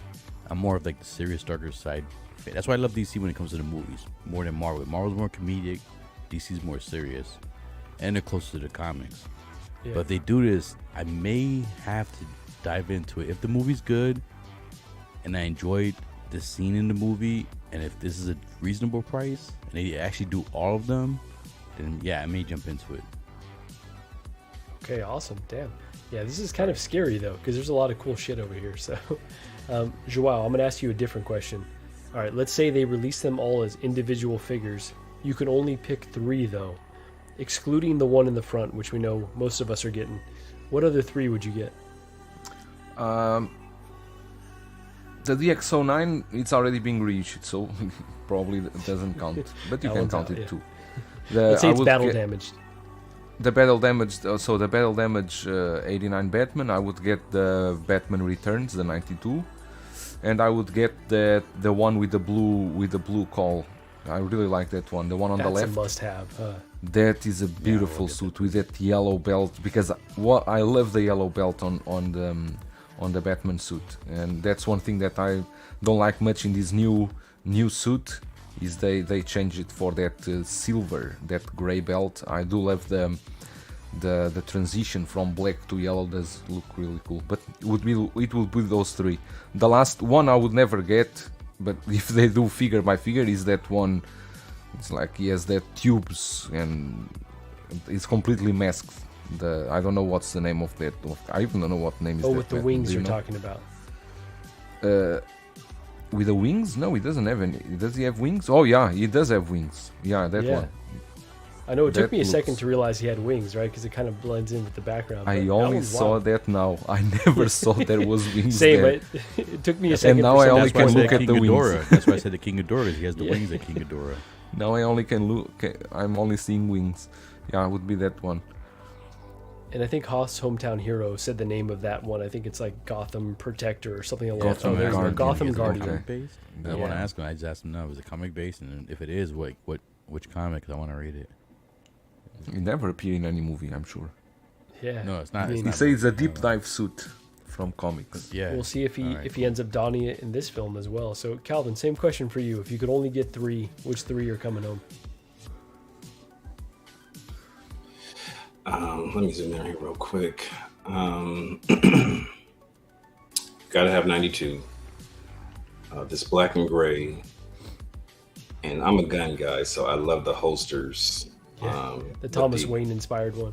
I'm more of like the serious, darker side. That's why I love DC when it comes to the movies more than Marvel. Marvel's more comedic, DC's more serious, and they're closer to the comics. Yeah. But if they do this, I may have to dive into it. If the movie's good and I enjoyed the scene in the movie, and if this is a reasonable price and they actually do all of them, then yeah, I may jump into it. Okay, awesome. Damn. Yeah, this is kind of scary though, because there's a lot of cool shit over here. So, Joao, I'm gonna ask you a different question. All right, let's say they release them all as individual figures. You can only pick 3 though, excluding the one in the front, which we know most of us are getting. What other 3 would you get? The DX09, it's already being reached, so probably it doesn't count. But you can count it too. Let's say it's battle damaged. The battle damage, so the battle damage 89 Batman, I would get the Batman Returns, the 92, and I would get the one with the blue call. I really like that one. The one on the left. That's a must-have. Huh? That is a beautiful suit with that yellow belt, because I love the yellow belt on on the Batman suit, and that's one thing that I don't like much in this new suit. Is they changed it for that silver, that gray belt. I do love the transition from black to yellow does look really cool, but it would be those three. The last one I would never get, but if they do figure by figure, is that one. It's like he has that tubes and it's completely masked. I don't know what's the name of that. I even don't know what name is that. Oh, with the wings you're talking about. With the wings? No, he doesn't have any. Does he have wings? Oh yeah, he does have wings. Yeah, that one. I know it took me a second to realize he had wings, right? Because it kind of blends in with the background. I only saw that now. I never saw there was wings. Same, there. it took me a second. And now I only can look at the wings. That's why I said the King Ghidorah. He has the wings of King Ghidorah. Now I only can look. I'm only seeing wings. Yeah, it would be that one. And I think Hoth's Hometown Hero said the name of that one. I think it's like Gotham Protector or something along those lines. Gotham Guardian. Okay. I want to ask him. I just asked him now. Is it comic based? And if it is, which comic? 'Cause I want to read it. It never appeared in any movie, I'm sure. Yeah. No, it's not. He says it's a deep dive suit from comics. Yeah. We'll see if he ends up donning it in this film as well. So Calvin, same question for you. If you could only get 3, which 3 are coming home? Let me zoom in here real quick. Gotta have 92. This black and gray. And I'm a gun guy, so I love the holsters. Yeah, the Thomas Wayne inspired one.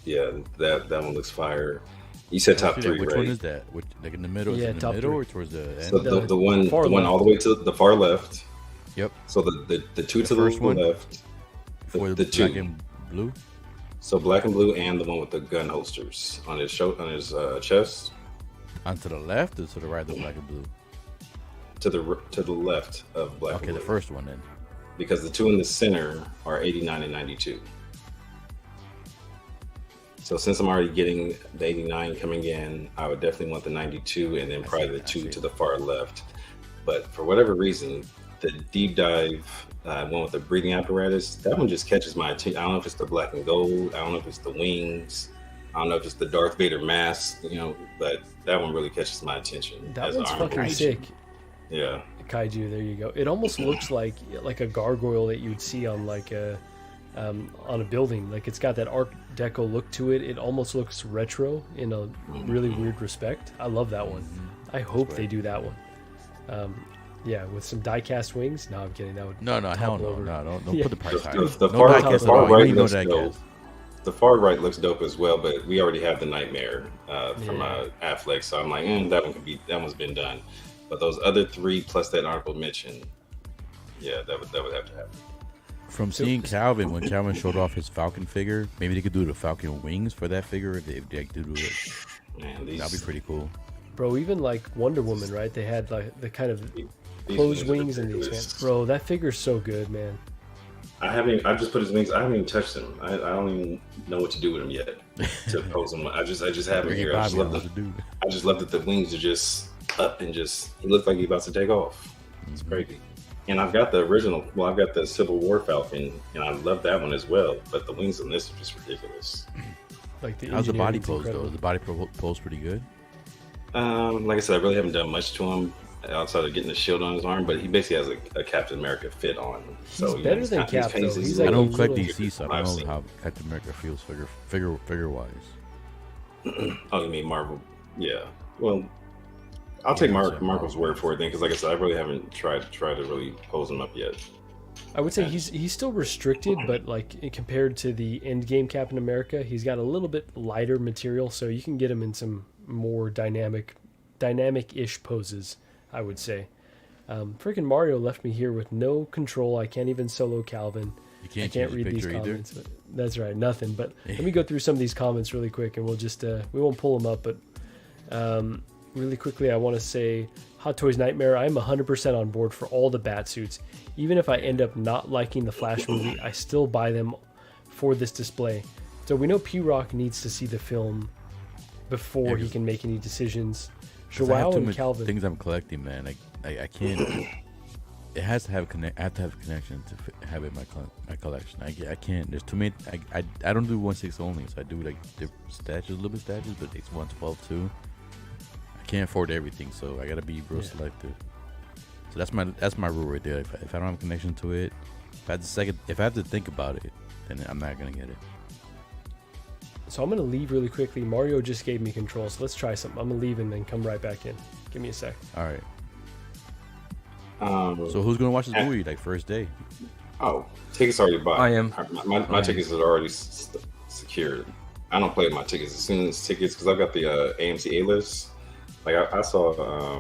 Yeah, that one looks fire. You said top 3, which right? one is that? Like in the middle? Yeah, in the top middle 3. or towards the end? So the one all the way to the far left. Yep. So the two to the first one? left. The two. black and blue? So black and blue, and the one with the gun holsters on his chest. Onto the left or to the right of the black and blue? To the left of black. Okay, and the blue. first one then. Because the two in the center are 89 and 92. So since I'm already getting the 89 coming in, I would definitely want the 92 and then probably the 2 to the far left. But for whatever reason, the deep dive one with the breathing apparatus, that one just catches my attention. I don't know if it's the black and gold. I don't know if it's the wings. I don't know if it's the Darth Vader mask, but that one really catches my attention. That one's fucking sick. Yeah. Kaiju, there you go. It almost looks like a gargoyle that you'd see on on a building. Like it's got that Art Deco look to it. It almost looks retro in a really weird respect. I love that one. I hope they do that one. Yeah, with some die-cast wings. No, I'm kidding. That would no, hell no, don't put the price high. The far right looks dope. The far right looks dope as well, but we already have the Nightmare from Affleck, so I'm like, that one's been done. But those other 3 plus that honorable mention, yeah, that would have to happen. From seeing Calvin, when Calvin showed off his Falcon figure, maybe they could do the Falcon wings for that figure if they do it. Man, that'd be pretty cool. Bro, even like Wonder Woman, right? They had like the kind of closed wings and the expand. Bro, that figure's so good, man. I just put his wings. I haven't even touched them. I don't even know what to do with them yet to pose them. I just have them here. I just love that the wings are just up and he looked like he's about to take off. It's crazy. And I've got the original. Well, I've got the Civil War Falcon, and I love that one as well. But the wings on this are just ridiculous. Like how's the body pose though? Is the body pose pretty good? Like I said, I really haven't done much to him outside of getting the shield on his arm, but he basically has a Captain America fit on. So he's better than Cap, though. He's like I don't collect DC, so I don't know how Captain America feels figure wise. Oh, you mean Marvel? Yeah. Well, I'll take Marvel's word for it then, because like I said, I really haven't tried to really pose him up yet. I would say he's still restricted, but like compared to the Endgame Captain America, he's got a little bit lighter material, so you can get him in some more dynamic-ish poses, I would say. Freaking Mario left me here with no control. I can't even solo Calvin. I can't read these comments. But that's right, nothing. But let me go through some of these comments really quick, and we'll just we won't pull them up. But really quickly, I want to say, Hot Toys Nightmare. I'm 100% on board for all the bat suits. Even if I end up not liking the Flash movie, I still buy them for this display. So we know P-Rock needs to see the film before he can make any decisions. Joao and Calvin. Things I'm collecting, man. I can't. It has to have I have to have a connection to have it in my collection. I can't. There's too many. I don't do 1/6 only, so I do like statues, little bit statues, but it's 1/12 too. I can't afford everything, so I gotta be real selective. So that's my rule right there. If I don't have a connection to it, if I have to think about it, then I'm not gonna get it. So I'm gonna leave really quickly. Mario just gave me control, so let's try something. I'm gonna leave and then come right back in. Give me a sec. All right. So who's gonna watch this movie like first day? Oh, tickets already bought. I am. My tickets are already secured. I don't play with my tickets as soon as tickets because I've got the AMC A list. Like I saw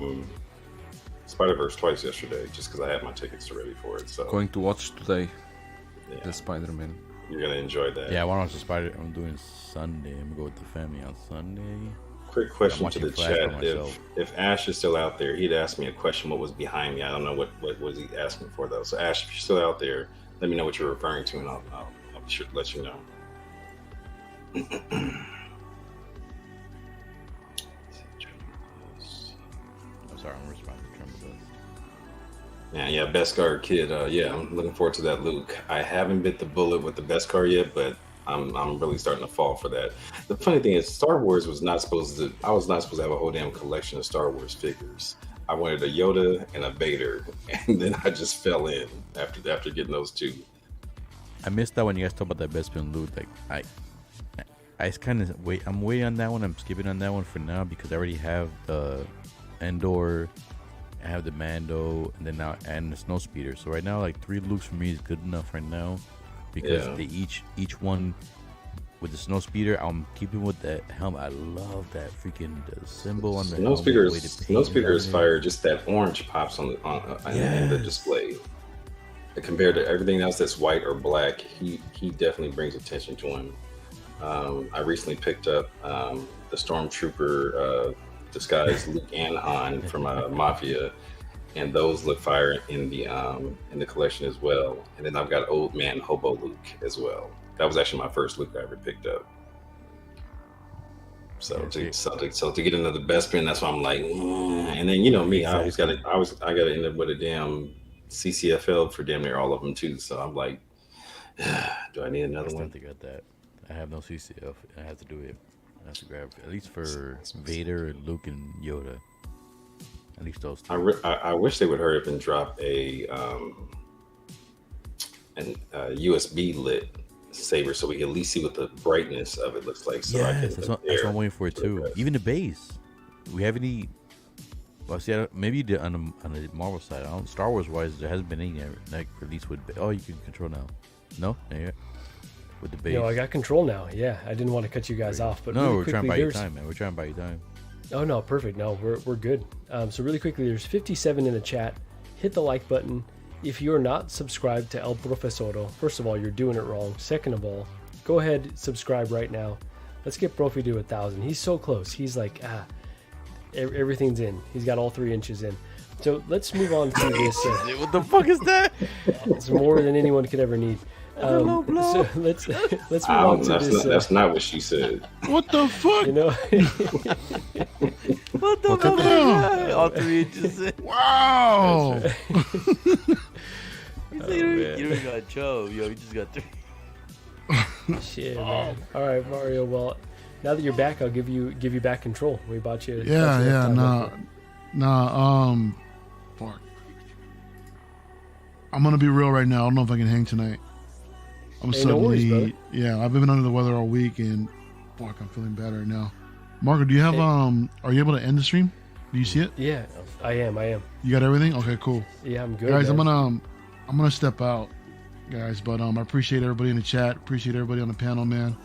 Spider-Verse twice yesterday just because I had my tickets ready for it. So Going to watch today the Spider-Man. You're gonna enjoy that. Yeah, I want to watch the Spider. I'm doing Sunday. I'm gonna go with the family on Sunday. Quick question to the chat: if Ash is still out there, he'd ask me a question. What was behind me? I don't know what was he asking for though. So Ash, if you're still out there, let me know what you're referring to, and I'll be sure to let you know. I'm sorry, I'm responding to Tremble. Yeah, Beskar kid. Yeah, I'm looking forward to that, Luke. I haven't bit the bullet with the Beskar yet, but I'm really starting to fall for that. The funny thing is, Star Wars was not supposed to. I was not supposed to have a whole damn collection of Star Wars figures. I wanted a Yoda and a Vader, and then I just fell in after getting those two. I missed that when you guys talk about that Bespin Luke. Like I kind of wait. I'm waiting on that one. I'm skipping on that one for now because I already have the Endor. I have the Mando, and then now and the Snow Speeder. So right now, like 3 Lukes for me is good enough right now, because they each one with the Snow Speeder. I'm keeping with that helmet. I love that freaking symbol on the Snow Speeder. Snow Speeder is fire. Just that orange pops in the display. Compared to everything else that's white or black, he definitely brings attention to him. I recently picked up the Stormtrooper. Disguised Luke and Han from Mafia, and those look fire in the collection as well. And then I've got Old Man Hobo Luke as well. That was actually my first Luke I ever picked up. So to get another Bespin, that's why I'm like, and then you know me, I gotta end up with a damn CCFL for damn near all of them too. So I'm like, do I need another one? I still got that. I have no CCF, and I have to do it. I have to grab at least for Vader, Luke, and Yoda. At least those 2. I wish they would hurry up and drop a USB lit saber so we can at least see what the brightness of it looks like. So that's what I'm waiting for it too. Even the base. We have any? Well, see, maybe on the Marvel side, Star Wars wise, there hasn't been any like released with. Oh, you can control now. No, not yet. With the base. No, I got control now. Yeah, I didn't want to cut you guys off, but no, really we're quickly, trying to buy you time, man. We're trying to buy you time. Oh no, perfect. No, we're good. So really quickly, there's 57 in the chat. Hit the like button. If you're not subscribed to El Profesoro, first of all, you're doing it wrong. Second of all, go ahead, subscribe right now. Let's get Profi to 1,000. He's so close. He's like, everything's in. He's got all 3 inches in. So let's move on to this. What the fuck is that? It's more than anyone could ever need. So let's move on to this. That's not what she said. What the fuck? You know, What the fuck? All 3 inches in. Wow. You don't got Joe, yo. You just got 3. shit, man. All right, Mario. Well, now that you're back, I'll give you back control. We bought you. Fuck. I'm gonna be real right now. I don't know if I can hang tonight. I'm suddenly, no worries, I've been under the weather all week, and fuck, I'm feeling bad right now. Marco, do you have are you able to end the stream? Do you see it? Yeah, I am. You got everything? Okay, cool. Yeah, I'm good. Guys, man. I'm gonna step out, guys, but I appreciate everybody in the chat. Appreciate everybody on the panel, man.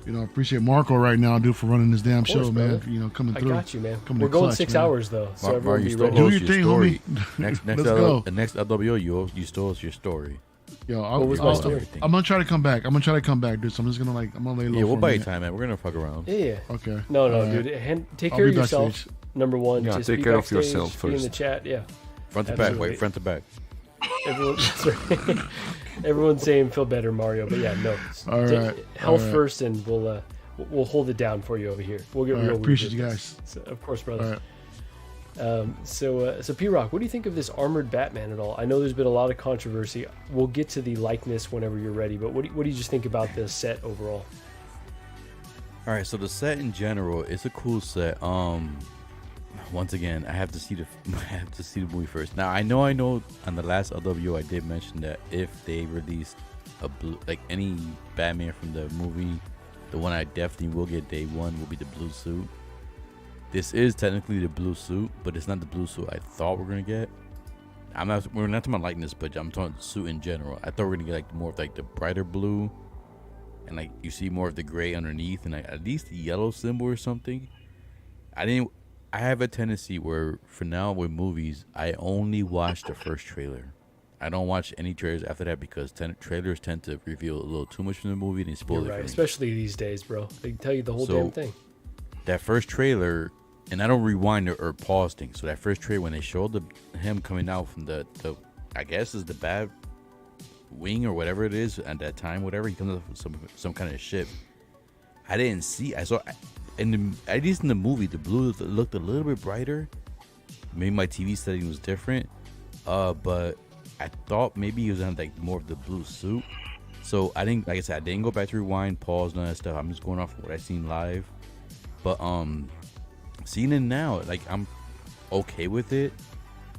You know, appreciate Marco right now, dude, for running this damn show, man. Brother. You know, coming through. I got you, man. Coming We're going clutch, 6 man. hours though, so everyone be ready. Do your thing, homie. Next Let's go. The next LWO, you stole us your story. Yo, What was my story? I'm gonna try to come back. I'm gonna come back, dude. So I'm just gonna I'm gonna lay low. Yeah, we'll for a buy you minute. time, man. We're gonna fuck around. Yeah. Okay. No, All right. dude. Take I'll care be of yourself. backstage. Number one, Yeah, just take be care of backstage, yourself be in the first. chat. Yeah. Front to back, Absolutely. wait, front to back. Everyone's saying feel better, Mario. But yeah, no. All right. Health All right. first, and we'll hold it down for you over here. We'll get All real. right. weird Appreciate with you this. guys. So, of course, brother. All right. So P-Rock, what do you think of this armored Batman at all? I know there's been a lot of controversy. We'll get to the likeness whenever you're ready, but what do you just think about the set overall? All right, so the set in general, it's a cool set. once again, I have to see the movie first. Now I know on the last LWO I did mention that if they released a blue, like any Batman from the movie, the one I definitely will get day one will be the blue suit. This is technically the blue suit, but it's not the blue suit I thought we're gonna get. We're not talking about likeness, but I'm talking the suit in general. I thought we were gonna get like more of like the brighter blue, and like you see more of the gray underneath, and like at least the yellow symbol or something. I have a tendency where, for now with movies, I only watch the first trailer. I don't watch any trailers after that because trailers tend to reveal a little too much from the movie and they spoil it. You're for right, me. especially these days, bro. They tell you the whole damn thing. That first trailer, and I don't rewind or pause things. So that first trailer, when they showed him coming out from the I guess is the bad wing or whatever it is at that time, whatever, he comes up with some kind of ship. I didn't see. I saw. At least in the movie, the blue looked a little bit brighter. Maybe my TV setting was different, but I thought maybe he was on like more of the blue suit. So I didn't, like I said, I didn't go back to rewind, pause, none of that stuff. I'm just going off of what I seen live. But seeing it now, like I'm okay with it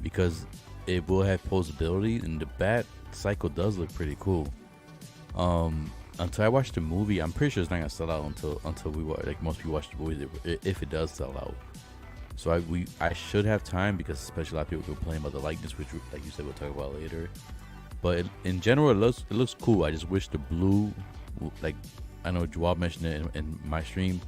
because it will have posability, and the bat cycle does look pretty cool. Until I watch the movie, I'm pretty sure it's not gonna sell out until we watch, like most people watch the movie, if it does sell out. So I should have time because especially a lot of people complain about the likeness, which like you said we'll talk about later. But in general, it looks cool. I just wish the blue, like I know Joao mentioned it in my stream.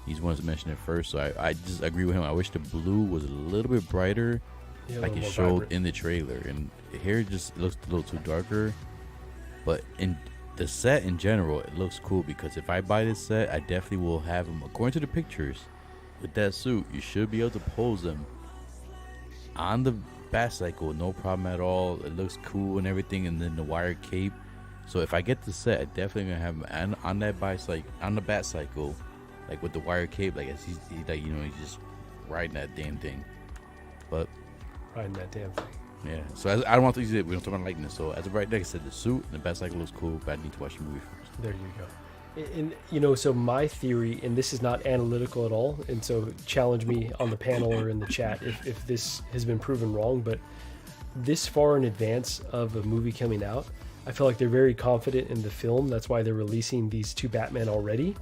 He's one to mention it first, so I just agree with him. I wish the blue was a little bit brighter, like it showed vibrant in the trailer. And here just looks a little too darker. But in the set in general, it looks cool because if I buy this set, I definitely will have him, according to the pictures, with that suit, you should be able to pose him on the bat cycle, no problem at all. It looks cool and everything, and then the wire cape. So if I get the set, I definitely gonna have him on that bicycle, on the bat cycle, like with the wire cape, like he's like, you know, he's just riding that damn thing. But riding that damn thing. Yeah, so I don't want to use it. We don't talk about likeness. So as of right now, like I said, the suit and the bat cycle looks cool, but I need to watch the movie first. There you go. And you know, so my theory, and this is not analytical at all, and so challenge me on the panel or in the chat if this has been proven wrong, but this far in advance of a movie coming out, I feel like they're very confident in the film. That's why they're releasing these two Batman already.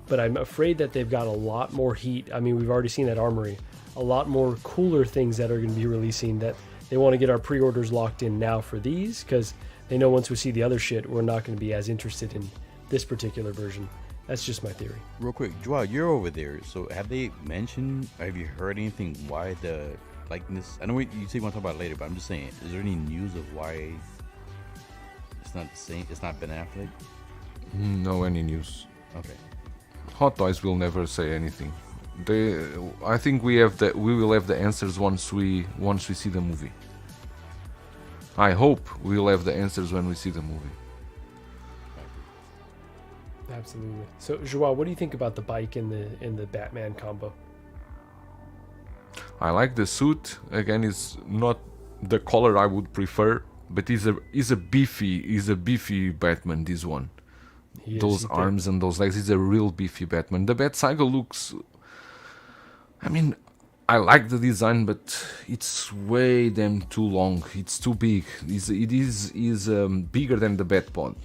But I'm afraid that they've got a lot more heat. I mean, we've already seen at Armory, a lot more cooler things that are going to be releasing that they want to get our pre-orders locked in now for these because they know once we see the other shit, we're not going to be as interested in this particular version. That's just my theory. Real quick, Joao, you're over there. So have you heard anything why the likeness? I know you say you want to talk about it later, but I'm just saying, is there any news of why it's not the same? It's not Ben Affleck? No, any news. Okay. Hot Toys will never say anything. I think we will have the answers once we see the movie. I hope we will have the answers when we see the movie. Absolutely. So, Joao, what do you think about the bike and the Batman combo? I like the suit. Again, it's not the color I would prefer, but he's a beefy Batman. This one, those arms and those legs, he's a real beefy Batman. The Bat Cycle looks. I mean, I like the design, but it's way damn too long. It's too big. It is bigger than the Batpod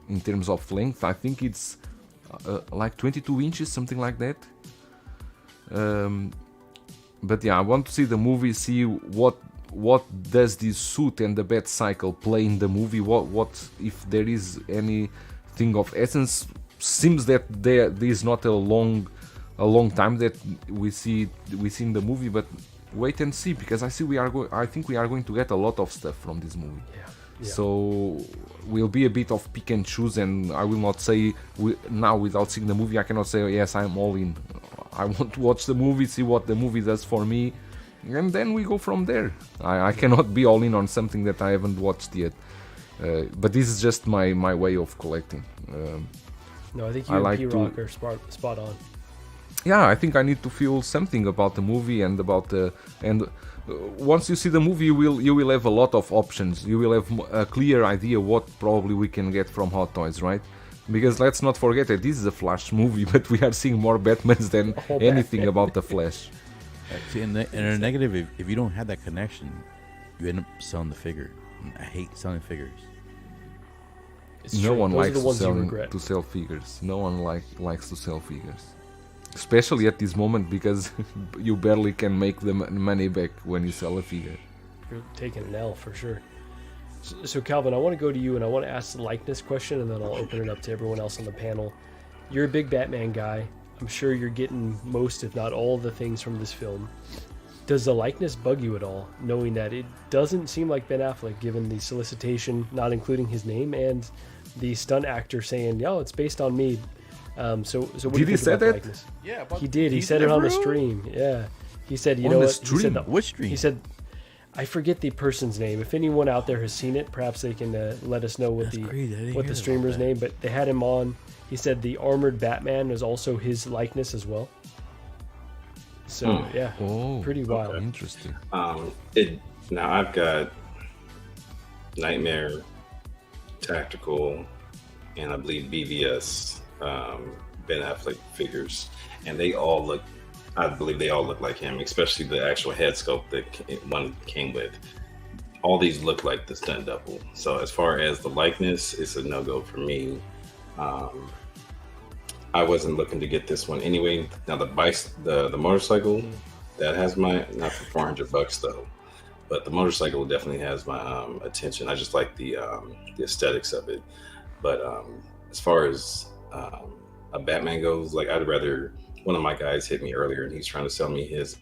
in terms of length. I think it's like 22 inches, something like that. But yeah, I want to see the movie, see what does this suit and the Bat Cycle play in the movie. What if there is anything of essence? Seems that there is not a long time that we see in the movie, but wait and see, because I think we are going to get a lot of stuff from this movie. Yeah. So will be a bit of pick and choose, and I will not say now without seeing the movie. I cannot say yes, I'm all in. I want to watch the movie, see what the movie does for me, and then we go from there. I cannot be all in on something that I haven't watched yet. But this is just my way of collecting. No, I think you and P-Rock are spot on. Yeah, I think I need to feel something about the movie and about once you see the movie, you will have a lot of options. You will have a clear idea what probably we can get from Hot Toys, right? Because let's not forget that this is a Flash movie, but we are seeing more Batmans than anything about the Flash. See, in a negative, if you don't have that connection, you end up selling the figure. I hate selling figures. No one Those are likes the ones you to regret. sell figures. No one likes to sell figures, especially at this moment because you barely can make the money back when you sell a figure. You're taking an L for sure. So Calvin, I want to go to you and I want to ask the likeness question, and then I'll open it up to everyone else on the panel. You're a big Batman guy. I'm sure you're getting most, if not all, of the things from this film. Does the likeness bug you at all, knowing that it doesn't seem like Ben Affleck, given the solicitation not including his name and the stunt actor saying, "Yo, it's based on me." So what do you Did he think say about the that? likeness? Yeah, He did. He said it on the stream. Yeah, he said, "You know what?" He said, Which stream? He said, "I forget the person's name. If anyone out there has seen it, perhaps they can let us know what That's crazy. I didn't what hear the about streamer's that. name." But they had him on. He said the armored Batman is also his likeness as well. So yeah, Oh, pretty wild. Interesting. Now I've got Nightmare, Tactical, and I believe BVS Ben Affleck figures, and they all look. I believe they all look like him, especially the actual head sculpt that one came with. All these look like the stunt double. So as far as the likeness, it's a no-go for me. I wasn't looking to get this one anyway. Now the motorcycle that has my, not for $400 though, but the motorcycle definitely has my attention. I just like the aesthetics of it. But as far as a Batman goes, like I'd rather, one of my guys hit me earlier and he's trying to sell me his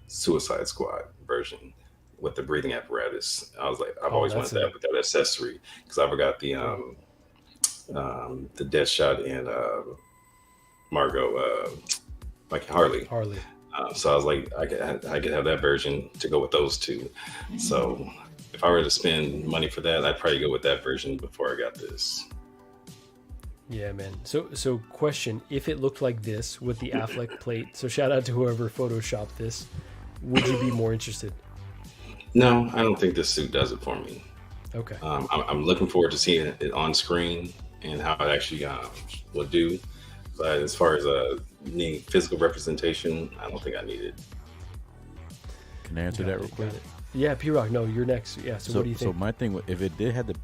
Suicide Squad version with the breathing apparatus. I was like, I've always wanted that with that accessory, because I forgot the Deathshot and Margot, like Harley. So I was like, I could have that version to go with those two. So if I were to spend money for that, I'd probably go with that version before I got this. Yeah, man. So question, if it looked like this with the Affleck plate, so shout out to whoever photoshopped this, would you be more interested? No, I don't think this suit does it for me. Okay. I'm looking forward to seeing it on screen and how it actually will do. But as far as needing physical representation, I don't think I need it. Can I answer that real quick? Yeah, P-Rock, no, you're next. Yeah, so what do you think? So my thing, if it did have the,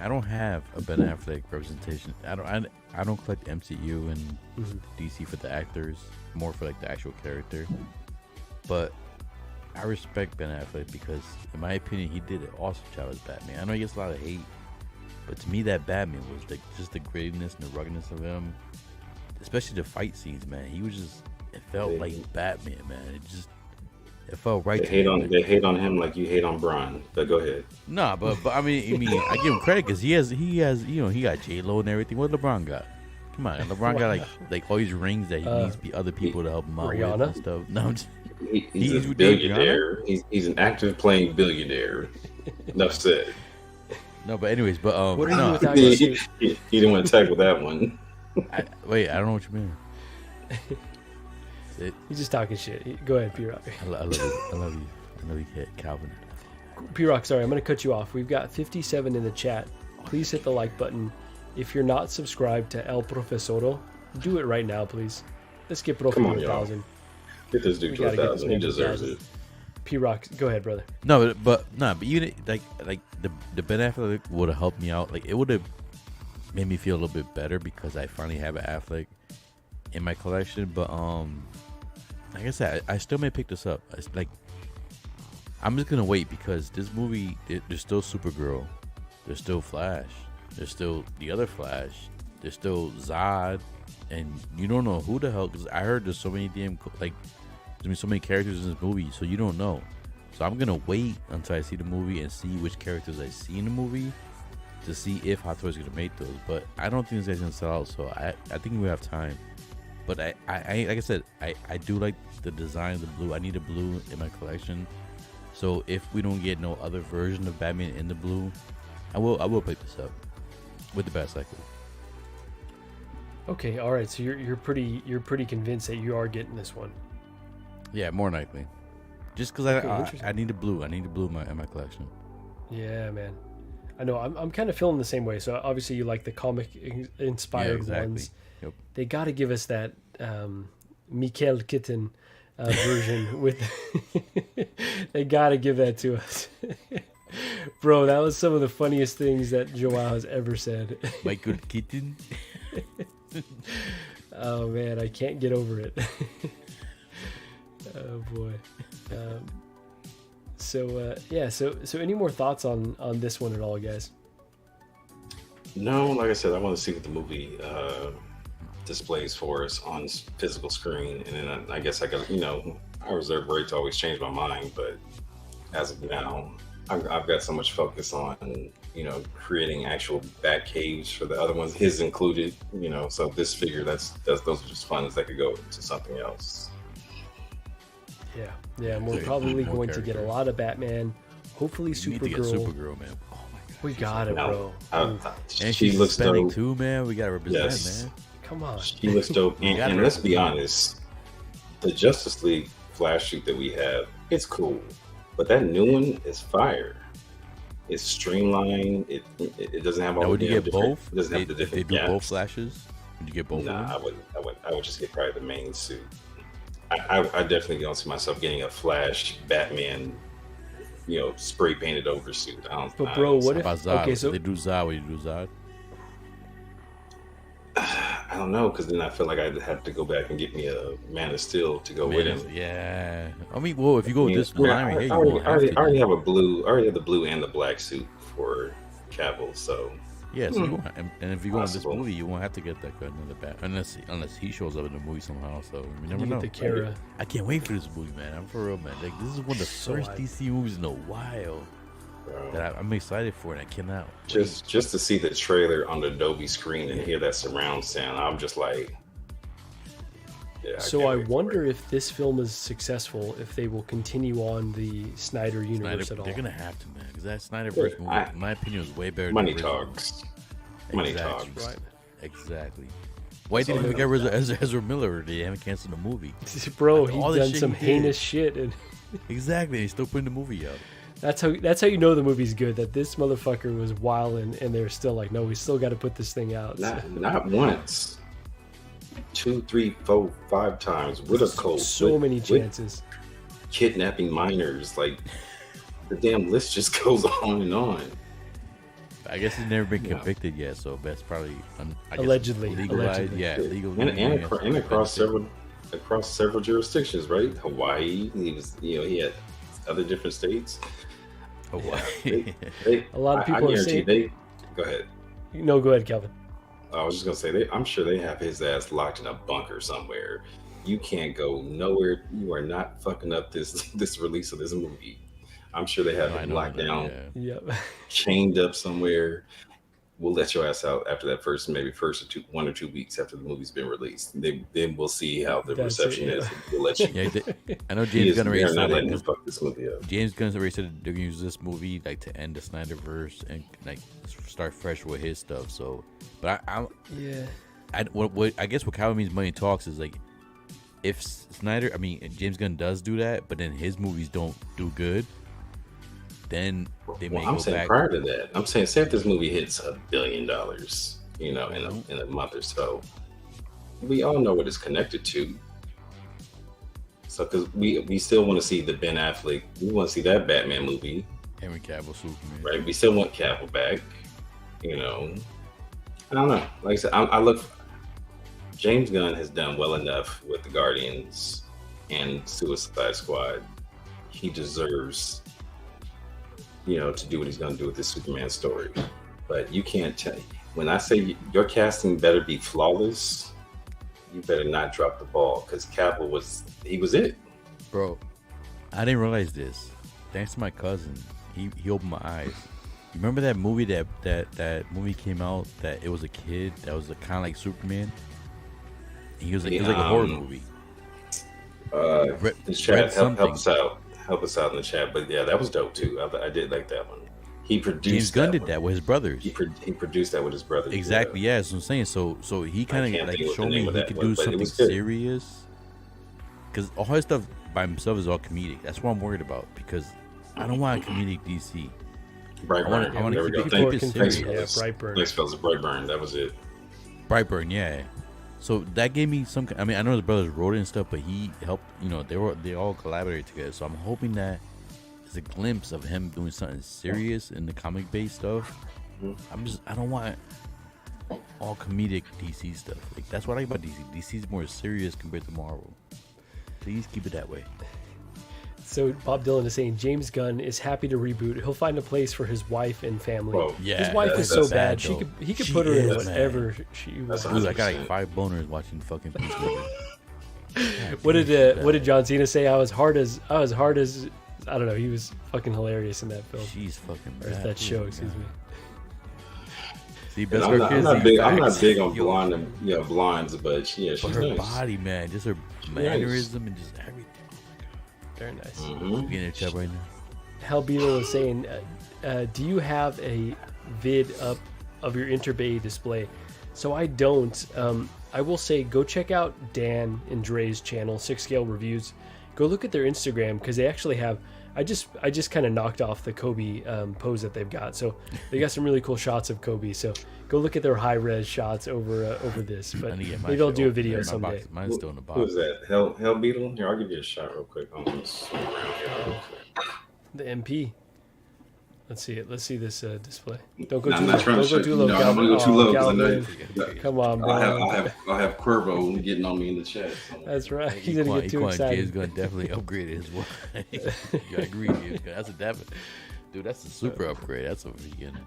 I don't have a Ben Affleck representation. I don't collect MCU and DC for the actors, more for like the actual character. But I respect Ben Affleck because, in my opinion, he did an awesome job as Batman. I know he gets a lot of hate, but to me, that Batman was like just the grittiness and the ruggedness of him, especially the fight scenes. Man, he was just, it felt like Batman, man. It felt right. They hate on him like you hate on Braun. But go ahead. Nah, but I mean, I give him credit because he has, he got J-Lo and everything. What LeBron got? Come on, LeBron got like all these rings that he needs other people to help him out with and stuff. No, I'm just, he's a billionaire. He's an active playing billionaire. Enough said. No, but anyways, but what are you no, without he didn't want to tackle that one. Wait, I don't know what you mean. He's just talking shit. Go ahead, P-Rock. I love you. I love you, Calvin. P-Rock, sorry, I'm going to cut you off. We've got 57 in the chat. Please hit the like button. If you're not subscribed to El Profesoro, do it right now, please. Let's get Profe to 1,000. Get this dude to 1,000. He deserves it. P-Rock, go ahead, brother. No, but you like the Ben Affleck would have helped me out. Like it would have made me feel a little bit better because I finally have an Affleck in my collection. But like I said, I still may pick this up. I'm just gonna wait because this movie, there's still Supergirl, there's still Flash, there's still the other Flash, there's still Zod, and you don't know who the hell. Because I heard there's so many there's been so many characters in this movie, so you don't know. So I'm gonna wait until I see the movie and see which characters I see in the movie to see if Hot Toys is gonna make those. But I don't think this guy's gonna sell out, so I think we have time. But I like I said, I do like the design of the blue. I need a blue in my collection. So if we don't get no other version of Batman in the blue, I will pick this up with the Batcycle. Okay, all right. So you're pretty convinced that you are getting this one. Yeah, more likely. Just because I need a blue. I need a blue in my collection. Yeah, man. I know. I'm kind of feeling the same way. So obviously you like the comic inspired ones. Yep. They got to give us that Michael Keaton version with. They gotta give that to us, bro. That was some of the funniest things that Joao has ever said. Michael Keaton. Oh man, I can't get over it. Oh boy. So any more thoughts on this one at all, guys? No, like I said, I want to see what the movie displays for us on physical screen, and then I guess I got, I reserve the right to always change my mind, but as of now, I've got so much focus on, creating actual bat caves for the other ones, his included, so this figure, those are just funds that could go to something else. Yeah, and we're probably going to get a lot of Batman, hopefully Supergirl. Supergirl, man. Oh my god. We got it, bro. And she she's looks Hispanic dope too, man. We gotta represent, Yes. man. Come on. She looks dope. And let's be honest, the Justice League flash shoot that we have, it's cool. But that new one is fire. It's streamlined. It doesn't have all Now, would the you get different- both? It doesn't have the If they different do both gaps. flashes? Would you get both? Nah, of them? I would just get probably the main suit. I definitely don't see myself getting a Flash Batman, spray painted over suit. But bro, what if? How about Zod? Okay, so If they do Zod, would you do Zod? I don't know, because then I feel like I'd have to go back and get me a Man of Steel to go with him. Yeah. I mean, well, if you go with this I mean, line right here, I you won't have to. already have a blue. I already have the blue and the black suit for Cavill. So Yeah, so you won't, and if you go in this Possible. movie, you won't have to get that another bat unless he shows up in the movie somehow. So you never you know. get the Kara. I can't wait for this movie, man. I'm for real, man. Like this is one of the So first hyped. DC movies in a while bro, that I'm excited for, and I cannot. just to see the trailer on the Adobe screen and hear that surround sound, I'm just like, yeah. So can't I wait for wonder it. if this film is successful, if they will continue on the Snyder universe Snyder, at all. they're gonna have to, man, because that Snyderverse movie, in my opinion, was way better. Money than the original. talks. Money Exactly. talks. Right. Exactly. Why That's all didn't we they get know. Ezra Miller? They haven't canceled the movie. Bro, Like, all he's the done shit some he did. heinous shit, and Exactly. He's still putting the movie out. that's how you know the movie's good. That this motherfucker was wilding, and they're still like, no, we still got to put this thing out. Not once. 2, 3, 4, 5 times with a code. So many with chances. kidnapping minors. Like the damn list just goes on and on. I guess he's never been Yeah. convicted yet, so that's probably I guess Allegedly. legalized. Allegedly. Yeah, legal. And across several jurisdictions, right? Hawaii. He had other different states. Hawaii. A lot of people I are guarantee saying. Go ahead. No, go ahead, Kelvin. I was just gonna say I'm sure they have his ass locked in a bunker somewhere. You can't go nowhere. You are not fucking up this release of this movie. I'm sure they have I him know, locked down, yeah. Yep. chained up somewhere. We'll let your ass out after that first 1 or 2 weeks after the movie's been released. Then we'll see how the That's reception it, is. We'll let you. Yeah, I know James Gunn already They're said not it, letting him 'cause fuck this movie up. James Gunn already said they're gonna use this movie like to end the Snyderverse and like start fresh with his stuff. So, but Yeah. I guess what Calvin means money talks is like if James Gunn does do that, but then his movies don't do good, then they may I'm go saying back. prior to that, I'm saying say if this movie hits $1 billion, in a month or so, we all know what it's connected to. So because we still want to see the Ben Affleck, we want to see that Batman movie, Henry Cavill Superman. right? We still want Cavill back, I don't know. Like I said, I look. James Gunn has done well enough with the Guardians and Suicide Squad. He deserves, to do what he's going to do with this Superman story. But you can't tell. When I say your casting better be flawless, you better not drop the ball because Cavill was it. Bro, I didn't realize this. Thanks to my cousin, he opened my eyes. You remember that movie that movie came out that it was a kid that was kind of like Superman? And it was like a horror movie. The chat help us out. Help us out in the chat. But yeah, that was dope too. I did like that one. He produced. James Gunn did one. that with his brothers. He produced that with his brothers. Exactly. Yeah, that's what I'm saying. So he kind can't of like think what the showed me name of he that could was, do but it something was good. serious. Because all his stuff by himself is all comedic. That's what I'm worried about because I don't want a comedic DC. Brightburn. I wanna There we keep go. it Thanks, serious. fellas. Yeah, Brightburn. Thanks, fellas. Brightburn. That was it. Brightburn, yeah. So that gave me some. I mean, I know the brothers wrote it and stuff, but he helped. You know, they all collaborated together. So I'm hoping that is a glimpse of him doing something serious in the comic based stuff. I don't want all comedic DC stuff. Like that's what I like about DC. DC's more serious compared to Marvel. Please keep it that way. So Bob Dylan is saying James Gunn is happy to reboot. He'll find a place for his wife and family. Whoa. Yeah, his wife is so that's bad. sad, He could She put her in is, whatever she wants. Dude, I got like 5 boners watching fucking Peacemaker. What did John Cena say? I was hard as I don't know. He was fucking hilarious in that film. She's fucking Or bad. that show, excuse me. See, And best I'm for not, kids. I'm not big. I'm not facts. big on Yo, blonde and blinds, but yeah, But she's her nice. body, man, just her mannerism and just everything. Very nice. Mhm. I'm getting a chub right now. Hell Beetle is saying, do you have a vid up of your Interbay display? So I don't. I will say go check out Dan and Dre's channel, 6 Scale Reviews. Go look at their Instagram because they actually have. I just kind of knocked off the Kobe pose that they've got. So they got some really cool shots of Kobe. So go look at their high res shots over this. But I need to get my maybe I'll shit do a open. video My someday. box- Mine's still in the box. Who is that? Hell Beetle? Here, I'll give you a shot real quick. I'm gonna swing around here real quick. The MP. Let's see it. Let's see this display. Don't go No, too I'm low. not trying Don't to go show too you. low. No, I'm gonna go too low because I know Galvin. Come on, bro. I'll have Cuervo getting on me in the chat. So. That's right. He's gonna get too James excited. gonna definitely upgrade his wife. I agree, James Gunn. That's a definite. Dude, that's a super upgrade. That's a vegan.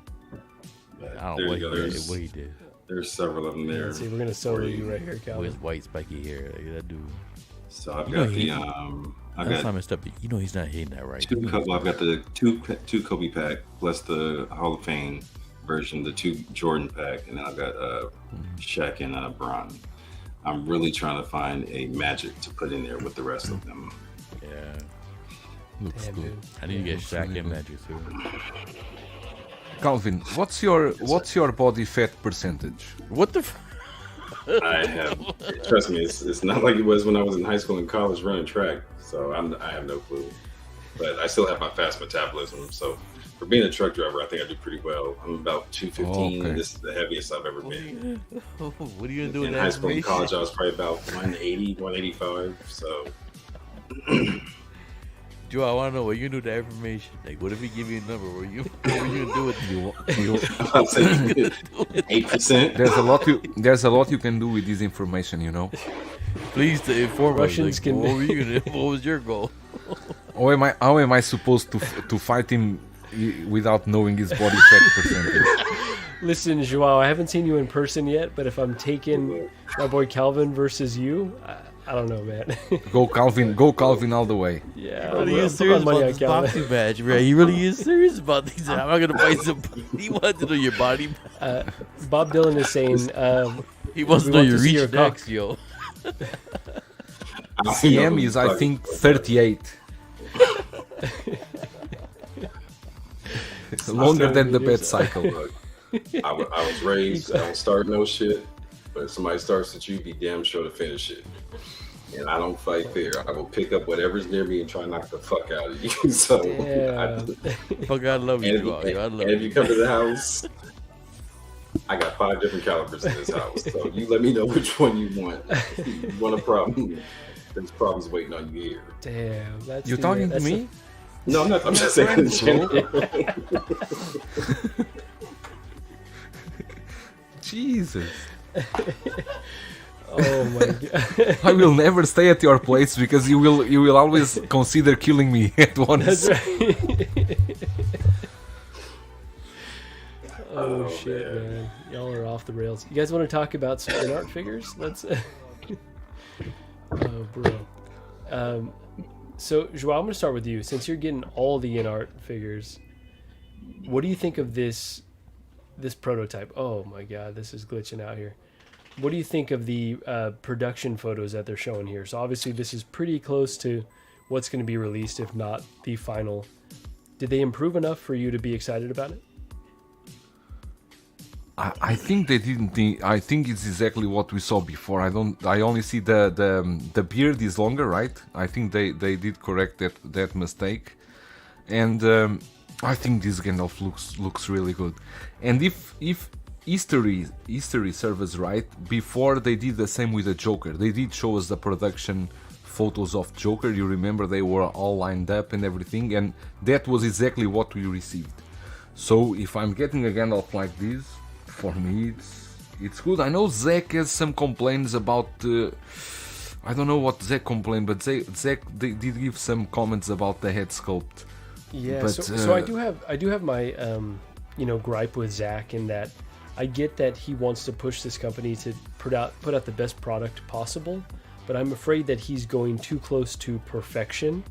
I don't There know you go. what he did. There's several of them there. Let's see. We're gonna solo for you right here, With Calvin. his white spiky hair. Like, that dude. So I've You know got he- the I've That's got not messed up. You know he's not hating that right. I've got the two Kobe pack plus the Hall of Fame version, the 2 Jordan pack, and then I've got Shaq and Bron. I'm really trying to find a Magic to put in there with the rest of them. Yeah. Looks Damn, good. dude. I need to get Looks Shaq really and good. Magic too. Calvin, what's your body fat percentage? What the? I have, trust me, it's not like it was when I was in high school and college running track. So I have no clue, but I still have my fast metabolism. So for being a truck driver, I think I do pretty well. I'm about 215. Okay. This is the heaviest I've ever been. What are you gonna do In with high that school and information? college, I was probably about 180, 185. So Joe, I want to know what you do with that information. Like, what if he give you a number? What are you gonna do with it? I'll say 8%. There's a lot you can do with this information, you know. Please to inform us. Russians Like, can- what were you gonna? What was your goal? How am I supposed to fight him without knowing his body fat percentage? Listen, Joao, I haven't seen you in person yet, but if I'm taking my boy Calvin versus you, I don't know, man. Go Calvin all the way. Yeah, Really I'll is put serious my money about on this Calvin. boxing match, right? He really is serious about these. I'm not gonna fight somebody. He wants to know your body. Bob Dylan is saying, He wants to We know want your to see reach your cock. next, yo. CM is I think 38. Longer than the bed cycle. Look, I was raised, I don't start no shit, but if somebody starts at you, be damn sure to finish it. And I don't fight fair. I will pick up whatever's near me and try to knock the fuck out of you. So, Damn. Fuck, I love you, and, Joao. Yo, I love and if you you. come to the house, I got 5 different calibers in this house. So you let me know which one you want. You want a problem? There's problems waiting on you here. Damn, that's You talking to me? No, I'm not. I'm just saying in general. Jesus. Oh my god. I will never stay at your place because you will always consider killing me at once. That's right. Oh shit, man. Y'all are off the rails. You guys want to talk about some InArt figures? Let's. Oh, bro. So, Joao, I'm going to start with you. Since you're getting all the InArt figures, what do you think of this prototype? Oh my god, this is glitching out here. What do you think of the production photos that they're showing here? So obviously this is pretty close to what's going to be released, if not the final. Did they improve enough for you to be excited about it? I think they didn't. I think it's exactly what we saw before. I only see the beard is longer, right? I think they did correct that mistake, and I think this Gandalf looks really good. And if history serves right. Before they did the same with the Joker. They did show us the production photos of Joker. You remember they were all lined up and everything, and that was exactly what we received. So if I'm getting a Gandalf like this, for me it's good. I know Zach has some complaints about. I don't know what Zach complained, but Zach did give some comments about the head sculpt. Yeah, but, so I do have my gripe with Zach in that I get that he wants to push this company to put out the best product possible, but I'm afraid that he's going too close to perfection,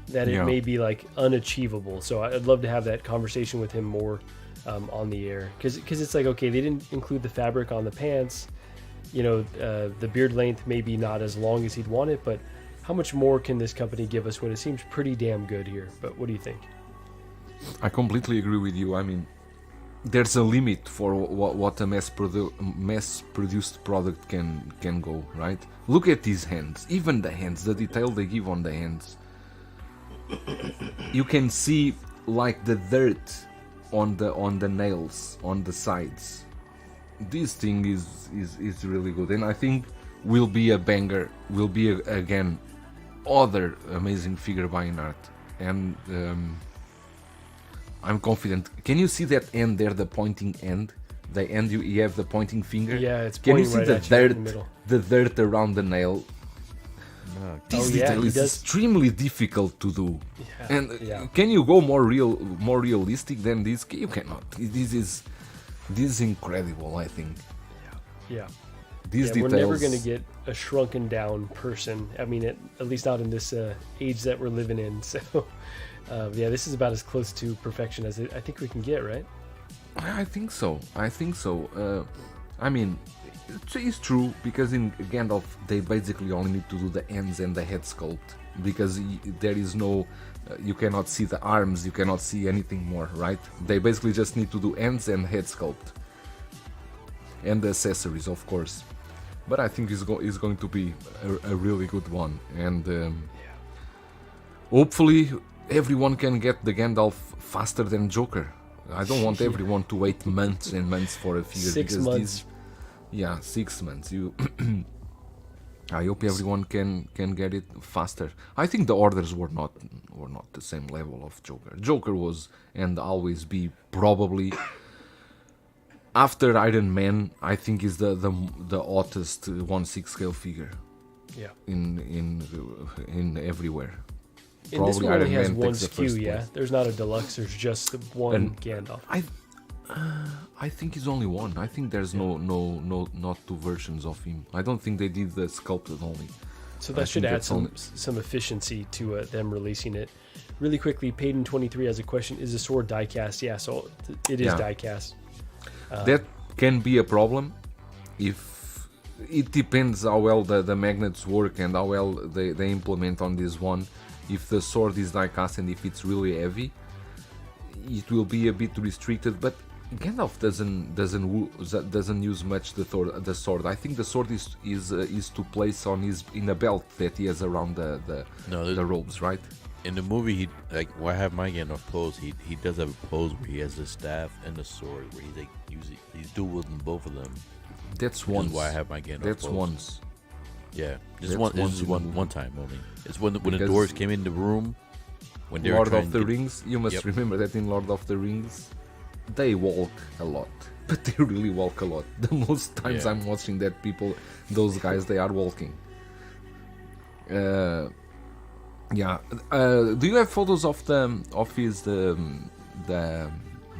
that it may be like unachievable. So I'd love to have that conversation with him more on the air, because it's like, okay, they didn't include the fabric on the pants, the beard length maybe not as long as he'd want it, but how much more can this company give us when it seems pretty damn good here? But what do you think? I completely agree with you. I mean, there's a limit for what a mass-produced product can go, right? Look at these hands. Even the hands, the detail they give on the hands. You can see like the dirt on the nails on the sides. This thing is really good, and I think will be a banger. Will be again other amazing figure by InArt, and I'm confident. Can you see that end there, the pointing end? The end you have the pointing finger. Yeah, it's Can you pointing see right the at you in dirt, the middle. the dirt around the nail? This detail is extremely difficult to do. Yeah, And can you go more realistic than this? You cannot. This is incredible, I think. Yeah. These details. We're never going to get a shrunken down person. I mean, at least not in this age that we're living in. So, this is about as close to perfection as I think we can get, right? I think so. I mean, it's true, because in Gandalf they basically only need to do the ends and the head sculpt, because there is no, you cannot see the arms, you cannot see anything more, right? They basically just need to do ends and head sculpt, and the accessories, of course. But I think it's going to be a really good one, and hopefully everyone can get the Gandalf faster than Joker. I don't want everyone to wait months and months for a figure. 6 months. 6 months. I hope everyone can get it faster. I think the orders were not the same level of Joker. Joker was and always be probably after Iron Man. I think is the hottest 1/6 scale figure. Yeah. In everywhere. And this one only has one takes the SKU, first yeah? place. There's not a deluxe, there's just the one Gandalf. I think it's only one. I think there's not two versions of him. I don't think they did the sculpted only. So that should add some efficiency to them releasing it. Really quickly, Payton23 has a question: is the sword die cast? Yeah, so it is die cast. That can be a problem if it depends how well the magnets work and how well they implement on this one. If the sword is die cast and if it's really heavy, it will be a bit restricted. But Gandalf doesn't use much the sword. I think the sword is to place in a belt that he has around the robes, right? In the movie, where I have my Gandalf pose, he does have a pose where he has the staff and the sword, where he's dual wielding both of them. That's once. Why I have my Gandalf That's pose. Once. Yeah, just one time only. It's when the dwarves came in the room. When they Lord were of the Rings, you must remember that in Lord of the Rings, they walk a lot, but they really walk a lot. The most times I'm watching that those guys, they are walking. Do you have photos of his the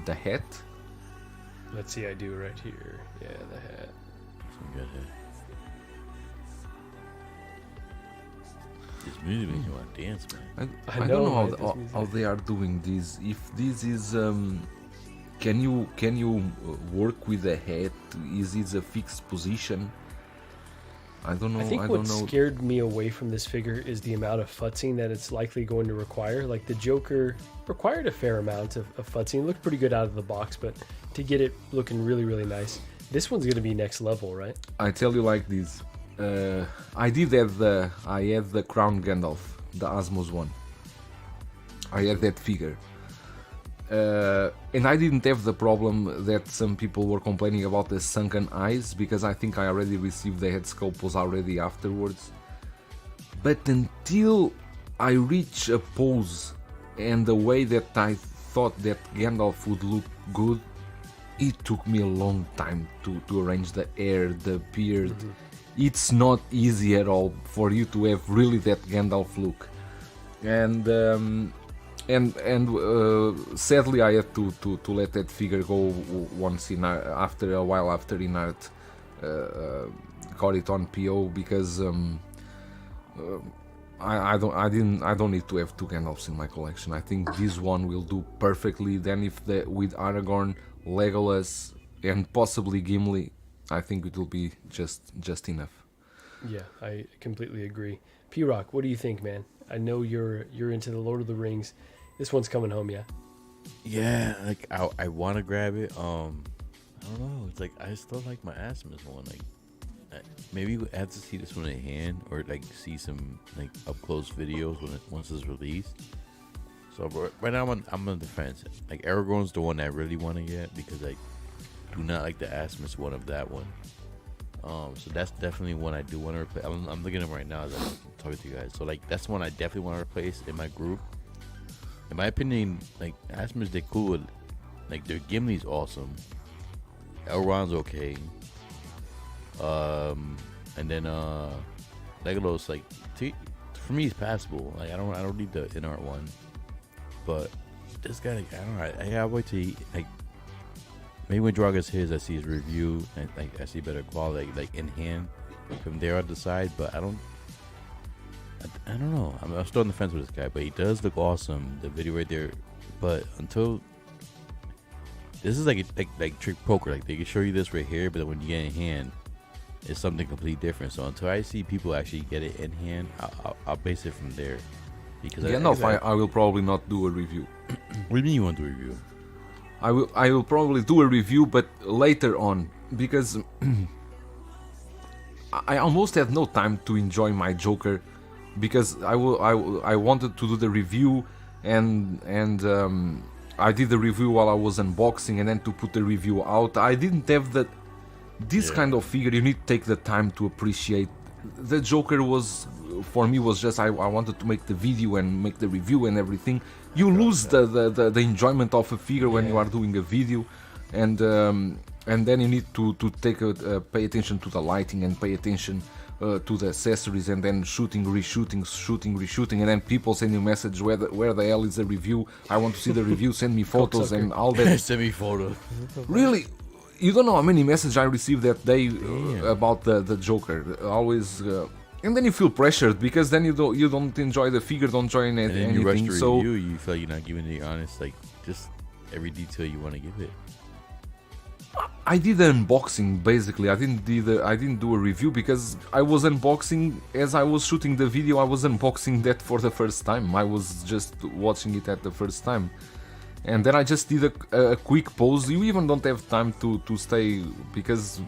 hat? Let's see, I do right here. Yeah, the hat. Some good hat. This music makes you want to dance, man. I don't know how they are doing this. If this is can you work with the head? Is it a fixed position? I don't know. I think what scared me away from this figure is the amount of futzing that it's likely going to require. Like the Joker required a fair amount of futzing. It looked pretty good out of the box, but to get it looking really, really nice, this one's going to be next level, right? I tell you like this. I had the Crown Gandalf, the Asmos one. I had that figure. And I didn't have the problem that some people were complaining about the sunken eyes, because I think I already received the head sculpt was already afterwards. But until I reach a pose and the way that I thought that Gandalf would look good, it took me a long time to arrange the hair, the beard. It's not easy at all for you to have really that Gandalf look. And sadly I had to let that figure go once after a while after InArt got it on PO, because I don't need to have two Gandalfs in my collection. I think this one will do perfectly. Then if with Aragorn, Legolas, and possibly Gimli, I think it will be just enough. Yeah, I completely agree. PRock, what do you think, man? I know you're into the Lord of the Rings. This one's coming home, yeah? Yeah, like I want to grab it. I don't know. It's like I still like my Asmus one. Like maybe we have to see this one in hand, or like see some like up close videos once it's released. So right now I'm on the fence. Like Aragorn's the one that I really want to get, because I do not like the Asmus one of that one. So that's definitely one I do want to replace. I'm looking at them right now as I'm talking to you guys. So like that's one I definitely want to replace in my group. In my opinion, like Asmus, they're cool. Like their Gimli's awesome. Elrond's okay. And then Legolas, like for me, it's passable. Like I don't need the InArt one. But this guy, like, I don't know. I gotta wait till like maybe when Draw gets his, I see his review and like I see better quality, like in hand. From there, I'll decide. But I don't know. I'm still on the fence with this guy, but he does look awesome. The video right there. But until this is like trick poker. Like they can show you this right here, but when you get in hand, it's something completely different. So until I see people actually get it in hand, I'll base it from there. Because I will probably not do a review. What do you mean you want to do a review? I will probably do a review, but later on, because I almost had no time to enjoy my Joker, because I wanted to do the review and I did the review while I was unboxing, and then to put the review out, I didn't have this kind of figure. You need to take the time to appreciate. The Joker was, for me, was just I wanted to make the video and make the review and everything. You lose the enjoyment of a figure when you are doing a video, and then you need to pay attention to the lighting and pay attention to the accessories, and then shooting, reshooting, and then people send you a message where the hell is the review? I want to see the review. Send me photos and all that. Send me photos. Really. You don't know how many messages I received that day about the Joker. Always, and then you feel pressured, because then you don't enjoy the figure, don't enjoy anything. And then you rush to review, you feel like you're not giving the honest, like just every detail you want to give it. I did an unboxing basically. I didn't do a review, because I was unboxing as I was shooting the video. I was unboxing that for the first time. I was just watching it at the first time. And then I just did a quick pose. You even don't have time to stay, because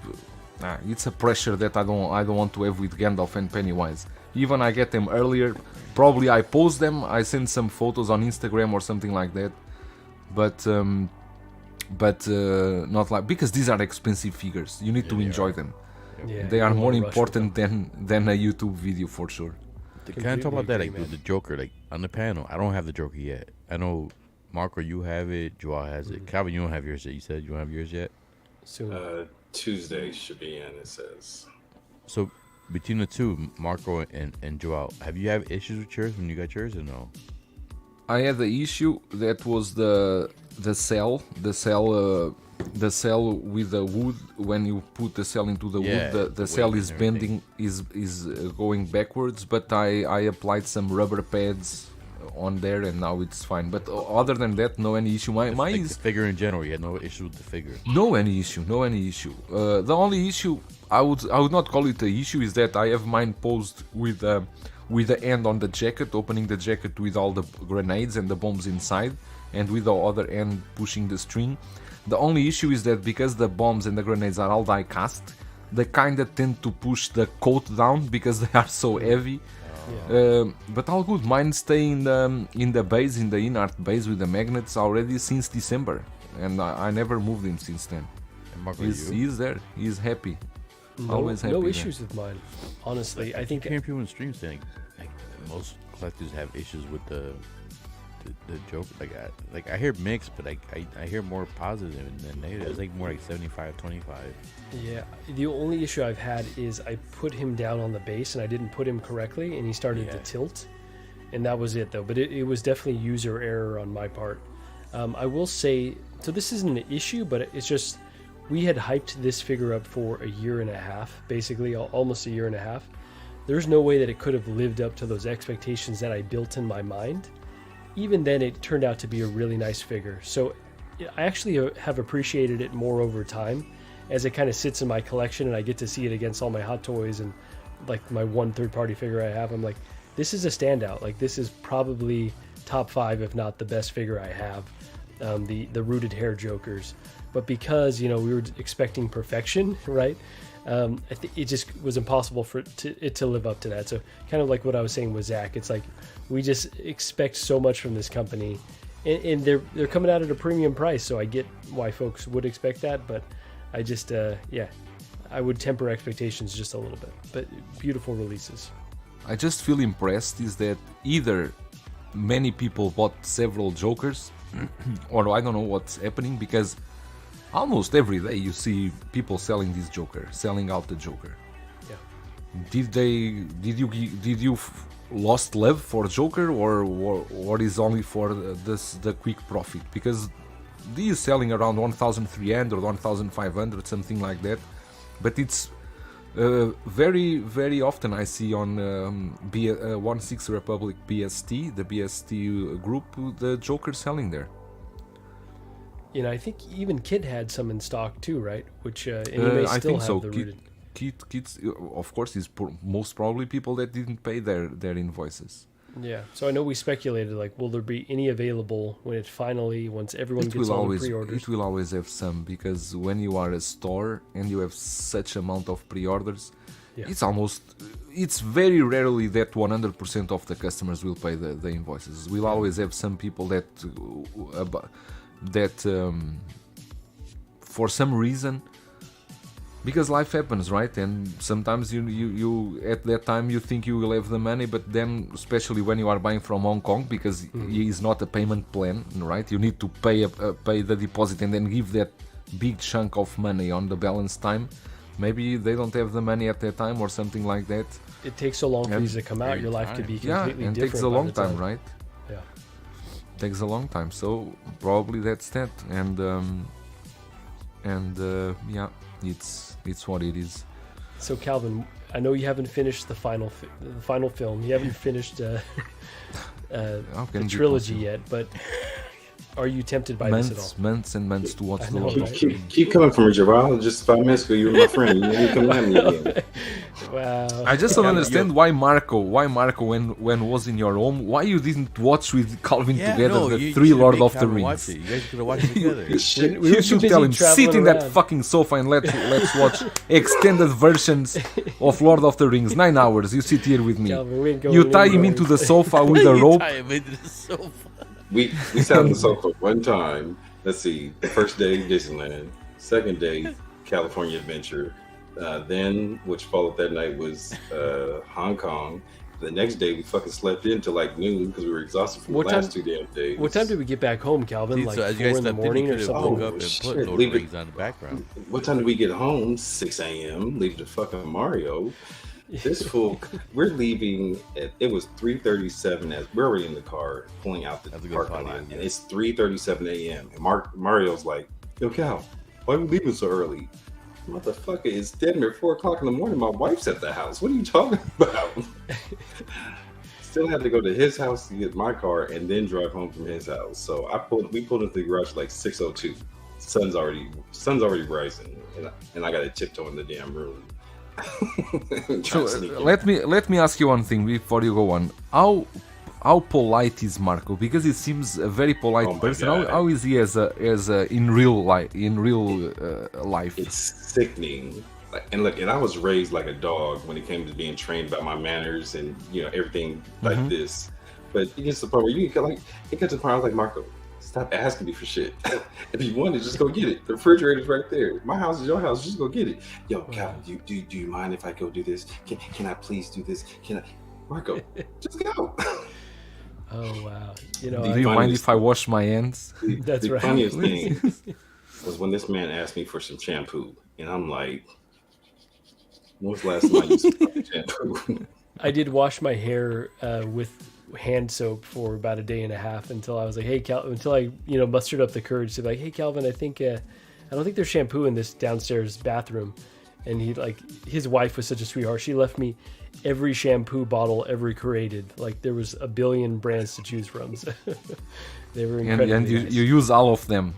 it's a pressure that I don't want to have with Gandalf and Pennywise. Even I get them earlier. Probably I post them. I send some photos on Instagram or something like that. But not like, because these are expensive figures. You need to enjoy them. Yeah, they are more important than a YouTube video for sure. Can I talk about that? Like the Joker, like on the panel. I don't have the Joker yet. I know. Marco, you have it. Joao has it. Calvin, you don't have yours yet. You said you don't have yours yet? Soon. Tuesday should be in, it says. So, between the two, Marco and Joao, have you had issues with yours when you got yours or no? I had the issue that was the cell with the wood. When you put the cell into the wood, the cell is bending, is going backwards. But I applied some rubber pads on there, and now it's fine. But other than that, no any issue. My like the figure in general, you had no issue with the figure. No any issue. The only issue, I would not call it an issue, is that I have mine posed with the end on the jacket, opening the jacket with all the grenades and the bombs inside, and with the other end pushing the string. The only issue is that because the bombs and the grenades are all die cast, they kinda tend to push the coat down because they are so heavy. But all good. Mine stay in the base, in the InArt base with the magnets already since December, and I never moved him since then. He's there. He's happy. Always happy. No issues with mine. Honestly, I think hearing people in streams saying like most collectors have issues with the joke. Like I hear mixed, but I hear more positive than negative. It's like more like 75-25. Yeah, the only issue I've had is I put him down on the base and I didn't put him correctly, and he started to tilt, and that was it though. But it was definitely user error on my part. I will say, so this isn't an issue, but it's just we had hyped this figure up for a year and a half, basically almost a year and a half. There's no way that it could have lived up to those expectations that I built in my mind. Even then, it turned out to be a really nice figure. So I actually have appreciated it more over time as it kind of sits in my collection and I get to see it against all my Hot Toys and like my one third-party figure I have. I'm like, this is a standout. Like, this is probably top 5, if not the best figure I have, the rooted hair Jokers. But because, we were expecting perfection, right? It just was impossible for it to live up to that. So kind of like what I was saying with Zach, it's like we just expect so much from this company, and they're coming out at a premium price. So I get why folks would expect that, but I just I would temper expectations just a little bit. But beautiful releases. I just feel impressed is that either many people bought several Jokers, or I don't know what's happening, because almost every day you see people selling this Joker, selling out the Joker. Yeah. Did you lost love for Joker, or is only for the quick profit? Because these selling around 1,300 or 1,500, something like that. But it's very, very often I see on 16 Republic BST, the BST group, the Joker selling there. I think even Kid had some in stock too, right? Which and you may I still think have so. the rooted. Kids, of course, is most probably people that didn't pay their invoices. Yeah. So I know we speculated, like, will there be any available once everyone gets all the pre-orders? It will always have some, because when you are a store and you have such amount of pre-orders, it's very rarely that 100% of the customers will pay the invoices. We'll always have some people that for some reason, because life happens, right? And sometimes you at that time you think you will have the money, but then, especially when you are buying from Hong Kong, because it's not a payment plan, right? You need to pay the deposit and then give that big chunk of money on the balance time. Maybe they don't have the money at that time or something like that. It takes so long for these to come out. Your life could be completely different. And it takes a long time, right? Yeah. Takes a long time, so probably that's that, and it's what it is. So Calvin, I know you haven't finished the final film. You haven't finished the trilogy yet, but are you tempted by this at all? Months and months to watch the Lord of the Rings. Keep coming from me, Joao. Just 5 minutes ago, you were my friend. You ain't come at me again. Wow. I just don't understand why Marco, when was in your home, why you didn't watch with Calvin together the 3 Lord of the Rings. You guys could have watched it together. You should tell him, sit in that fucking sofa and let's watch extended versions of Lord of the Rings. 9 hours. You sit here with me. Calvin, you tie him into the sofa with a rope. We sat on the sofa one time. Let's see. The first day, Disneyland. Second day, California Adventure. Then, which followed that night, was Hong Kong. The next day, we fucking slept in till like noon because we were exhausted from the last 2 damn days. What time did we get back home, Calvin? Like 4 in the morning or something? Woke up and put Lord of the Rings on the background. What time did we get home? 6 a.m. Leaving the fucking Mario. This fool, we're leaving it was 3:37 as we're already in the car pulling out the parking lot, and it's 3:37 a.m. and Mario's like, "Yo, Cal, why are we leaving so early?" Motherfucker, it's dead near 4 o'clock in the morning. My wife's at the house. What are you talking about? Still had to go to his house to get my car and then drive home from his house. So we pulled into the garage like 6:02. Sun's already rising, and I got to tiptoe in the damn room. So let me ask you one thing before you go on. How polite is Marco? Because he seems a very polite person. How is he as a in real life? It's sickening. And look, and I was raised like a dog when it came to being trained about my manners and everything like this. But it gets to the point where you get like, it gets to the point I was like, Marco, stop asking me for shit. If you want it, just go get it. The refrigerator's right there. My house is your house. Just go get it. Yo, Calvin, do you mind if I go do this? Can I please do this? Can I, Marco? Just go. Oh wow! Do you mind if I wash my hands? That's the right. funniest thing was when this man asked me for some shampoo, and I'm like, when was the last time I used shampoo? I did wash my hair with hand soap for about a day and a half until I was like, hey, until I mustered up the courage to be like, hey, Calvin, I think I don't think there's shampoo in this downstairs bathroom. And his wife was such a sweetheart. She left me every shampoo bottle ever created. Like there was a billion brands to choose from. So they were incredible. And you use all of them.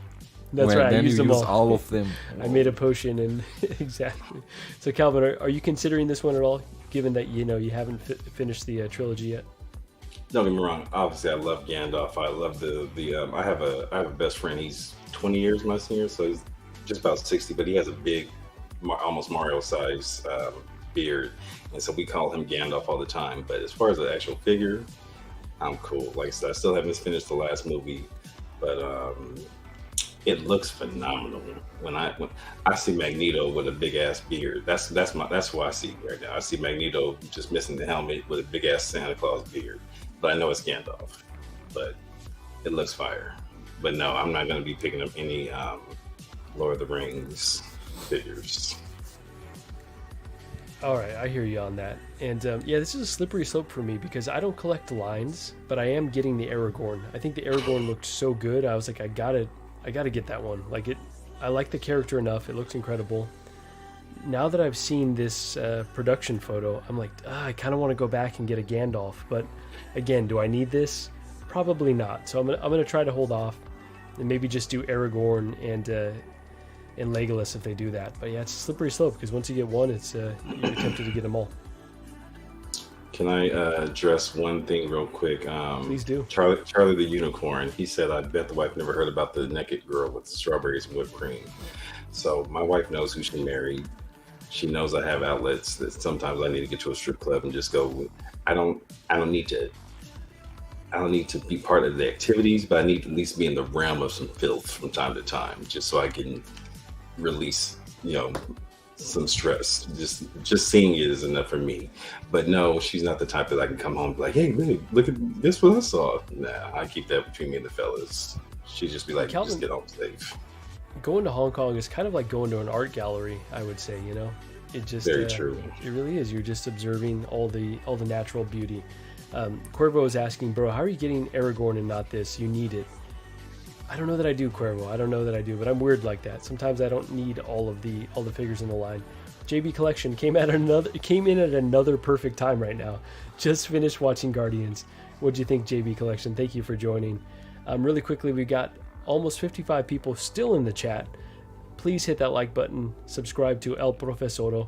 That's right. Then I used you them use all of them. I made a potion and exactly. So Calvin, are you considering this one at all? Given that you haven't finished the trilogy yet. Don't get me wrong. Obviously, I love Gandalf. I love the. I have a best friend. He's 20 years my senior, so he's just about 60. But he has a big, almost Mario-size beard, and so we call him Gandalf all the time. But as far as the actual figure, I'm cool. Like I said, I still haven't finished the last movie, but it looks phenomenal. When I see Magneto with a big ass beard, that's what I see right now. I see Magneto just missing the helmet with a big ass Santa Claus beard. But I know it's Gandalf. But it looks fire. But no, I'm not going to be picking up any Lord of the Rings figures. All right, I hear you on that. And this is a slippery slope for me because I don't collect lines, but I am getting the Aragorn. I think the Aragorn looked so good. I was like, I gotta get that one. I like the character enough. It looks incredible. Now that I've seen this production photo, I'm like, I kind of want to go back and get a Gandalf. But again, do I need this? Probably not. So I'm gonna try to hold off and maybe just do Aragorn and Legolas if they do that. But yeah, it's a slippery slope because once you get one, it's you're tempted to get them all. Can I address one thing real quick? Please do. Charlie the Unicorn. He said, I bet the wife never heard about the naked girl with strawberries and whipped cream. So my wife knows who she married. She knows I have outlets that sometimes I need to get to a strip club and just go. I don't need to be part of the activities, but I need to at least be in the realm of some filth from time to time, just so I can release, some stress. Just seeing it is enough for me. But no, she's not the type that I can come home and be like, hey, really, look at this what I saw. Nah, I keep that between me and the fellas. She'd just be like, Calvin, just get home safe. Going to Hong Kong is kind of like going to an art gallery, I would say, It just very true. It really is. You're just observing all the natural beauty. Cuervo is asking, bro, how are you getting Aragorn and not this? You need it. I don't know that I do, Cuervo. I don't know that I do, but I'm weird like that. Sometimes I don't need all the figures in the line. JB Collection came in at another perfect time right now. Just finished watching Guardians. What'd you think, JB Collection? Thank you for joining. Really quickly, we got almost 55 people still in the chat. Please hit that like button. Subscribe to El Profesoro.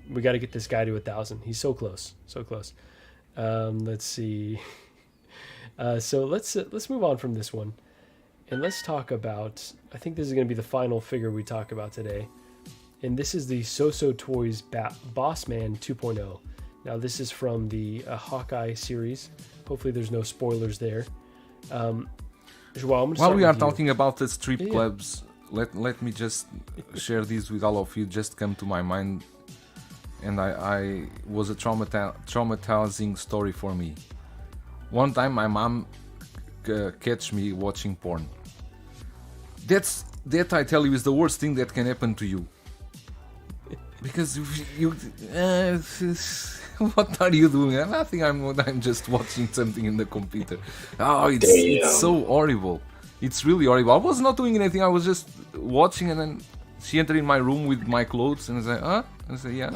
We got to get this guy to 1,000. He's so close, so close. Let's see. So let's move on from this one, and let's talk about. I think this is going to be the final figure we talk about today, and this is the So Toys Bossman 2.0. Now this is from the Hawkeye series. Hopefully there's no spoilers there. Joao, while we are talking about the strip clubs, let me just share this with all of you. Just come to my mind, and I was a traumatizing story for me. One time my mom catch me watching porn. That I tell you is the worst thing that can happen to you. Because you what are you doing? Nothing. I'm just watching something in the computer. Oh, it's so horrible. It's really horrible. I was not doing anything. I was just watching, and then she entered in my room with my clothes, and I said, "Huh?" And I said, "Yeah."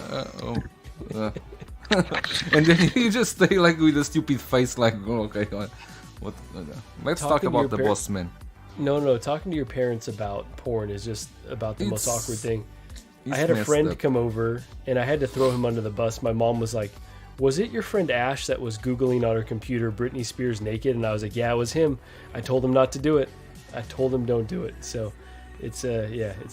And then you just stay like with a stupid face, like, "Oh, okay, what?" Let's talk about the boss man. No. Talking to your parents about porn is just about the most awkward thing. I had a friend come over, and I had to throw him under the bus. My mom was like, was it your friend Ash that was Googling on her computer Britney Spears naked? And I was like, yeah, it was him. I told him not to do it. I told him don't do it. So it's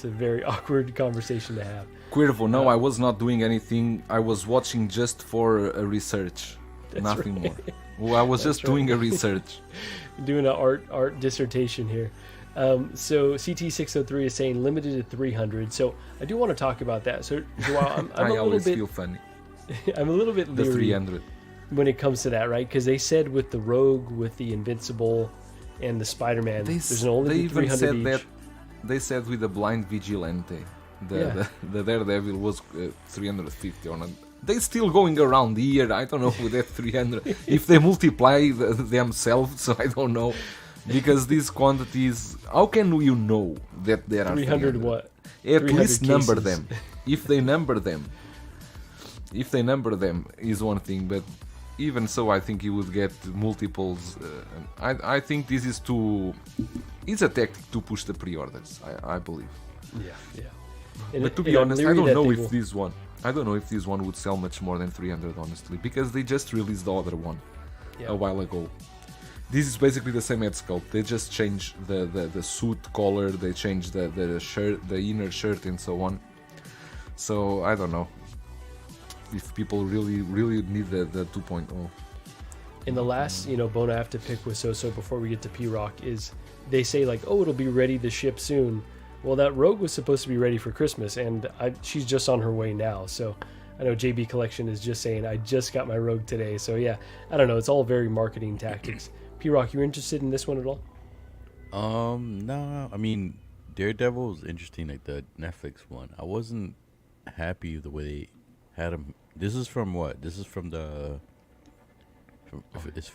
a very awkward conversation to have. Cuervo, no, I was not doing anything. I was watching just for a research, nothing more. Well, I was just doing a research. Doing an art dissertation here. So CT603 is saying limited to 300. So I do want to talk about that. So Joao, I'm I a always little bit, feel funny. I'm a little bit The leery 300. when it comes to that, right? Because they said with the Rogue, with the Invincible, and the Spider-Man, there's only They even 300 said each. that. They said with the Blind Vigilante, the Daredevil was 350 or not. They still going around here. I don't know with that 300. If they multiply themselves, so I don't know. Because these quantities, how can you know that there are 300 what? At 300 least number cases. them. If they number them is one thing, but even so, I think you would get multiples. I think this is it's a tactic to push the pre-orders. I believe. Yeah. And But to and be I'm honest, I leery don't that know they if will- this one. I don't know if this one would sell much more than 300, honestly, because they just released the other one a while ago. This is basically the same head sculpt. They just changed the suit color, they changed the shirt, the inner shirt, and so on. So I don't know if people really need the 2.0. And the last, bone I have to pick with So before we get to P-Rock is they say like, oh, it'll be ready to ship soon. Well, that Rogue was supposed to be ready for Christmas, and she's just on her way now. So I know JB Collection is just saying, I just got my Rogue today. So yeah, I don't know. It's all very marketing tactics. P-Rock, you interested in this one at all? No. I mean, Daredevil was interesting, like the Netflix one. I wasn't happy with the way they had him. This is from what? This is from the... It's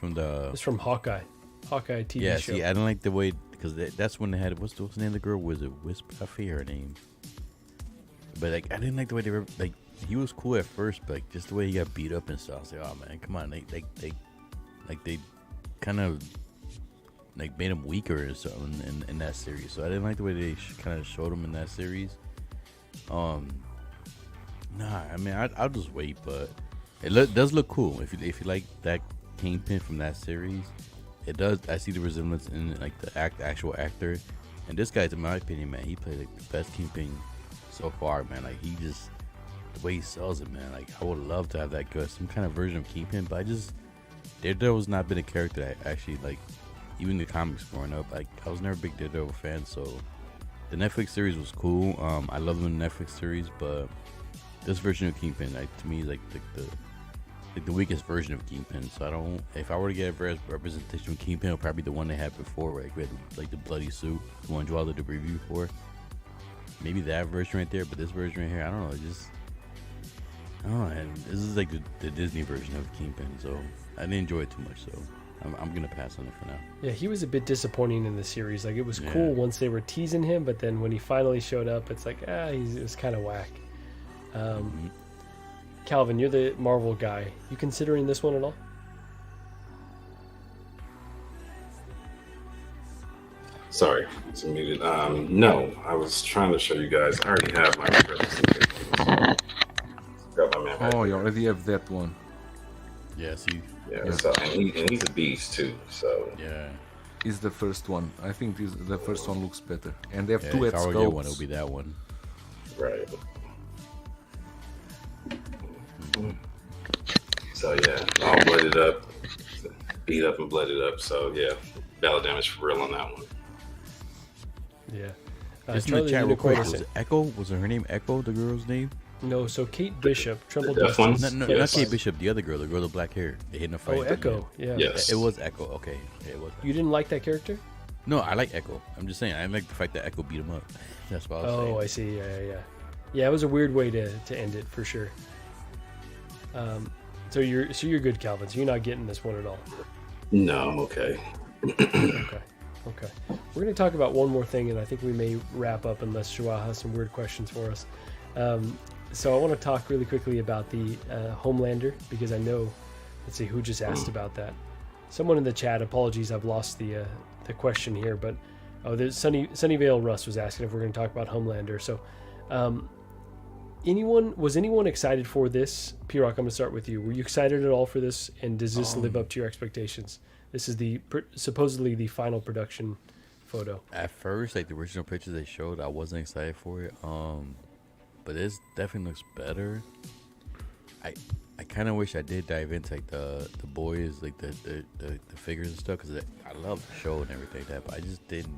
from Hawkeye. Hawkeye TV yeah, show. see, I don't like the way... Because that's when they had... What's the name of the girl? Was it Wisp? I forget her name. But, like, I didn't like the way they were... Like, he was cool at first, but like, just the way he got beat up and stuff. I was like, oh, man, come on. They kind of... like made him weaker or something in that series, so I didn't like the way they kind of showed him in that series. Nah, I mean I'll just wait, but it does look cool. If you like that Kingpin from that series, it does. I see the resemblance in like the actual actor, and this guy's, in my opinion, man, he played like the best Kingpin so far, man. Like he just the way he sells it, man. Like I would love to have that good some kind of version of Kingpin, but Daredevil's not been a character that I actually like. Even the comics growing up, like I was never a big Daredevil fan, so the Netflix series was cool. I love the Netflix series, but this version of Kingpin, like to me, is like the weakest version of Kingpin. So I don't. If I were to get a representation of Kingpin, it'll probably be the one they had before, right? We had like the bloody suit, the one Joao did the review for. Maybe that version right there, but this version right here, I don't know. I don't know. And this is like the Disney version of Kingpin, so I didn't enjoy it too much. So. I'm gonna pass on it for now. Yeah, he was a bit disappointing in the series. Like it was cool once they were teasing him, but then when he finally showed up, it's like it was kind of whack. Calvin, you're the Marvel guy. You considering this one at all? Sorry, it's muted. No, I was trying to show you guys. I already have my representation. Got my man back Oh, you there. already have that one. Yeah, see. Yeah, so and he's a beast too. So Yeah. Is the first one. I think the first one looks better. And they have two If head I were to get one, sculpts. it'll be that one. right. So yeah, all blooded up, beat up and blooded up. So yeah, battle damage for real on that one. Yeah. Just in the chat real quick, was it Echo? Was her name Echo, the girl's name? No, so Kate Bishop, Tremble The deaf one? Distance. No, Yes. not Kate Bishop, the other girl with black hair. They hit in a fight. Oh, Echo. Yeah. Yes. It was Echo, okay. Yeah, it was. You didn't like that character? No, I like Echo. I'm just saying, I like the fact that Echo beat him up. That's what I was saying. Oh, I see. Yeah. Yeah, it was a weird way to end it for sure. So you're good, Calvin. So you're not getting this one at all. No, I'm okay. Okay. We're going to talk about one more thing, and I think we may wrap up unless Joao has some weird questions for us. So I want to talk really quickly about the Homelander, because I know, let's see, who just asked about that. Someone in the chat, apologies, I've lost the question here, but there's Sunnyvale Russ was asking if we're going to talk about Homelander. So was anyone excited for this? P-Rock, I'm going to start with you. Were you excited at all for this, and does this live up to your expectations? This is supposedly the final production photo? At first, like the original pictures they showed, I wasn't excited for it. But this definitely looks better. I kind of wish I did dive into like the boys, like the figures and stuff, because I love the show and everything like that. But I just didn't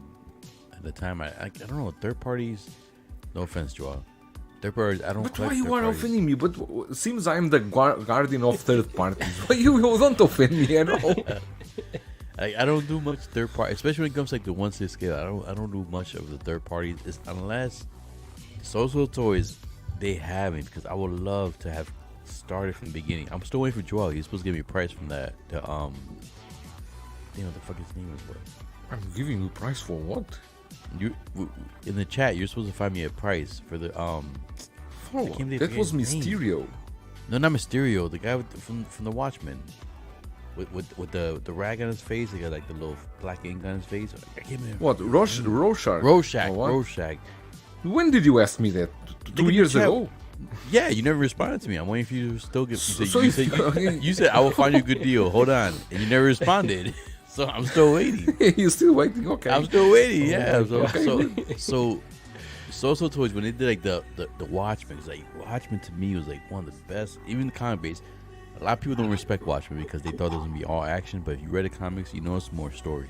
at the time. I don't know, third parties. No offense, Joao. Third parties. I don't. But collect why you third are parties. offending me? But seems I'm the guardian of third parties. Why you don't offend me at all? I don't do much third party, especially when it comes to like the 1/6 scale. I don't do much of the third parties, unless Social Toys they haven't, because I would love to have started from the beginning. I'm still waiting for Joao. He's supposed to give me a price from that. The the fuck his name is, what? I'm giving you price for what? You in the chat, you're supposed to find me a price for the For what? can't believe That I was forget his name. Mysterio. No, not Mysterio. The guy from the Watchmen. With the rag on his face, he got like the little black ink on his face. I can't remember. What? Rorschach? Rorschach. Or what? Rorschach. When did you ask me that? Look 2 at years the chat. ago? Yeah, you never responded to me. I'm waiting for you to still get. So You said I will find you a good deal. Hold on, and you never responded. So I'm still waiting. You're still waiting? Okay. I'm still waiting. Oh Yeah. my So Social Toys, when they did like the Watchmen, it's like Watchmen to me was like one of the best. Even the comic base, a lot of people don't respect Watchmen because they thought it was gonna be all action. But if you read the comics, you know it's more story.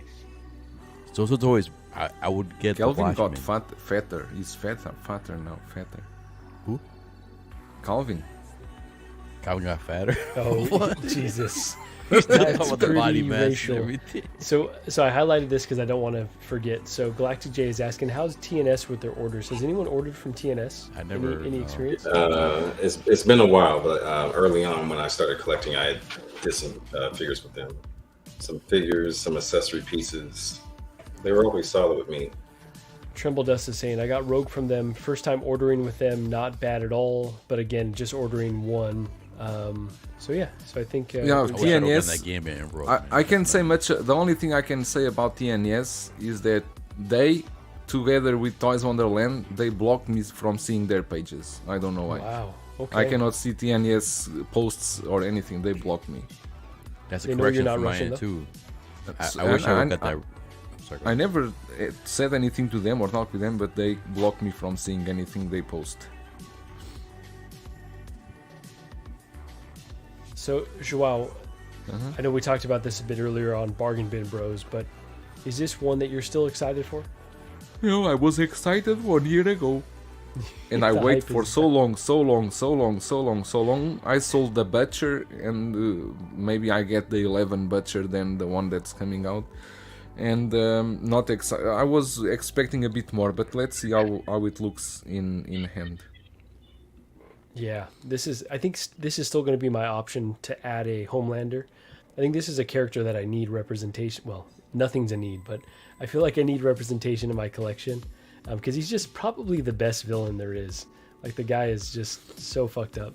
Social Toys, I would get Calvin the Watchmen. got fatter. He's fatter now. Fatter. Who? Calvin. Calvin got fatter. Oh, Jesus. Talking That's about the body pretty mass and racial. everything. So I highlighted this because I don't want to forget. So Galactic J is asking, how's TNS with their orders? Has anyone ordered from TNS? I never, Any no. experience? It's been a while, but early on when I started collecting, I did some figures with them, some figures, some accessory pieces. They were always solid with me. Tremble Dust is saying, I got Rogue from them. First time ordering with them, not bad at all. But again, just ordering one. So I think Yeah, I wish I'd opened TNS, that game and Rogue, I can say much. The only thing I can say about TNS is that they, together with Toys Wonderland, they blocked me from seeing their pages. I don't know why. wow. Okay. I cannot see TNS posts or anything. They blocked me. That's a They know you're correction not from my Russian, end though? too. That's- I wish I and would got that. Sorry, I never said anything to them or talked with them, but they blocked me from seeing anything they post. So, Joao, Uh-huh. I know we talked about this a bit earlier on Bargain Bin Bros, but is this one that you're still excited for? You know, I was excited 1 year ago. And I The wait hype for is so long. I sold the Butcher, and maybe I get the 11 Butcher than the one that's coming out. And not excited. I was expecting a bit more, but let's see how it looks in hand. Yeah, I think this is still going to be my option to add a Homelander. I think this is a character that I need representation. Well, nothing's a need, but I feel like I need representation in my collection because he's just probably the best villain there is. Like the guy is just so fucked up.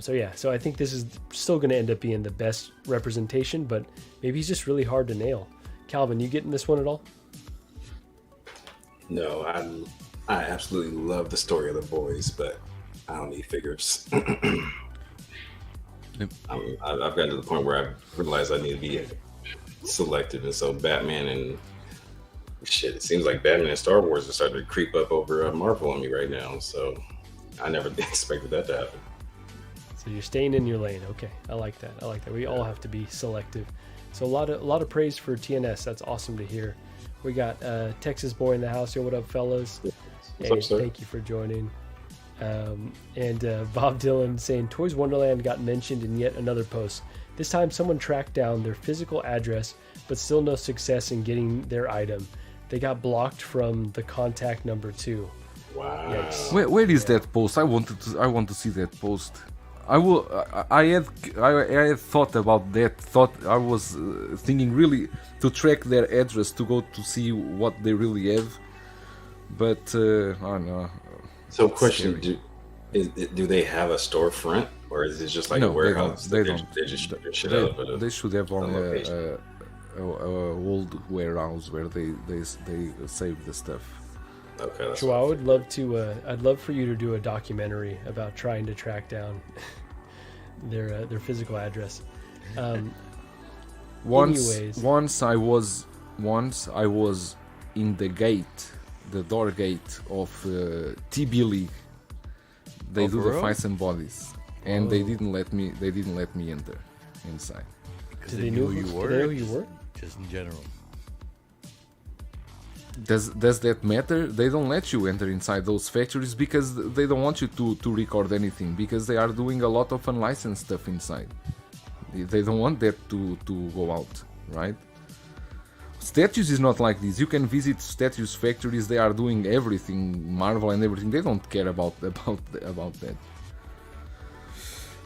So I think this is still going to end up being the best representation, but maybe he's just really hard to nail. Calvin, you getting this one at all? No, I absolutely love the story of the boys, but I don't need figures. I've gotten to the point where I realized I need to be selective, and so Batman and shit. It seems like Batman and Star Wars are starting to creep up over Marvel on me right now. So I never expected that to happen. So you're staying in your lane. Okay, I like that. We all have to be selective. So a lot of praise for TNS. That's awesome to hear. We got Texas Boy in the house here. What up, fellas? What's up, sir? Thank you for joining. And Bob Dylan saying Toys Wonderland got mentioned in yet another post. This time someone tracked down their physical address, but still no success in getting their item. They got blocked from the contact number 2. Wow. Yikes. Where is that post? I want to see that post. I had thought about that. I was thinking really to track their address to go to see what they really have, but I don't know. So, question: do they have a storefront, or is it just like a warehouse? They don't. They just ship their shit out of They should have only location. a old warehouse where they save the stuff. Okay. That's Joao, I'd love for you to do a documentary about trying to track down their physical address. Once Anyways. I was in the gate, the door gate of TB League. They do the real? fights and bodies, and they didn't let me enter inside. Did they know who you were? Just in general. Does that matter? They don't let you enter inside those factories because they don't want you to record anything, because they are doing a lot of unlicensed stuff inside. They don't want that to go out, right? Statues is not like this. You can visit statues factories. They are doing everything, Marvel and everything. They don't care about that.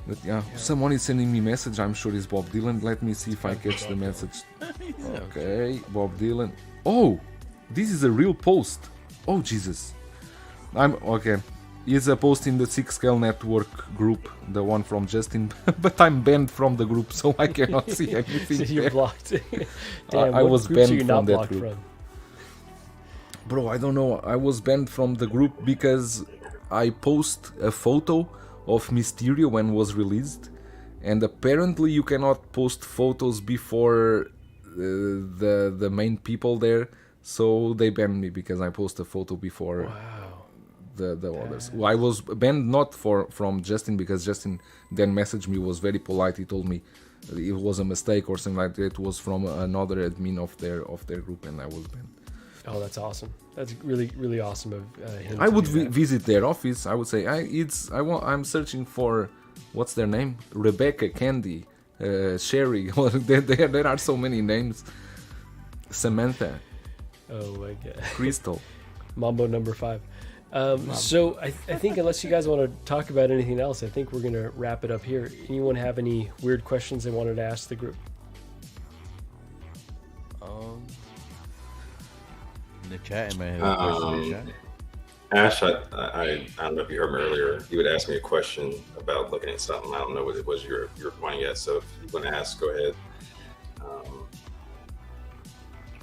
But yeah, someone is sending me message. I'm sure it's Bob Dylan. Let me see if I catch the message. Okay, Bob Dylan. Oh, this is a real post. Oh Jesus, I'm okay. It's a post in the 6 Scale Network group, the one from Justin, but I'm banned from the group, so I cannot see anything. So you're there. blocked. Damn, I what was groups are banned you from not that blocked group. from? Bro, I don't know. I was banned from the group because I post a photo of Mysterio when was released, and apparently you cannot post photos before the main people there, so they banned me because I post a photo before. Wow. The others. Well, I was banned not from Justin, because Justin then messaged me, was very polite. He told me it was a mistake or something like that. It was from another admin of their group, and I was banned. Oh, that's awesome. That's really, really awesome of him. I to would do that. visit their office. I would say I'm searching for, what's their name? Rebecca, Candy, Sherry. There are so many names. Samantha, Oh my god. Crystal. Mambo number 5. So I think unless you guys want to talk about anything else, I think we're going to wrap it up here. Anyone have any weird questions they wanted to ask the group? In the chat, I have a question in the chat. Ash, I don't know if you heard me earlier. You would ask me a question about looking at something. I don't know what it was you're pointing at. So if you want to ask, go ahead.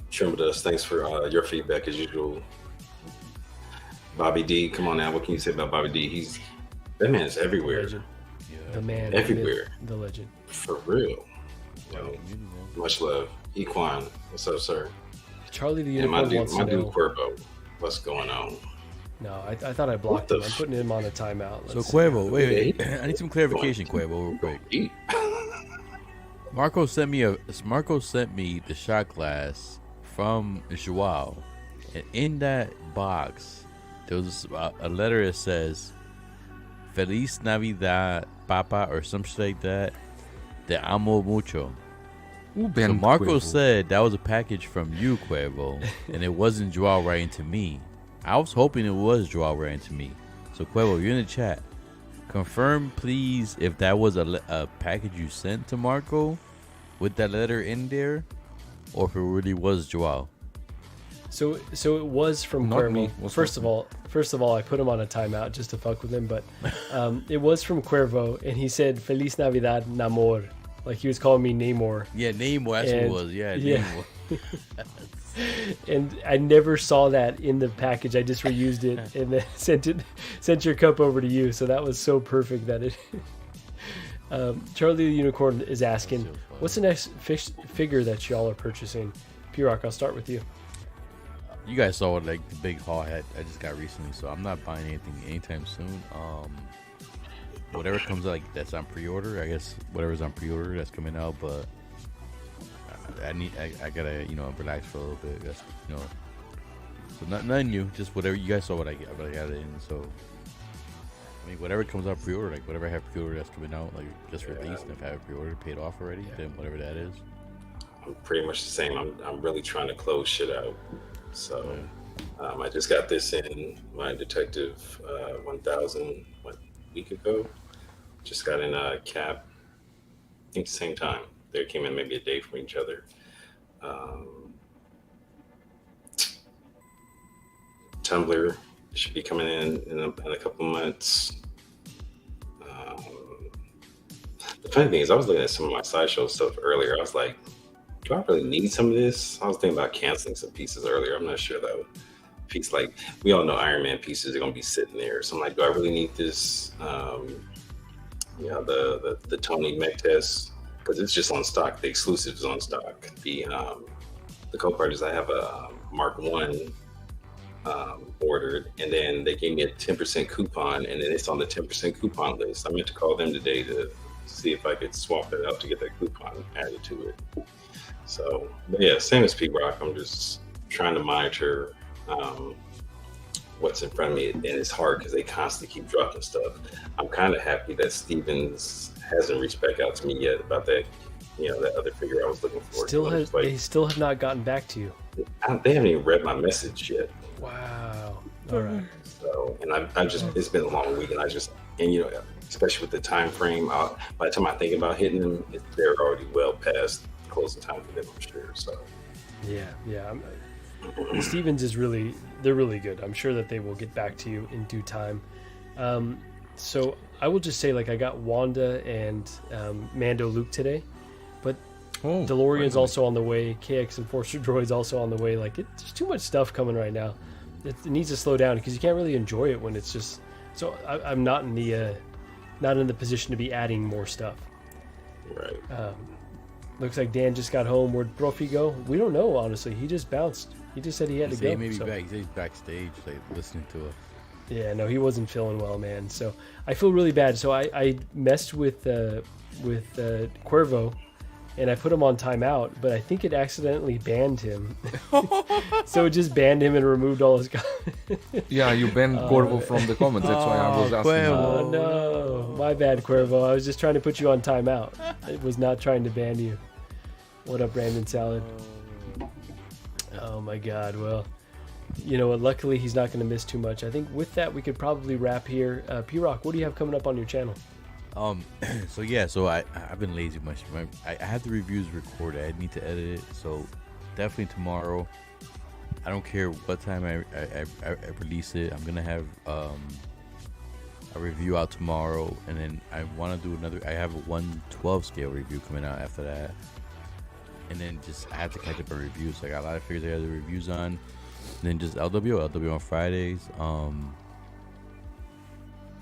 Share with us. Thanks for your feedback as usual. Bobby D, come on now. What can you say about Bobby D? That man is everywhere. Legend. The man. Everywhere. The legend. For real. Much love. Equine, what's up, sir? Charlie the And my Unicorn wants to dude know. Cuervo, what's going on? No, I thought I blocked him. I'm putting him on a timeout. So Cuervo, wait. I need some clarification, Cuervo, real quick. Eat. Marco sent me the shot glass from Joao, and in that box there was a letter that says "Feliz Navidad, Papa" or some shit like that. Te amo mucho. So Marco said that was a package from you, Cuervo, and it wasn't Joao writing to me. I was hoping it was Joao writing to me. So Cuervo, you're in the chat. Confirm, please, if that was a package you sent to Marco with that letter in there, or if it really was Joao. So it was from Not Cuervo. me. First of all, I put him on a timeout just to fuck with him, but it was from Cuervo, and he said "Feliz Navidad, Namor," like he was calling me Namor. Yeah, Namor, that's what it was. Yeah. Namor. And I never saw that in the package. I just reused it and then sent your cup over to you. So that was so perfect that it. Charlie the Unicorn is asking, what's the next figure that y'all are purchasing? P-Rock, I'll start with you. You guys saw what, like the big haul I just got recently, so I'm not buying anything anytime soon. Whatever comes out, like that's on pre-order, I guess whatever's on pre-order that's coming out, but I gotta relax for a little bit. That's so nothing new, just whatever you guys saw what I got in. So I mean, whatever comes out pre-order, like whatever I have pre-order that's coming out, like just released, and if I have it pre-ordered, paid off already, then whatever that is. I'm pretty much the same. I'm really trying to close shit out. So I just got this in my Detective 1000 a week ago. Just got in a Cap. I think the same time. They came in maybe a day from each other. Tumblr should be coming in a couple months. The funny thing is, I was looking at some of my sideshow stuff earlier. I was like, do I really need some of this? I was thinking about canceling some pieces earlier. I'm not sure though. Piece like we all know Iron Man pieces are gonna be sitting there. So I'm like, do I really need this? The Tony Mech test, because it's just on stock. The exclusive is on stock. The co-parties, I have a Mark 1 ordered, and then they gave me a 10% coupon, and then it's on the 10% coupon list. I meant to call them today to see if I could swap it out to get that coupon added to it. So, but yeah, same as PRock. I'm just trying to monitor what's in front of me, and it's hard because they constantly keep dropping stuff. I'm kind of happy that Stevens hasn't reached back out to me yet about that, that other figure I was looking for. They still have not gotten back to you. They haven't even read my message yet. Wow. All right. So, and I just, it's been a long week, and especially with the time frame, by the time I think about hitting them, they're already well past closing time for them, I'm sure. So, yeah. Stevens they're really good. I'm sure that they will get back to you in due time. So I will just say, I got Wanda and Mando Luke today, but DeLorean's also on the way. KX Enforcer Droid's also on the way. There's too much stuff coming right now. It needs to slow down because you can't really enjoy it when it's just. So I'm not in the position to be adding more stuff. Right. Looks like Dan just got home. Where'd Brophy go? We don't know, honestly. He just bounced. He just said he had to go. Maybe back. He said he's backstage, listening to us. Yeah, no, he wasn't feeling well, man. So I feel really bad. So I messed with Cuervo, and I put him on timeout, but I think it accidentally banned him. So it just banned him and removed all his comments. Yeah, you banned Cuervo from the comments. That's why I was asking. Oh no, my bad, Cuervo. I was just trying to put you on timeout. It was not trying to ban you. What up, Brandon Salad? Oh my God. Well, you know what? Luckily, he's not going to miss too much. I think with that, we could probably wrap here. P-Rock, what do you have coming up on your channel? So I've been lazy much. I had the reviews recorded. I need to edit it. So definitely tomorrow. I don't care what time I release it. I'm gonna have a review out tomorrow, and then I want to do another. I have a 1/12 scale review coming out after that, and then I have to catch up on reviews. So I got a lot of figures I got the reviews on. And then just LWO on Fridays.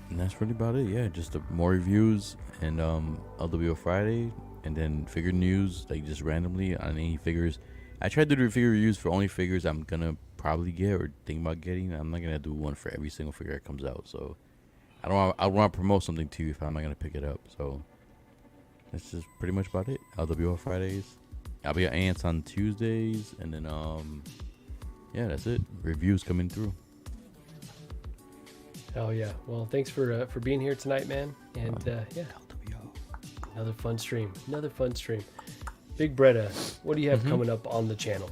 And that's really about it. Yeah, just more reviews and LWO Friday, and then figure news, just randomly on any figures. I tried to do figure reviews for only figures I'm gonna probably get or think about getting. I'm not gonna do one for every single figure that comes out. So I want to promote something to you if I'm not gonna pick it up. So that's just pretty much about it. LWO Fridays. I'll be at Ants on Tuesdays, and then yeah, that's it. Reviews coming through. Oh yeah. Well, thanks for being here tonight, man. And yeah, another fun stream. Big Breda, what do you have coming up on the channel?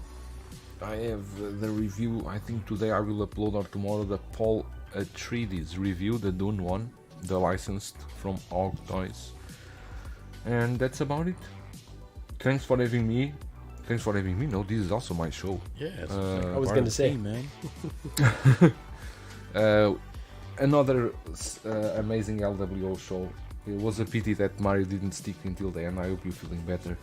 I have the review. I think today I will upload or tomorrow the Paul Atreides review, the Dune one, the licensed from Hog Toys, and that's about it. Thanks for having me. No, this is also my show. Yeah, I was gonna say, man. Another amazing LWO show. It was a pity that Mario didn't stick until the end. I hope you're feeling better.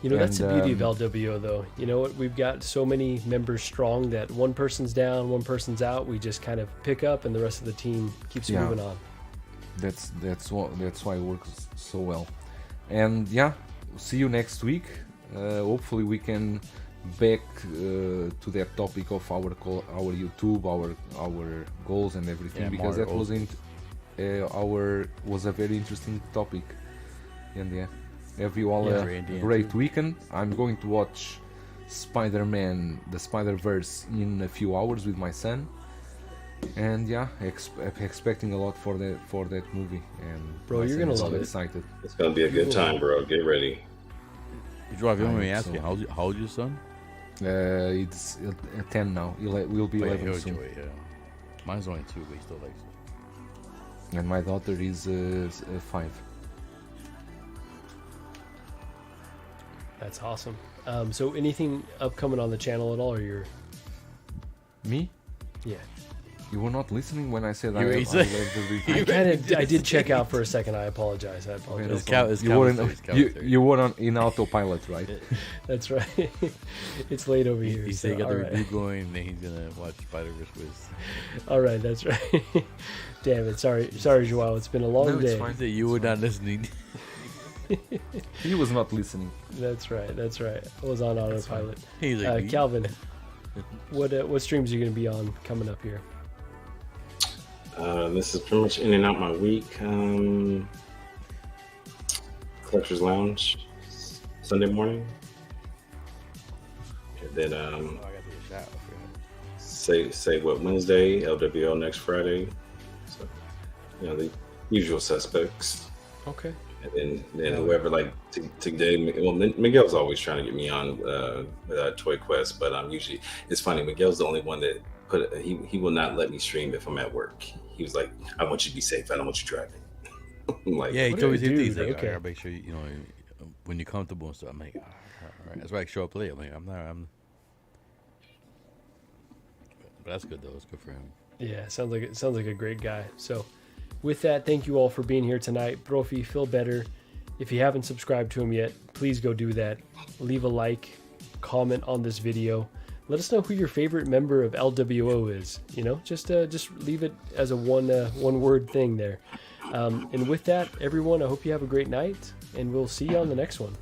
That's the beauty of LWO, though. You know what? We've got so many members strong that one person's down, one person's out. We just kind of pick up, and the rest of the team keeps moving on. That's why it works so well. And yeah, see you next week. Hopefully we can back to that topic of our YouTube, our goals and everything, because that was a very interesting topic. And yeah, have you all a great weekend. I'm going to watch Spider-Man, the Spider-Verse in a few hours with my son, and yeah, expecting a lot for that movie. And bro, you're gonna love it. Excited. It's gonna be a good time, bro. Get ready. Joao, if you want me to ask you, how old is your son? It's 10 now. We'll be 11 soon. Yeah. Mine's only 2, but he still likes it. And my daughter is 5. That's awesome. So anything upcoming on the channel at all, or you're... Me? Yeah. You were not listening when I said I You love the review. I did check out for a second. I apologize. You were in autopilot, right? That's right. It's late over here. He said he got the review going, and then he's gonna watch Spider-Verse quiz. All right, that's right. Damn it. Sorry, Joao. It's been a long day. It's fine. You were not listening. He was not listening. That's right. I was on autopilot. He's like, Calvin, What streams are you going to be on coming up here? This is pretty much in and out my week. Collector's Lounge, Sunday morning. And then I got to take a shot. say what, Wednesday, LWO next Friday. So, the usual suspects. Okay. And then whoever, like today, well, Miguel's always trying to get me on Toy Quest, but I'm usually, it's funny, Miguel's the only one that he will not let me stream if I'm at work. He was like, I want you to be safe, I don't want you driving. I'm like, Yeah, he told me Dude, he's like, okay. I gotta make sure when you're comfortable and stuff. I'm like, all right. That's why I show up late. I'm like, but that's good though. It's good for him. Yeah, sounds like a great guy. So, with that, thank you all for being here tonight. Brophy, feel better. If you haven't subscribed to him yet, please go do that. Leave a like, comment on this video. Let us know who your favorite member of LWO is. Just leave it as a one word thing there. And with that, everyone, I hope you have a great night, and we'll see you on the next one.